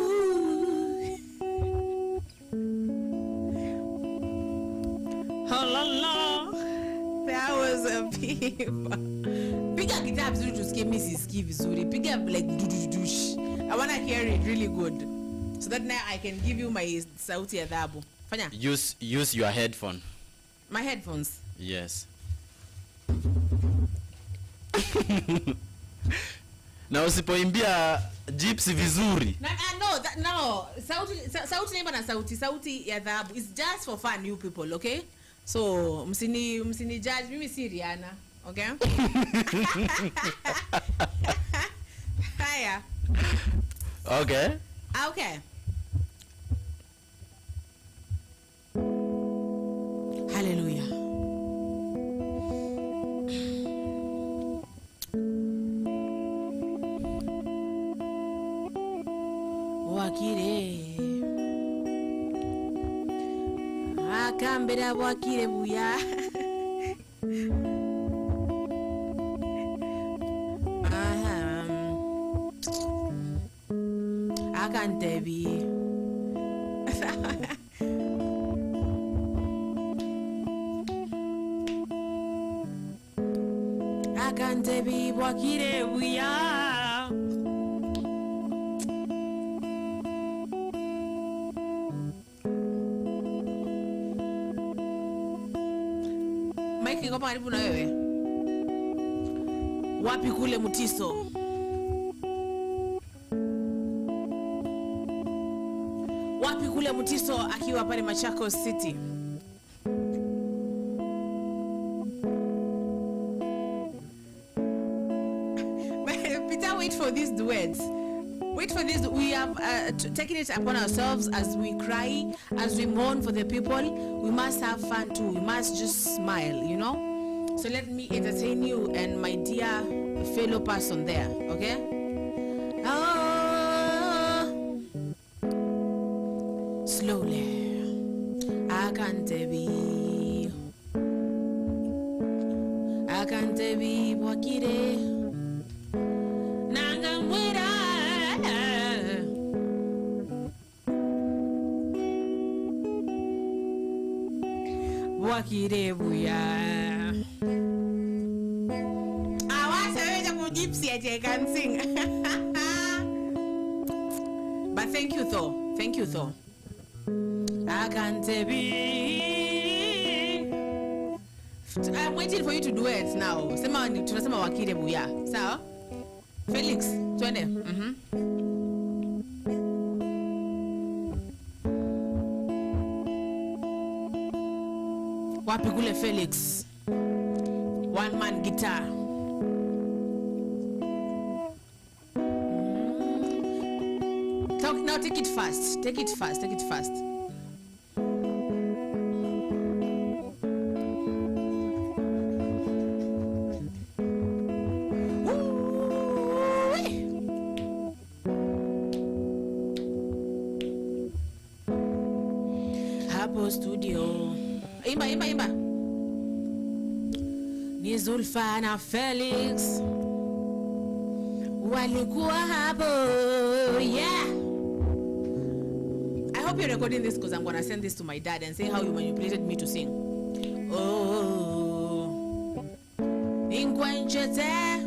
Piga guitar vizuri tusikie mimi sisikii vizuri. Piga like dududush. I want to hear it really good. So that now I can give you my sauti ya dhabu. Fanya. Use your headphone. My headphones. Yes. Na usipoimbia gypsy vizuri. No. Sauti naimba na sauti ya dhabu. It's just for fun, you people, okay? So, msini judge, mimi si Rihanna, okay? Haya. Okay. Okay. Hallelujah. Wakire akambera wakire buya akantebi akantebi wakire buya. Mike ngoma karibu na wewe. Wapi kule Mutiso? Wapi kule Mutiso akiwa pale Machakos City? Peter, wait for these duets. Wait for this. We have taken it upon ourselves as we cry, as we mourn for the people. We must have fun too. We must just smile, you know? So let me entertain you and my dear fellow person there, okay? Oh, slowly. I can't be wakire. Wakire buya. I want to go gypsy I can sing. But thank you though. I can't be. I'm waiting for you to do it now. Sema tunasema wakire buya. Sawa? Felix, twende. Wapi kule Felix? One man guitar. Now take it fast. Take it fast. Hapo studio. Imba. Ni Zulfa na Felix walikuwa hapo, yeah. I hope you're recording this because I'm gonna send this to my dad and say how you manipulated me to sing. Oh, inkwenchete